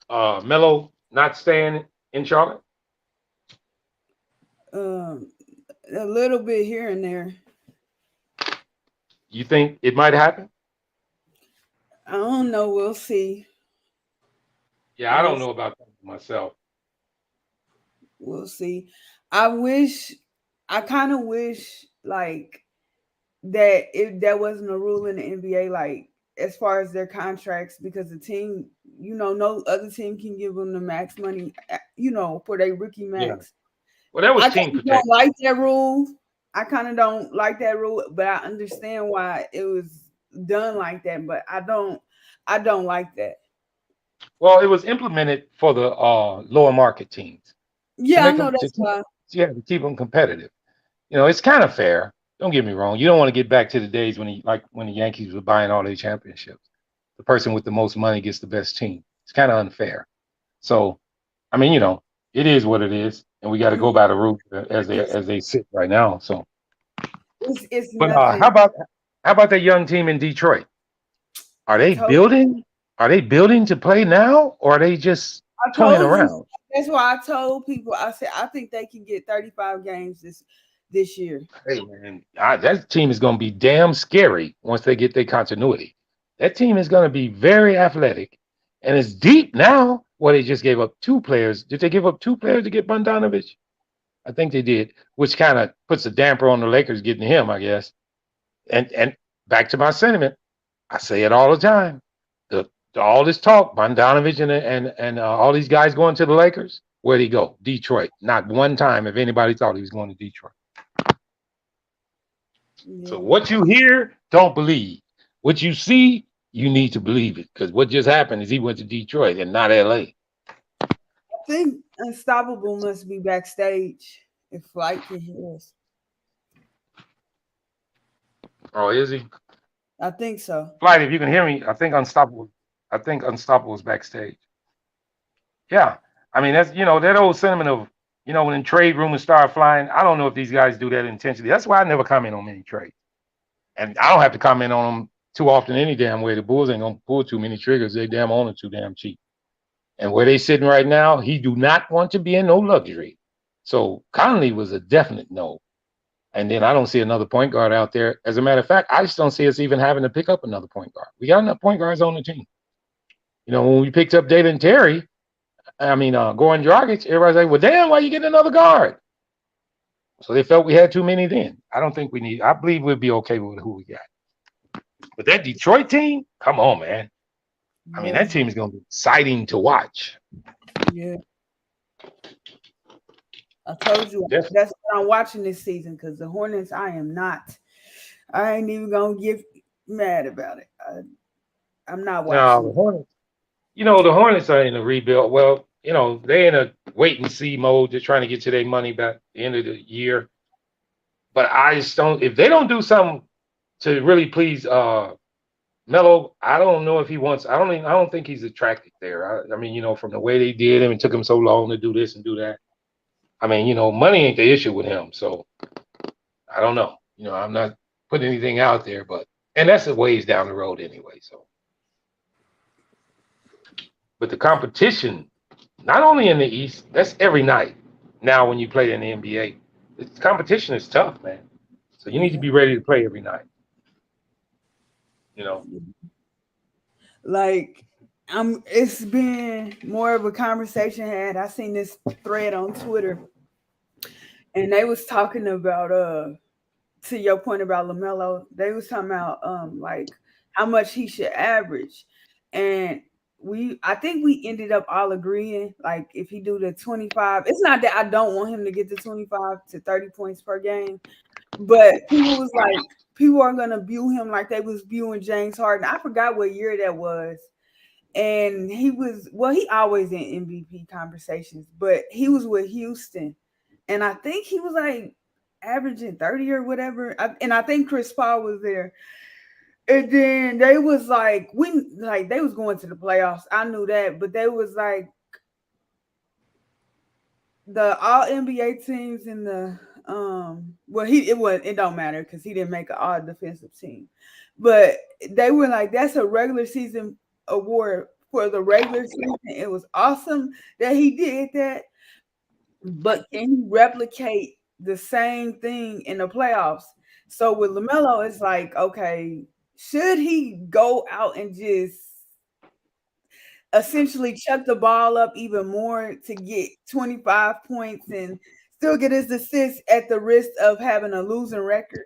Melo not staying in Charlotte? A little bit here and there. You think it might happen? I don't know. We'll see. Yeah, I don't know about that myself. We'll see. I kind of wish like that if there wasn't a rule in the NBA, like as far as their contracts, because the team, no other team can give them the max money, for their rookie max. Yeah. Well, that was team protection. Don't like that rule. I kind of don't like that rule, but I understand why it was done like that. But I don't like that. Well, it was implemented for the lower market teams. Yeah, I know that's why. Yeah, to keep them competitive. It's kind of fair. Don't get me wrong. You don't want to get back to the days when the Yankees were buying all their championships. The person with the most money gets the best team. It's kind of unfair. So, I mean, it is what it is, and we got to go by the rules as they sit right now. So, but how about that young team in Detroit? Are they building? Are they building to play now, or are they just toying around? That's why I told people. I said I think they can get 35 games this year. Hey man, that team is going to be damn scary once they get their continuity. That team is going to be very athletic, and it's deep now. Well, they just gave up 2 players. Did they give up 2 players to get Bogdanovich? I think they did, which kind of puts a damper on the Lakers getting him, I guess. And back to my sentiment, I say it all the time. All this talk, Bogdanovich and all these guys going to the Lakers. Where'd he go? Detroit. Not one time if anybody thought he was going to Detroit. So Yeah. what you hear, don't believe. What you see, you need to believe it. Because what just happened is he went to Detroit and not LA. I think Unstoppable must be backstage if Flight can hear us. Oh, is he? I think so. Flight, if you can hear me, I think Unstoppable is backstage. Yeah. I mean, that's that old sentiment of, when trade rumors start flying, I don't know if these guys do that intentionally. That's why I never comment on many trades. And I don't have to comment on them too often any damn way. The Bulls ain't gonna pull too many triggers. They damn own it too damn cheap. And where they sitting right now, he do not want to be in no luxury. So Conley was a definite no. And then I don't see another point guard out there. As a matter of fact, I just don't see us even having to pick up another point guard. We got enough point guards on the team. When we picked up Dalen Terry, Goran Dragic, everybody's like, well, damn, why you getting another guard? So they felt we had too many then. I believe we'll be okay with who we got. But that Detroit team, come on, man. I mean, that team is going to be exciting to watch. Yeah. I told you that's what I'm watching this season because the Hornets, I ain't even going to get mad about it. I'm not watching. No, the Hornets. The Hornets are in a rebuild. Well, they're in a wait and see mode. They're trying to get to their money back at the end of the year. But I just don't. If they don't do something to really please Melo, I don't know if he wants. I don't think he's attracted there. From the way they did him, it took him so long to do this and do that. Money ain't the issue with him. So I don't know. I'm not putting anything out there, and that's a ways down the road anyway. So. But the competition, not only in the East, that's every night. Now, when you play in the NBA, the competition is tough, man. So you need to be ready to play every night. Like, it's been more of a conversation had. I seen this thread on Twitter, and they was talking about to your point about LaMelo, they was talking about like how much he should average, and I think we ended up all agreeing like if he do the 25, it's not that I don't want him to get the 25 to 30 points per game, but people are gonna view him like they was viewing James Harden. I forgot what year that was. And he always in MVP conversations, but he was with Houston. And I think he was like averaging 30 or whatever. And I think Chris Paul was there. And then they was like, they was going to the playoffs. I knew that, but they was like the all NBA teams in the it don't matter because he didn't make an all defensive team. But they were like, that's a regular season award for the regular season. It was awesome that he did that, but can he replicate the same thing in the playoffs? So with LaMelo, it's like, okay, should he go out and just essentially chuck the ball up even more to get 25 points and still get his assists at the risk of having a losing record?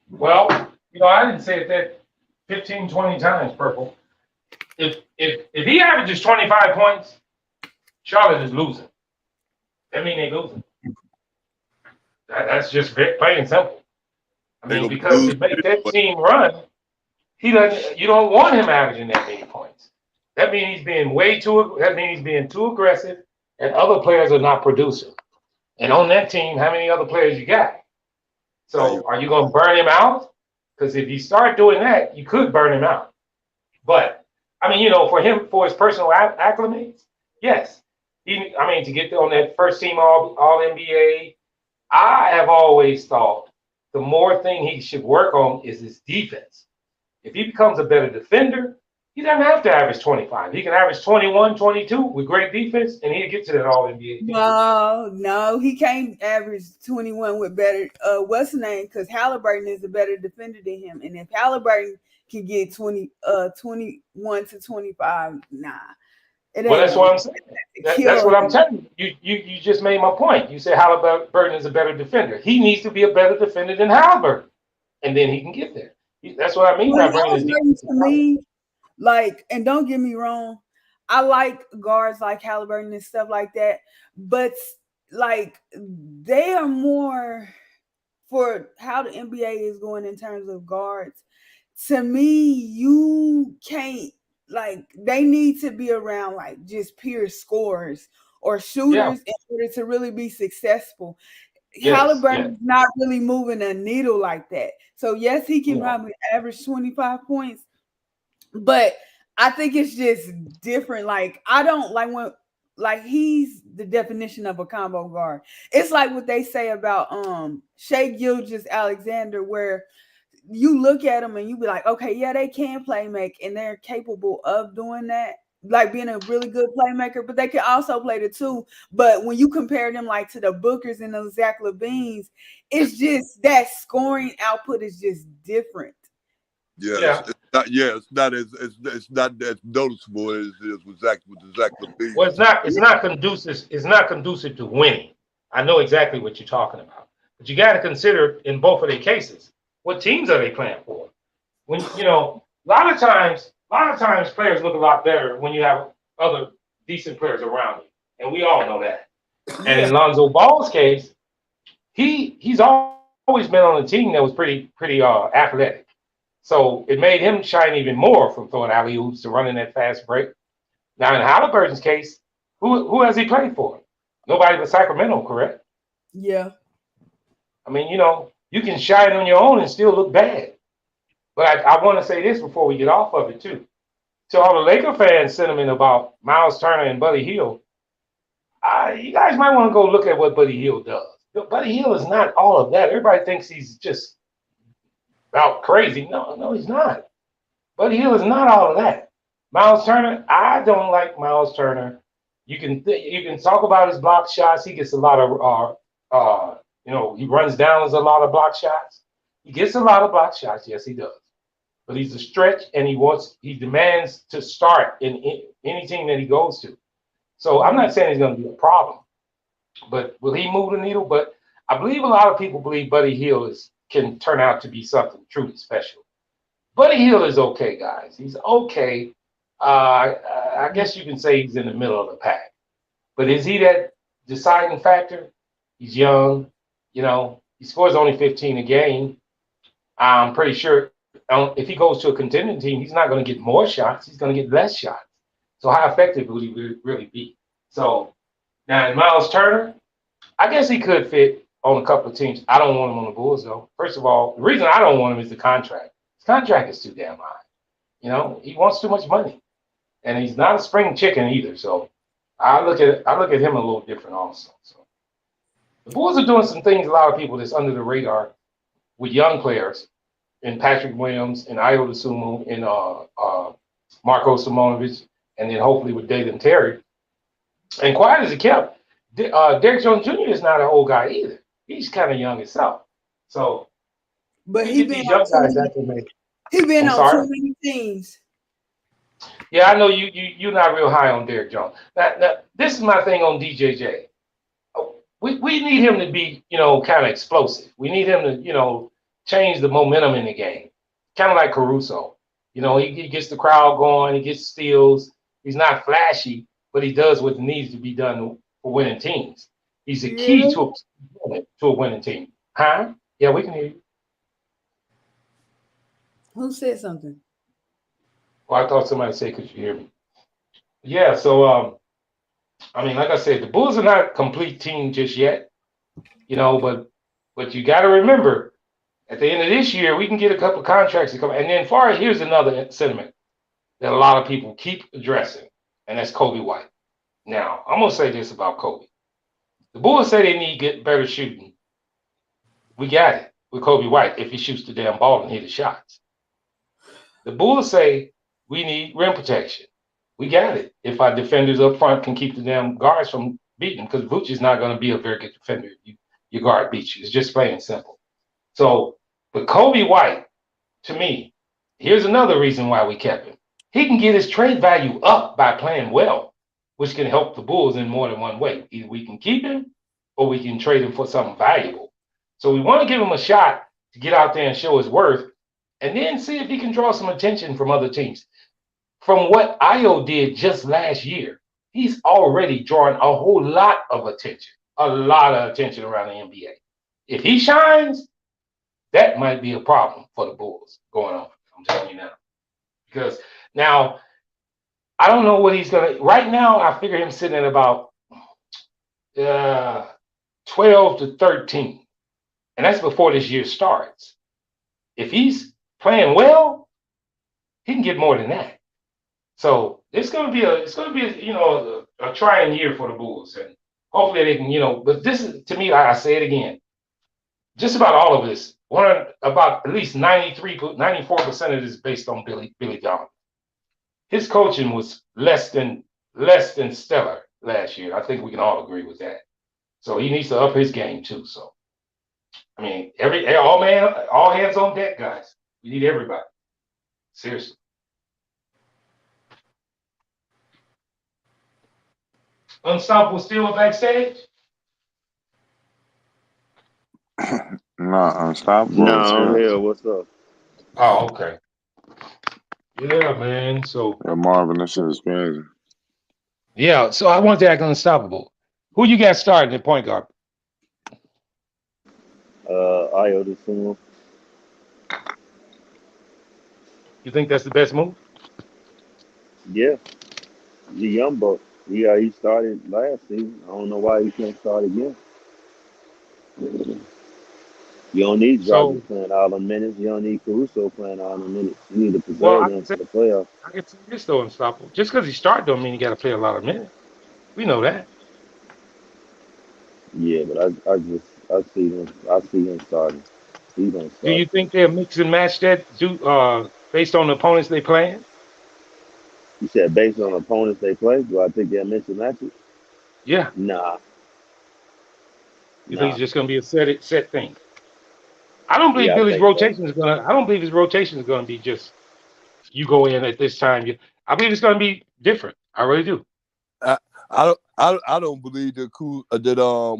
Well, I didn't say it that 15, 20 times, Purple. If he averages 25 points, Charlotte is losing. That means they're losing. That's just plain and simple. Because to make that team run, you don't want him averaging that many points. That means he's being too aggressive, and other players are not producing. And on that team, how many other players you got? So are you going to burn him out? Because if you start doing that, you could burn him out. But for his personal acclimates, yes. To get on that first team all NBA, I have always thought the more thing he should work on is his defense. If he becomes a better defender, He doesn't have to average 25. He can average 21, 22 with great defense, and he'll get to that All NBA team. No, he can't average 21 with better. What's the name? Because Halliburton is a better defender than him, and if Halliburton can get 21 to 25, nah, it Well, ain't that's gonna what I'm saying. That's kill what I'm him. telling you. You just made my point. You said Halliburton is a better defender. He needs to be a better defender than Halliburton, and then he can get there. That's what I mean Well, by bringing his defense to me, like, and don't get me wrong, I like guards like Halliburton and stuff like that, but like they are more for how the NBA is going in terms of guards. To me, you can't like they need to be around like just pure scorers or Yeah. shooters in order to really be successful. Yes. Yes. Halliburton's not really moving a needle like that. So yes, he can No. probably average 25 points, but I think it's just different. Like I don't like when like he's the definition of a combo guard. It's like what they say about Shea Gilgeous Alexander, where you look at them and you be like, okay, yeah, they can play make and they're capable of doing that, like being a really good playmaker, but they can also play the two. But when you compare them like to the Bookers and the Zach LaVines, it's just that scoring output is just different. Yes, Yeah. it's not. Yeah, it's not as noticeable as it is with the Zach LaVine. Well, it's not. It's not conducive. It's not conducive to winning. I know exactly what you're talking about, but you got to consider in both of their cases, what teams are they playing for? When a lot of times players look a lot better when you have other decent players around you, and we all know that. And Yeah. in Lonzo Ball's case, he's always been on a team that was pretty athletic. So it made him shine even more from throwing alley oops to running that fast break. Now in Halliburton's case, who has he played for? Nobody but Sacramento, correct? Yeah. I mean, you can shine on your own and still look bad. But I want to say this before we get off of it too. To all the Laker fans' sentiment about Miles Turner and Buddy Hield, you guys might want to go look at what Buddy Hield does. Buddy Hield is not all of that. Everybody thinks he's just about crazy. No, he's not. Buddy Hield is not all of that. Miles Turner, I don't like Miles Turner. You can talk about his block shots. He gets a lot of he runs down a lot of block shots. He gets a lot of block shots. Yes, he does. But he's a stretch, and he demands to start in any team that he goes to. So I'm not saying he's going to be a problem, but will he move the needle? But I believe a lot of people believe Buddy Hield can turn out to be something truly special. Buddy Hield is okay, guys. He's okay. I guess you can say he's in the middle of the pack. But is he that deciding factor? He's young. He scores only 15 a game. I'm pretty sure if he goes to a contending team, he's not going to get more shots. He's going to get less shots. So how effective will he really be? So now in Miles Turner, I guess he could fit on a couple of teams. I don't want him on the Bulls, though. First of all, the reason I don't want him is the contract. His contract is too damn high. He wants too much money, and he's not a spring chicken either. So I look at him a little different also. So the Bulls are doing some things a lot of people that's under the radar with young players, in Patrick Williams, and Ayo Dosunmu, and Marko Simonovic, and then hopefully with Dayton Terry. And quiet as it kept, Derrick Jones Jr. is not an old guy either. He's kind of young himself. So, But he been young guys acclimated. He been I'm on sorry? too many teams. Yeah, I know you're not real high on Derrick Jones. Now, this is my thing on DJJ. We need him to be, kind of explosive. We need him to, change the momentum in the game. Kind of like Caruso. He gets the crowd going. He gets steals. He's not flashy, but he does what needs to be done for winning teams. He's a key to a winning team. Huh? Yeah, we can hear you. Who said something? Well, I thought somebody said, could you hear me? Yeah, so, like I said, the Bulls are not a complete team just yet, but you got to remember, at the end of this year, we can get a couple of contracts to come. And then here's another sentiment that a lot of people keep addressing, and that's Kobe White. Now, I'm going to say this about Kobe. The Bulls say they need to get better shooting. We got it with Kobe White if he shoots the damn ball and hit the shots. The Bulls say we need rim protection. We got it. If our defenders up front can keep the damn guards from beating them, because Vooch is not going to be a very good defender if your guard beats you. It's just plain and simple. So, but Kobe White, to me, here's another reason why we kept him. He can get his trade value up by playing well, which can help the Bulls in more than one way. Either we can keep him or we can trade him for something valuable. So we want to give him a shot to get out there and show his worth, and then see if he can draw some attention from other teams. From what Io did just last year, he's already drawing a whole lot of attention around the NBA. If he shines, that might be a problem for the Bulls going on. I'm telling you now. Because now, I don't know what he's going to. Right now, I figure him sitting at about 12 to 13. And that's before this year starts. If he's playing well, he can get more than that. So it's going to be a trying year for the Bulls, and hopefully they can, But this is, to me, I say it again, just about all of this, about at least 94% of this is based on Billy Donovan. His coaching was less than stellar last year. I think we can all agree with that. So he needs to up his game too. So I mean, all hands on deck, guys. We need everybody. Seriously. Unstoppable still backstage? No, Unstoppable. No, hell, what's up? Oh, okay. Yeah, man. So Yeah, Marvin, this shit is crazy. yeah, so I wanted to act Unstoppable. Who you got starting at point guard? Io the single. You think that's the best move? Yeah, the young buck. Yeah, he started last season. I don't know why he can't start again. You don't need So, Dragic playing all the minutes. You don't need Caruso playing all the minutes. You need to well, preserve them for the playoffs. I can say this though, Unstoppable. Just because he started don't mean he got to play a lot of minutes. We know that. Yeah, but I see him starting. He gonna Do you start. think they'll mix and match that based on the opponents they playing? You said based on the opponents they play, do I think they'll mix and match it? Yeah. Nah, You think nah. it's just going to be a set thing? I don't believe Yeah, I Billy's think so. rotation is going to. I don't believe his rotation is going to be just you go in at this time. I believe it's going to be different. I really do. I don't believe that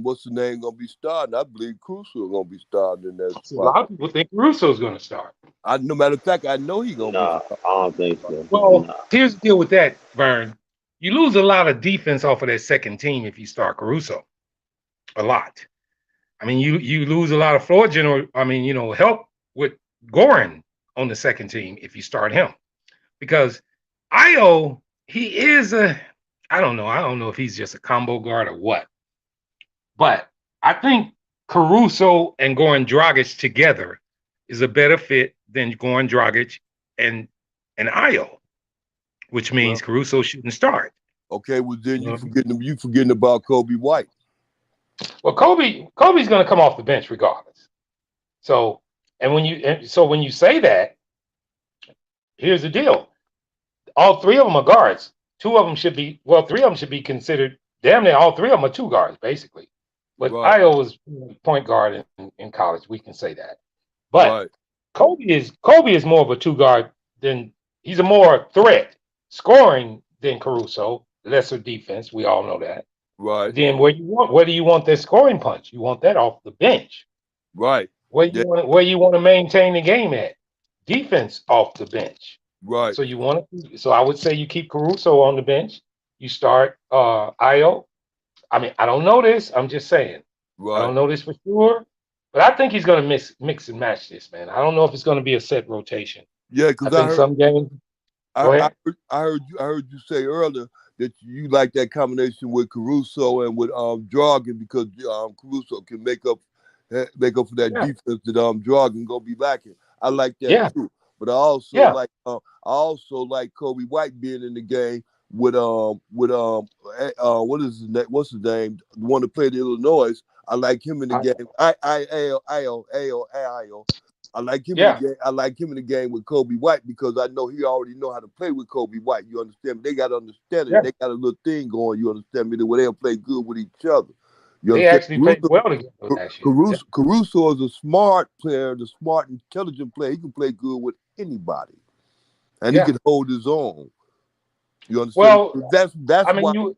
what's the name gonna be starting. I believe Crucial gonna be starting in that A spot. lot of people think Russo's going to start. No matter of fact, I know he's gonna Nah, be. I don't think so. Well, Nah. here's the deal with that, Vern. You lose a lot of defense off of that second team if you start Caruso. A lot. I mean, you lose a lot of floor general. I mean, help with Goran on the second team if you start him, because Io, he is I don't know. I don't know if he's just a combo guard or what, but I think Caruso and Goran Dragic together is a better fit than Goran Dragic and Io, which means Caruso shouldn't start. Okay, well then you forgetting about Kobe White. Well, Kobe's going to come off the bench regardless. So, when you say that, here's the deal: all three of them are guards. Three of them should be considered. Damn near all three of them are two guards, basically. But Right. Io was point guard in college. We can say that. But Right. Kobe is more of a two guard he's a more threat scoring than Caruso. Lesser defense. We all know that. Right. Then where do you want that scoring punch? You want that off the bench. Right. Where you want to maintain the game at? Defense off the bench. Right. So I would say you keep Caruso on the bench. You start Io. I mean, I don't know this. I'm just saying. Right. I don't know this for sure, but I think he's going to mix and match this, man. I don't know if it's going to be a set rotation. Yeah, because I think some games. I heard you say earlier that you like that combination with Caruso and with Dragan, because Caruso can make up for that defense that Dragan gonna be lacking. I like that too. But I also like Kobe White being in the game with what's his name? The one that played Illinois. I like him in the game. I like him in the Yeah, game. I like him in the game with Kobe White because I know he already know how to play with Kobe White. You understand me? They got to understand it. yeah. They got a little thing going. You understand me? The way they'll play good with each other. You They understand? actually played well together last year. Yeah, Caruso is a smart player, the smart, intelligent player. He can play good with anybody, and he yeah. can hold his own. You understand Well, me? That's I mean, why you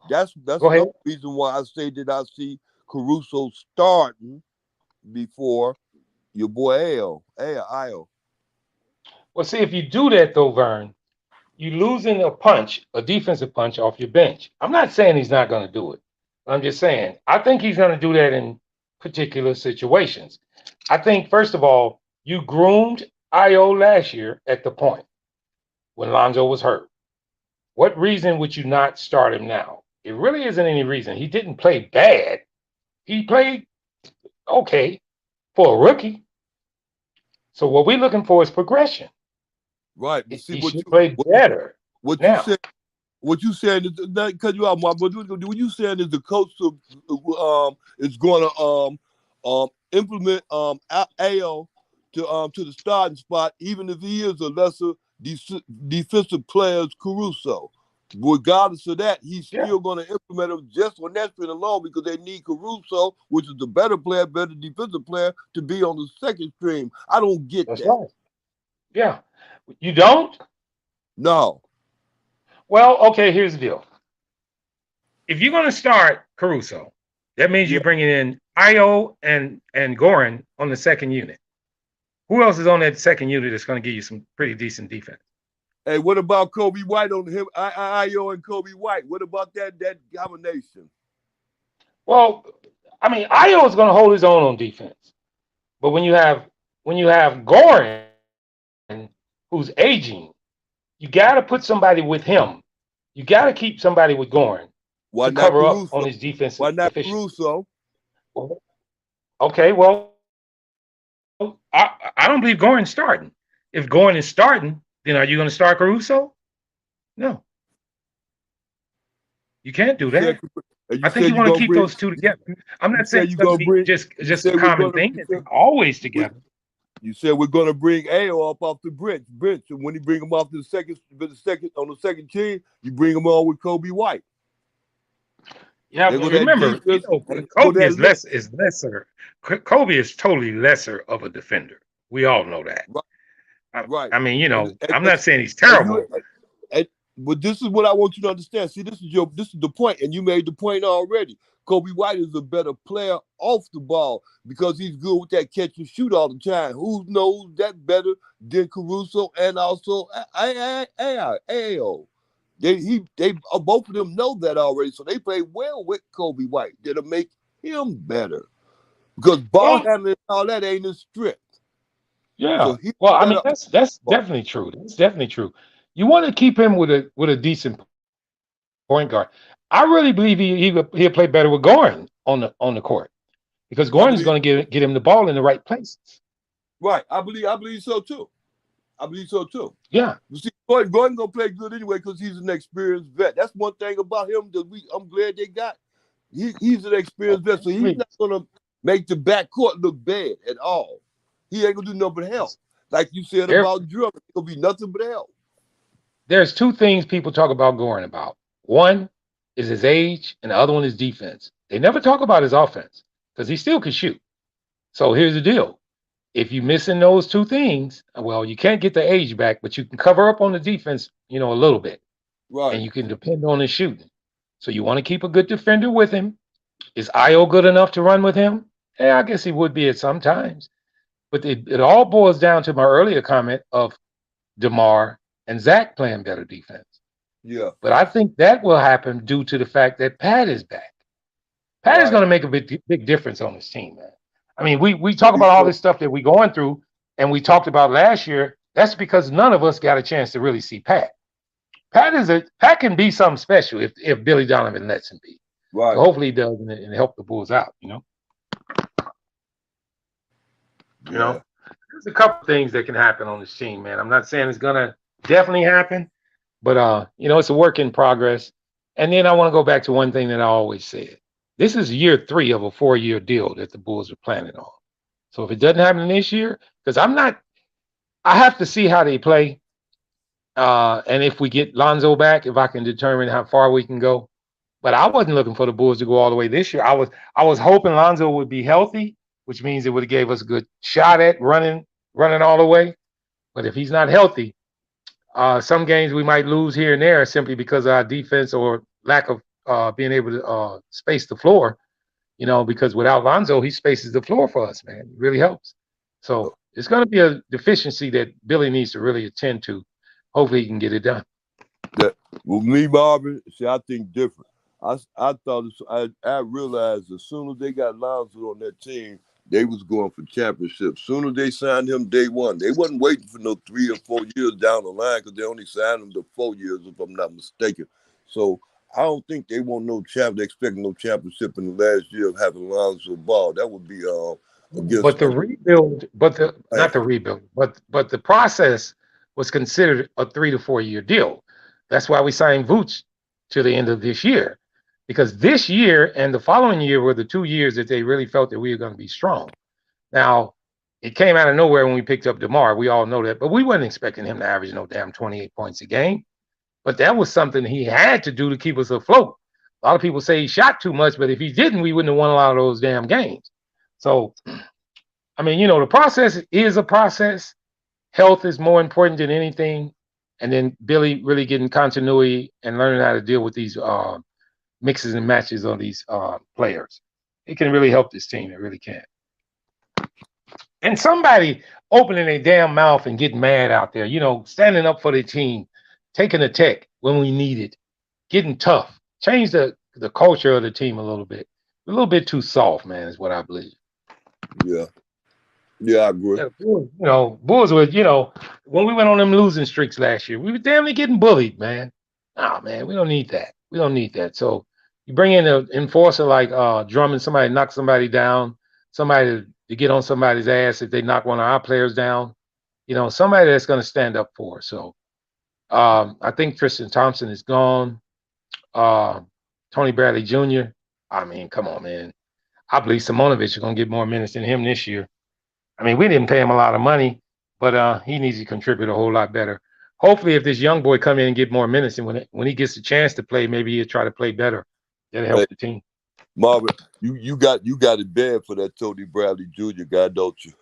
that's go ahead. another reason why I say that I see Caruso starting before your boy Ayo. Well, see, if you do that though, Vern, you're losing a defensive punch off your bench. I'm not saying he's not going to do it. I'm just saying I think he's going to do that in particular situations. I think first of all, you groomed Io last year at the point when Lonzo was hurt. What reason would you not start him now? It really isn't any reason. He didn't play bad. He played okay for a rookie. So what we're looking for is progression. Right, but see He should play better what you now. said. What you saying is not cut you out, Mark. But what you saying is the coach is going to implement Ao to the starting spot, even if he is a lesser defensive player as Caruso. Regardless of that, he's Yeah, still going to implement him just on that strength alone because they need Caruso, which is the better player, better defensive player, to be on the second stream. I don't get that's that. right. Yeah. You don't? No. Well, okay, here's the deal. If you're going to start Caruso, that means Yeah. you're bringing in Io and Goran on the second unit. Who else is on that second unit that's going to give you some pretty decent defense? Hey, what about Kobe White on him? Io and Kobe White. What about that combination? Well, I mean, Io is going to hold his own on defense, but when you have Goran, who's aging, you got to put somebody with him. You got to keep somebody with Goran Why to not cover up Caruso? on his defensive Why not deficiency. Caruso? Okay, well, I don't believe Goran's starting. If Goran is starting, then are you going to start Caruso? No, you can't do You said, that. and I you think said you you want to gonna keep bring. those two together. I'm You not saying said it's you going to gonna be bring. You just a said we're common gonna. thing that they're always together. You said we're gonna bring Ao up off the bench. And when you bring him off the second on the second team, you bring him on with Kobe White. Yeah, They but go that remember, defense. They go Kobe that is look. lesser. Kobe is totally lesser of a defender. We all know that. Right. I, Right. I mean, And, and, I'm and, not saying he's and you. terrible. And, but this is what I want you to understand. See, this is the point, and you made the point already. Kobe White is a better player off the ball because he's good with that catch and shoot all the time. Who knows that better than Caruso and also Ao? They both of them know that already, so they play well with Kobe White. That'll make him better because ball Well, handling and all that ain't his strength. So yeah. he's Well, I mean, better that's ball. definitely true. That's definitely true. You want to keep him with a decent point guard. I really believe he'll play better with Goran on the court because I Goran is believe going to get him the ball in the right places. right. I believe so too. I believe so too. Yeah. You see, Gordon gonna play good anyway because he's an experienced vet. That's one thing about him that I'm glad they got. He's an experienced vet, so he's not gonna make the backcourt look bad at all. He ain't gonna do nothing but help. Like you said There, about Drummond, it's gonna be nothing but help. there's two things people talk about Goran about. One is his age, and the other one is defense. They never talk about his offense because he still can shoot. So here's the deal. If you're missing those two things, well, you can't get the age back, but you can cover up on the defense, a little bit, Right. and you can depend on his shooting. So you want to keep a good defender with him. Is Io good enough to run with him? Yeah, I guess he would be at some times. But it all boils down to my earlier comment of DeMar and Zach playing better defense. Yeah. But I think that will happen due to the fact that Pat is back. Pat is Right. going to make a big difference on this team, man. I mean, we I talk believe about all so. this stuff that we're going through, and we talked about last year. That's because none of us got a chance to really see Pat. Pat can be something special if Billy Donovan lets him be. Right. So hopefully he does and help the Bulls out. Yeah. There's a couple things that can happen on this team, man. I'm not saying it's gonna definitely happen, but it's a work in progress. And then I want to go back to one thing that I always said. This is year 3 of a 4-year deal that the Bulls are planning on. So if it doesn't happen this year, because I have to see how they play. And if we get Lonzo back, if I can determine how far we can go. But I wasn't looking for the Bulls to go all the way this year. I was hoping Lonzo would be healthy, which means it would have gave us a good shot at running all the way. But if he's not healthy, some games we might lose here and there simply because of our defense or lack of being able to space the floor. Because without Lonzo, he spaces the floor for us, man. It really helps. So it's going to be a deficiency that Billy needs to really attend to. Hopefully he can get it done. That with me, Marvin, see, I think different. I thought I realized as soon as they got Lonzo on that team, they was going for championships. Soon as they signed him day one, they wasn't waiting for no 3 or 4 years down the line because they only signed him to 4 years, if I'm not mistaken. So I don't think they want no champ. They expect no championship in the last year of having Lonzo Ball. That would be against. But the rebuild, not the rebuild, but the process was considered a 3 to 4 year deal. That's why we signed Vooch to the end of this year, because this year and the following year were the 2 years that they really felt that we were going to be strong. Now, it came out of nowhere when we picked up DeMar. We all know that, but we wasn't expecting him to average no damn 28 points a game. But that was something he had to do to keep us afloat. A lot of people say he shot too much, but if he didn't, we wouldn't have won a lot of those damn games. So, I mean, the process is a process. Health is more important than anything. And then Billy really getting continuity and learning how to deal with these mixes and matches on these players. It can really help this team. It really can. And somebody opening their damn mouth and getting mad out there, standing up for the team, taking a tech when we need it, getting tough, change the culture of the team a little bit. A little bit too soft, man, is what I believe. Yeah. Yeah, I agree. Bulls were, when we went on them losing streaks last year, we were damn near getting bullied, man. Oh, man, we don't need that. We don't need that. So you bring in an enforcer like Drummond, somebody knock somebody down, somebody to get on somebody's ass if they knock one of our players down, somebody that's going to stand up for us. So I think Tristan Thompson is gone. Tony Bradley Jr., I mean, come on, man. I believe Simonovic is going to get more minutes than him this year. I mean, we didn't pay him a lot of money, but he needs to contribute a whole lot better. Hopefully, if this young boy come in and get more minutes, and when he gets a chance to play, maybe he'll try to play better. That'll help the team. Marvin, you got it bad for that Tony Bradley Jr. guy, don't you?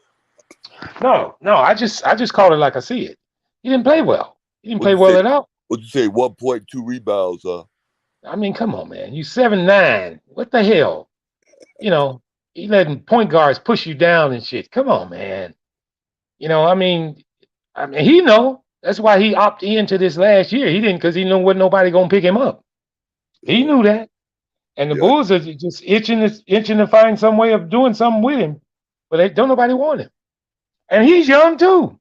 No, I just call it like I see it. He didn't play well. He didn't play well at all. What'd you say? 1.2 rebounds, I mean, come on, man. You 7'9". What the hell? He letting point guards push you down and shit. Come on, man. I mean, he know. That's why he opted into this last year. He didn't because he knew wasn't nobody gonna pick him up. He knew that. And the Bulls are just itching to find some way of doing something with him, but don't nobody want him. And he's young too.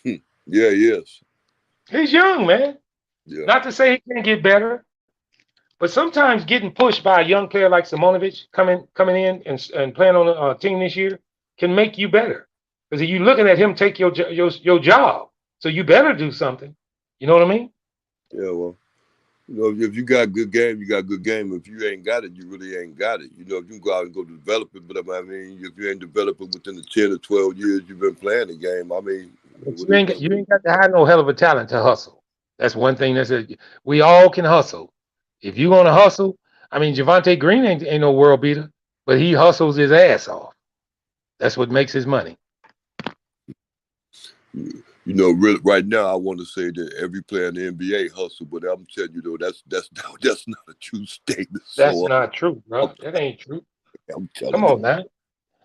Yeah, he is. He's young, man. Yeah. Not to say he can't get better, but sometimes getting pushed by a young player like Simonovic coming in and playing on a team this year can make you better. Because you're looking at him take your job, so you better do something. You know what I mean? Yeah, well, if you got good game, you got good game. If you ain't got it, you really ain't got it. If you can go out and go develop it, but I mean, if you ain't developed it within the 10 or 12 years you've been playing the game, I mean, you ain't got to have no hell of a talent to hustle. That's one thing we all can hustle. If you want to hustle, I mean, Javonte Green ain't no world beater, but he hustles his ass off. That's what makes his money. Really, right now, I want to say that every player in the NBA hustle, but I'm telling you, though, that's not a true statement. That's not true, bro. That ain't true. I'm telling Come you. on, man.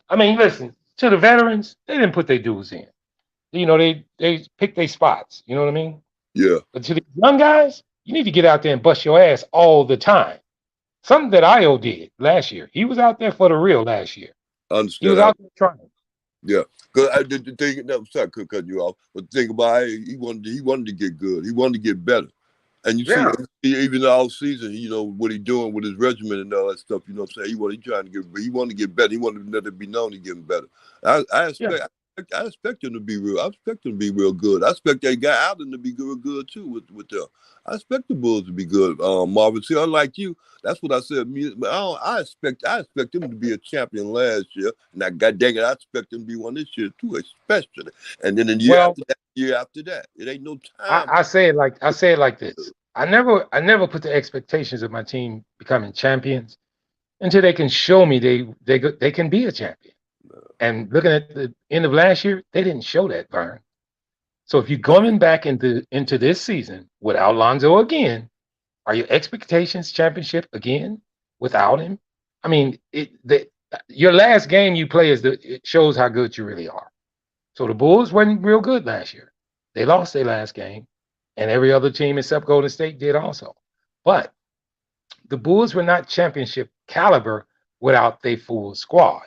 I mean, listen, to the veterans, they didn't put their dues in. They picked their spots. You know what I mean? Yeah. But to the young guys, you need to get out there and bust your ass all the time. Something that Io did last year. He was out there for the real last year. I understand. He was out there trying. Yeah. Because the thing, no, sorry, I could cut you off. But the thing about it, he wanted to get good. He wanted to get better. And you see, even all season, what he doing with his regimen and all that stuff. You know what I'm saying? He wanted to get better. He wanted to let it be known he getting better. I expect expect him to be real. I expect him to be real good. I expect that guy Allen to be good too with them. I expect the Bulls to be good. Marvin, see, unlike you, that's what I said. I expect him to be a champion last year, and I got dang it, I expect him to be one this year too, especially. And then the Well, year after that, it ain't no I, time. I say it like this. I never put the expectations of my team becoming champions until they can show me they can be a champion. And looking at the end of last year, they didn't show that, Vern. So if you're coming back into this season without Lonzo again, are your expectations championship again without him? I mean, your last game you play it shows how good you really are. So the Bulls weren't real good last year. They lost their last game, and every other team except Golden State did also. But the Bulls were not championship caliber without their full squad.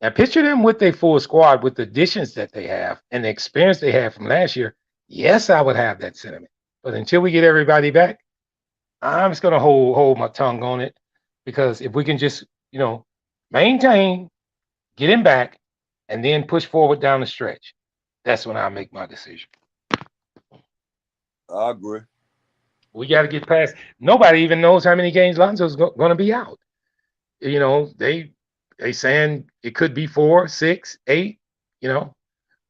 Now picture them with their full squad with the additions that they have and the experience they had from last year. Yes, I would have that sentiment. But until we get everybody back, I'm just gonna hold my tongue on it, because if we can just, maintain, get him back, and then push forward down the stretch, that's when I make my decision. I agree. We got to get past. Nobody even knows how many games Lonzo's going to be out. They saying it could be 4, 6, 8.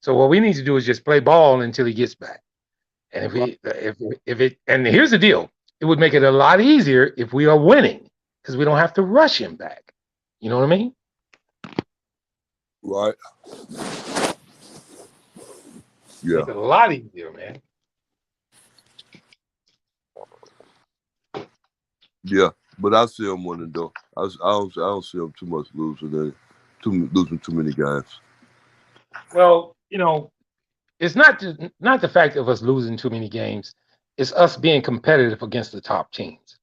So what we need to do is just play ball until he gets back. And and here's the deal, it would make it a lot easier if we are winning, because we don't have to rush him back. You know what I mean? Right. Yeah. It's a lot easier, man. Yeah, but I see him winning though. I don't see him too much losing too many games. Well, it's not the fact of us losing too many games. It's us being competitive against the top teams.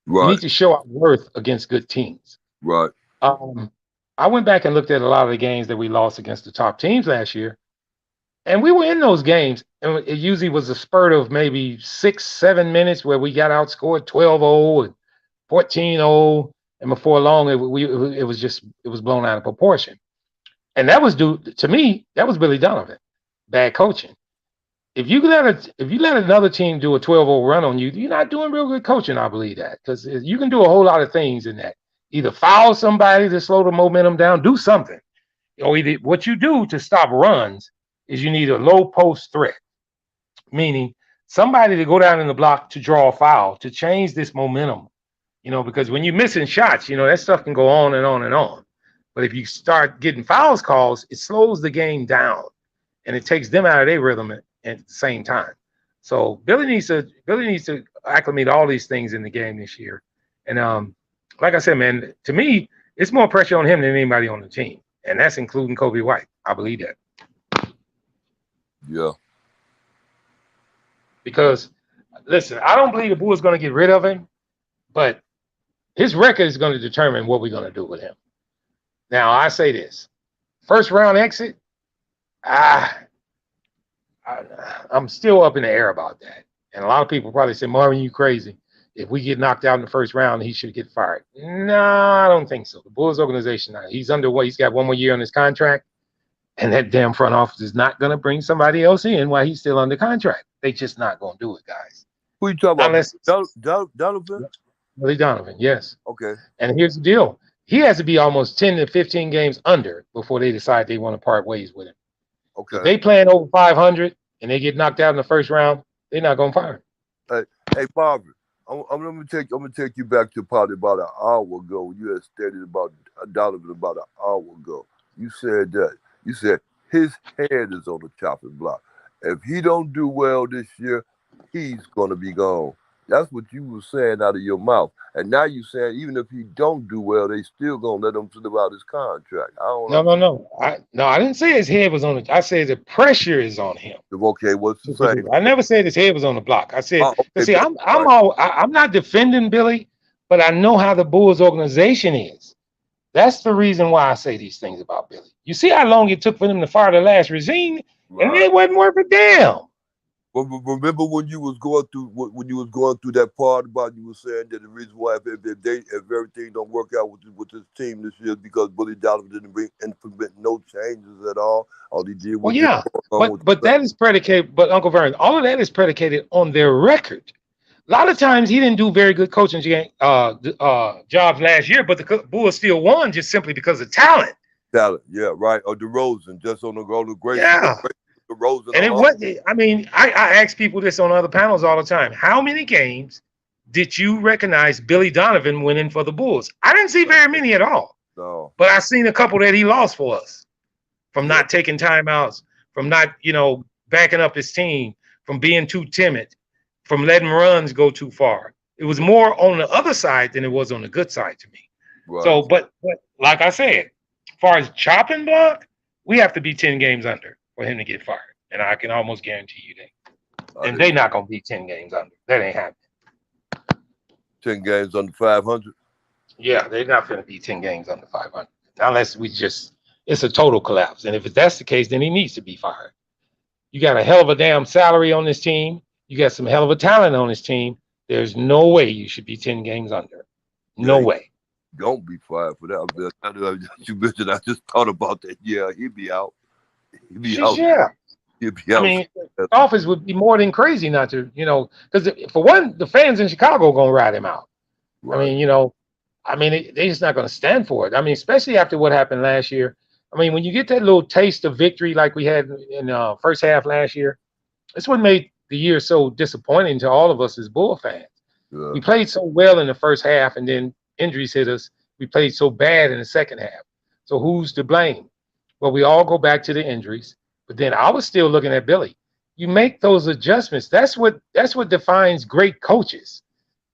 Right. We need to show our worth against good teams. Right. I went back and looked at a lot of the games that we lost against the top teams last year, and we were in those games, and it usually was a spurt of maybe 6-7 minutes where we got outscored 12-0 and 14-0, and before long it was blown out of proportion. And that was due to me. That was Billy Donovan, bad coaching. If you let another team do a 12-0 run on you, you're not doing real good coaching. I believe that, because you can do a whole lot of things in that. Either foul somebody to slow the momentum down, do something, or either what you do to stop runs is you need a low post threat, meaning somebody to go down in the block to draw a foul to change this momentum. Because when you're missing shots, that stuff can go on and on and on. But if you start getting fouls calls, it slows the game down, and it takes them out of their rhythm at the same time. So Billy needs to acclimate all these things in the game this year. And like I said, man, to me, it's more pressure on him than anybody on the team, and that's including Kobe White. I believe that. Yeah. Because listen, I don't believe the Bulls going to get rid of him, but his record is going to determine what we're going to do with him. Now, I say this. First round exit, I'm still up in the air about that. And a lot of people probably say, Marvin, you crazy. If we get knocked out in the first round, he should get fired. No, I don't think so. The Bulls organization, he's underway. He's got one more year on his contract. And that damn front office is not going to bring somebody else in while he's still under contract. They just not going to do it, guys. Who you talking about? Donovan? Billy Donovan, yes. Okay. And here's the deal. He has to be almost 10 to 15 games under before they decide they want to part ways with him. Okay. If they playing over 500 and they get knocked out in the first round, they're not going to fire him. Hey, Marvin, I'm gonna take you back to probably about an hour ago. You had stated about Donovan about an hour ago. You said that. You said his head is on the chopping block. If he don't do well this year, he's gonna be gone. That's what you were saying out of your mouth. And now you're saying even if he don't do well, they still gonna let him live out his contract. No. I didn't say his head was on it. I said the pressure is on him. Okay, what's the same? I never said his head was on the block. I said, okay, see, I'm not defending Billy, but I know how the Bulls organization is. That's the reason why I say these things about Billy. You see how long it took for them to fire the last regime, and it wasn't worth a damn. Remember when you was going through that part about you were saying that the reason why if everything don't work out with this team this year is because Billy Donovan didn't implement no changes at all. All he did Well, was just yeah, go on with but the that is predicated. But Uncle Vern, all of that is predicated on their record. A lot of times he didn't do very good coaching jobs last year, but the Bulls still won just simply because of talent. talent. Yeah, right. Or DeRozan, just on the grace of Yeah. DeRozan And it alone. was, I mean, I ask people this on other panels all the time. How many games did you recognize Billy Donovan winning for the Bulls? I didn't see very many at all, No. but I seen a couple that he lost for us from Yeah. not taking timeouts, from not, backing up his team, from being too timid, from letting runs go too far. It was more on the other side than it was on the good side to me. Right. So, but like I said, as far as chopping block, we have to be 10 games under for him to get fired. And I can almost guarantee you that. And they're not going to be 10 games under. That ain't happening. 10 games under 500. Yeah, they're not going to be 10 games under 500. Unless it's a total collapse. And if that's the case, then he needs to be fired. You got a hell of a damn salary on this team. You got some hell of a talent on this team. There's no way you should be 10 games under. No way. Don't be fired for that. You mentioned, I just thought about that. Yeah, he'd be out. He'd be out. Yeah. He'd be out. I mean, the office would be more than crazy not to, because for one, the fans in Chicago are going to ride him out. Right. I mean, they're just not going to stand for it. I mean, especially after what happened last year. I mean, when you get that little taste of victory like we had in the first half last year, that's what made the year so disappointing to all of us as Bull fans. Yeah. We played so well in the first half, and then injuries hit us. We played so bad in the second half. So who's to blame? Well, we all go back to the injuries. But then I was still looking at Billy. You make those adjustments. That's what defines great coaches.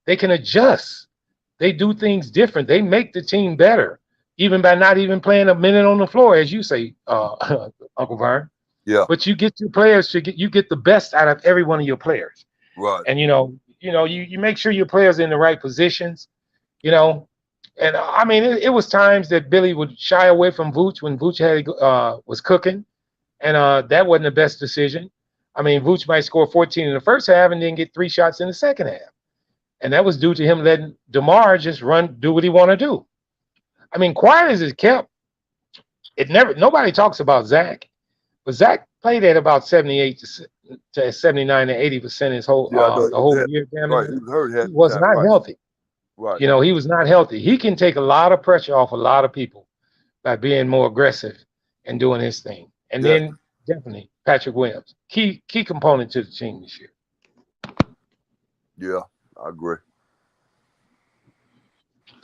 They can adjust. They do things different. They make the team better, even by not even playing a minute on the floor, as you say, Uncle Vern. Yeah. But you get your players you get the best out of every one of your players. Right. And you make sure your players are in the right positions. And I mean, it was times that Billy would shy away from Vooch when Vooch was cooking. And that wasn't the best decision. I mean, Vooch might score 14 in the first half and then get 3 shots in the second half. And that was due to him letting DeMar just do what he want to do. I mean, quiet as it kept, nobody talks about Zach. But Zach played at about 78 to 79 to 80% his whole the whole year. Right. He was not healthy. Right. He was not healthy. He can take a lot of pressure off a lot of people by being more aggressive and doing his thing. And then definitely Patrick Williams, key component to the team this year. Yeah, I agree.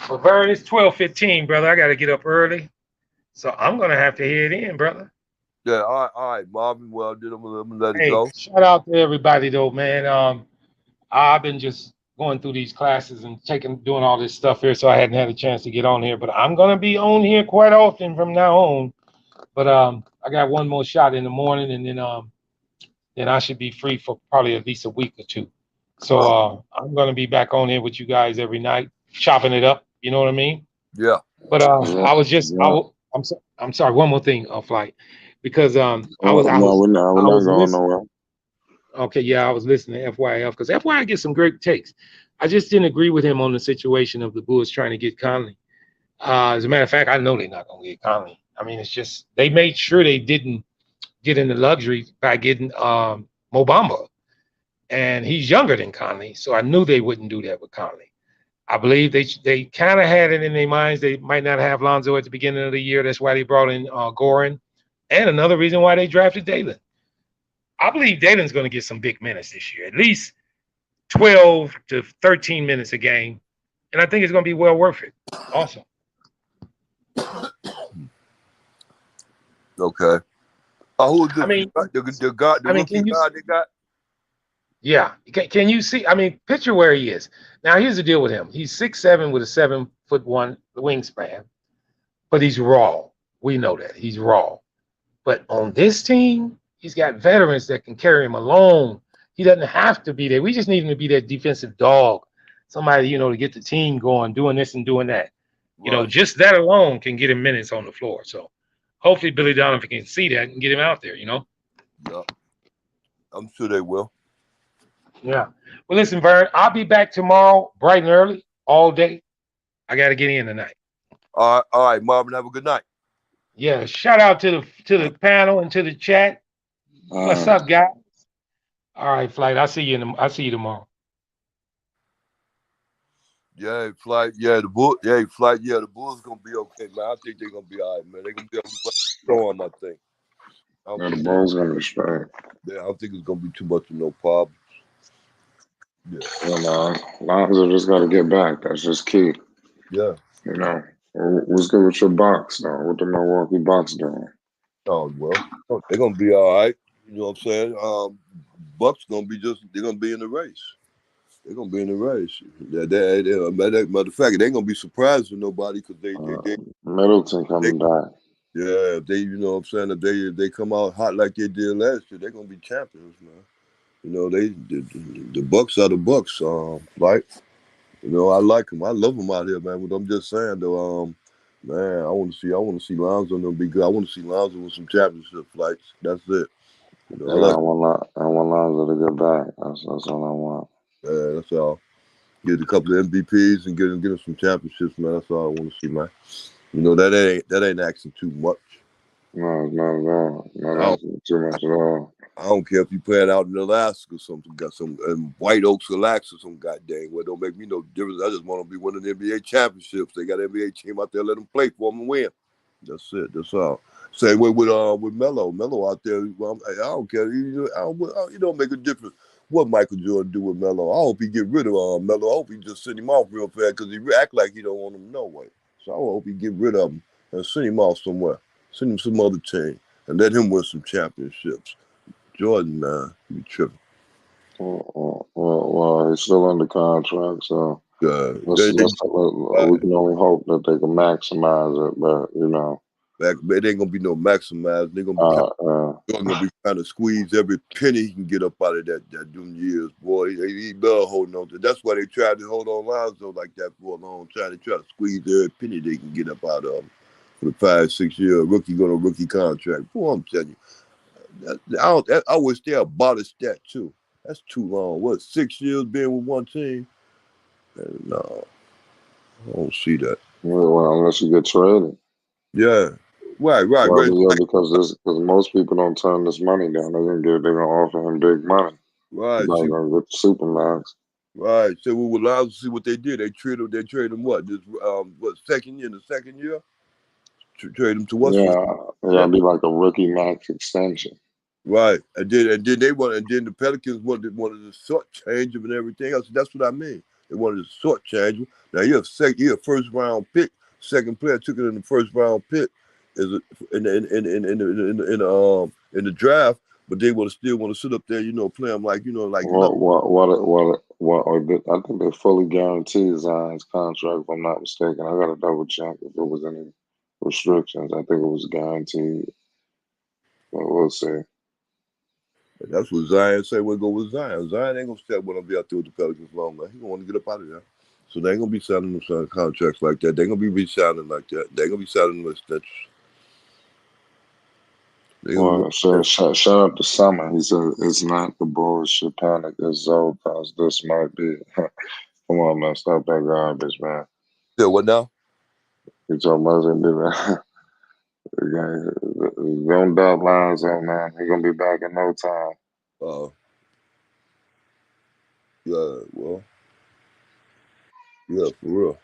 Well, Vern, it's 12:15, brother. I got to get up early, so I'm gonna have to head in, brother. Yeah, all right, Marvin. Well, I'm gonna let it go. Shout out to everybody though, man. I've been just going through these classes and doing all this stuff here, so I hadn't had a chance to get on here. But I'm gonna be on here quite often from now on. But I got one more shot in the morning, and then I should be free for probably at least a week or two. So I'm gonna be back on here with you guys every night, chopping it up. You know what I mean? Yeah. But I was just I'm sorry. One more thing, Flight, because I was we're not going listening. nowhere. Okay, yeah, I was listening to FYF because FYI gets some great takes. I just didn't agree with him on the situation of the Bulls trying to get Conley. As a matter of fact, I know they're not gonna get Conley. I mean, it's just they made sure they didn't get in the luxury by getting Mo Bamba. And he's younger than Conley, so I knew they wouldn't do that with Conley. I believe they kind of had it in their minds they might not have Lonzo at the beginning of the year. That's why they brought in Goran. And another reason why they drafted Dalen. I believe Dalen's going to get some big minutes this year, at least 12 to 13 minutes a game. And I think it's going to be well worth it. Awesome. Okay. Who is this? I mean, the rookie guy they got? Yeah. Can you see? I mean, picture where he is. Now, here's the deal with him. He's 6'7" with a 7'1" wingspan, but he's raw. We know that. He's raw. But on this team, he's got veterans that can carry him alone. He doesn't have to be there. We just need him to be that defensive dog, somebody, to get the team going, doing this and doing that. Right. Just that alone can get him minutes on the floor. So hopefully Billy Donovan can see that and get him out there, Yeah. I'm sure they will. Yeah. Well, listen, Vern, I'll be back tomorrow bright and early all day. I got to get in tonight. All right, Marvin. Have a good night. Yeah. Shout out to the panel and to the chat. What's up, guys? All right, Flight. I'll see you tomorrow. Yeah, flight. Yeah, the bull. Yeah, flight. Yeah, the Bulls gonna be okay, man. I think they're gonna be all right, man. They're gonna be able to throw them, I think. I don't Yeah, the think. ball's gonna be straight. Yeah, I don't think it's gonna be too much of no problem. Yeah, You know, Lonzo just got to get back. That's just key. yeah. You know, what's good with your box though? What the Milwaukee Bucks doing? Oh well, they're gonna be all right. You know what I'm saying? Bucks gonna be they're gonna be in the race. They're gonna be in the race. Matter of fact, they ain't gonna be surprised with nobody because Middleton they coming back. yeah, if they you know what I'm saying, if they come out hot like they did last year, they're gonna be champions, man. You know, the Bucks are the Bucks. Like, you know, I like them. I love them out here, man. But I'm just saying though, man, I want to see Lonzo and them be good. I want to see Lonzo with some championship flights. That's it. You know, I Yeah, like I want Lonzo to get back. That's all I want. that's all. Get a couple of MVPs and get him some championships, man. That's all I want to see, man. You know, that ain't asking too much. No, not at all. I Not don't, asking too much at all. I don't care if you playing out in Alaska or something, got some White Oaks, Alaska, some goddamn. Well, it don't make me no difference. I just want to be winning the NBA championships. They got an NBA team out there, let them play for them and win. That's it. That's all. Same way with Melo. Melo out there. Well, I don't care. It don't make a difference what Michael Jordan do with Melo. I hope he get rid of Melo. I hope he just send him off real fast because he act like he don't want him no way. So I hope he get rid of him and send him off somewhere. Send him some other team and let him win some championships. Jordan, man, he be tripping. Well, he's still under contract, so we can only hope that they can maximize it. But you know, it ain't gonna be no maximize. They're gonna be trying to squeeze every penny he can get up out of that them years, boy. He love holding on to. That's why they tried to hold on Lonzo like that for a long time. They try to squeeze every penny they can get up out of him for the 5-6 year rookie going to rookie contract. Boy, I'm telling you. I wish they abolished that too. That's too long. What, 6 years being with one team? No, I don't see that. Well, unless you get traded. Yeah, right. Yeah, because most people don't turn this money down. They're gonna offer him big money. Right. He's not gonna get Supermax. Right. So we were allowed to see what they did. They traded him what? This second year? The second year? Trade him to what? Yeah, it'd be like a rookie max extension. Right, and then the Pelicans wanted to short change him and everything else. That's what I mean. They wanted to short change him. Now you're a first round pick. Second player took it in the first round pick in the draft, but they still want to sit up there, play him like I think they fully guaranteed Zion's contract. If I'm not mistaken, I gotta double check if there was any restrictions. I think it was guaranteed. But we'll see. That's what Zion said. We'll go with Zion. Zion ain't gonna stay want to be out there with the Pelicans long. He gonna want to get up out of there. So they ain't gonna be signing them contracts like that. They ain't gonna be re-signing like that. They ain't gonna be signing them extensions. Well, shout out to Summer. He said it's not the bullshit panic. It's Zoltas. This might be. Come on, man. Stop that garbage, man. Yeah, what now? He told Mother do that. Don't doubt Lonzo, man. He's gonna be back in no time. Yeah, well, yeah, for real.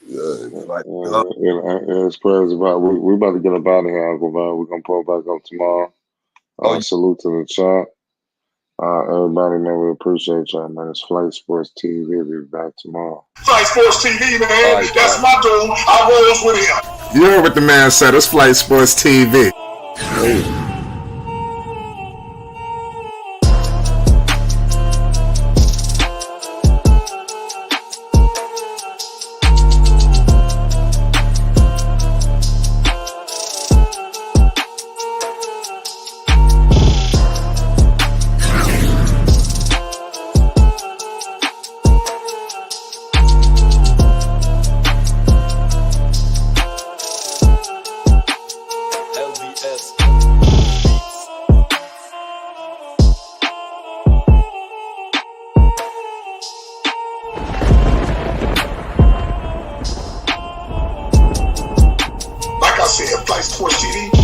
It's crazy. We about to get up out of here, Uncle Van. We're gonna pull back up tomorrow. Salute to the chat. Everybody, man, we appreciate y'all, man. It's Flight Sports TV. We'll be back tomorrow. Flight Sports TV, man. That's my dude. I rolls with him. You heard what the man said. It's Flight Sports TV. Hey. LBS. Sports TV.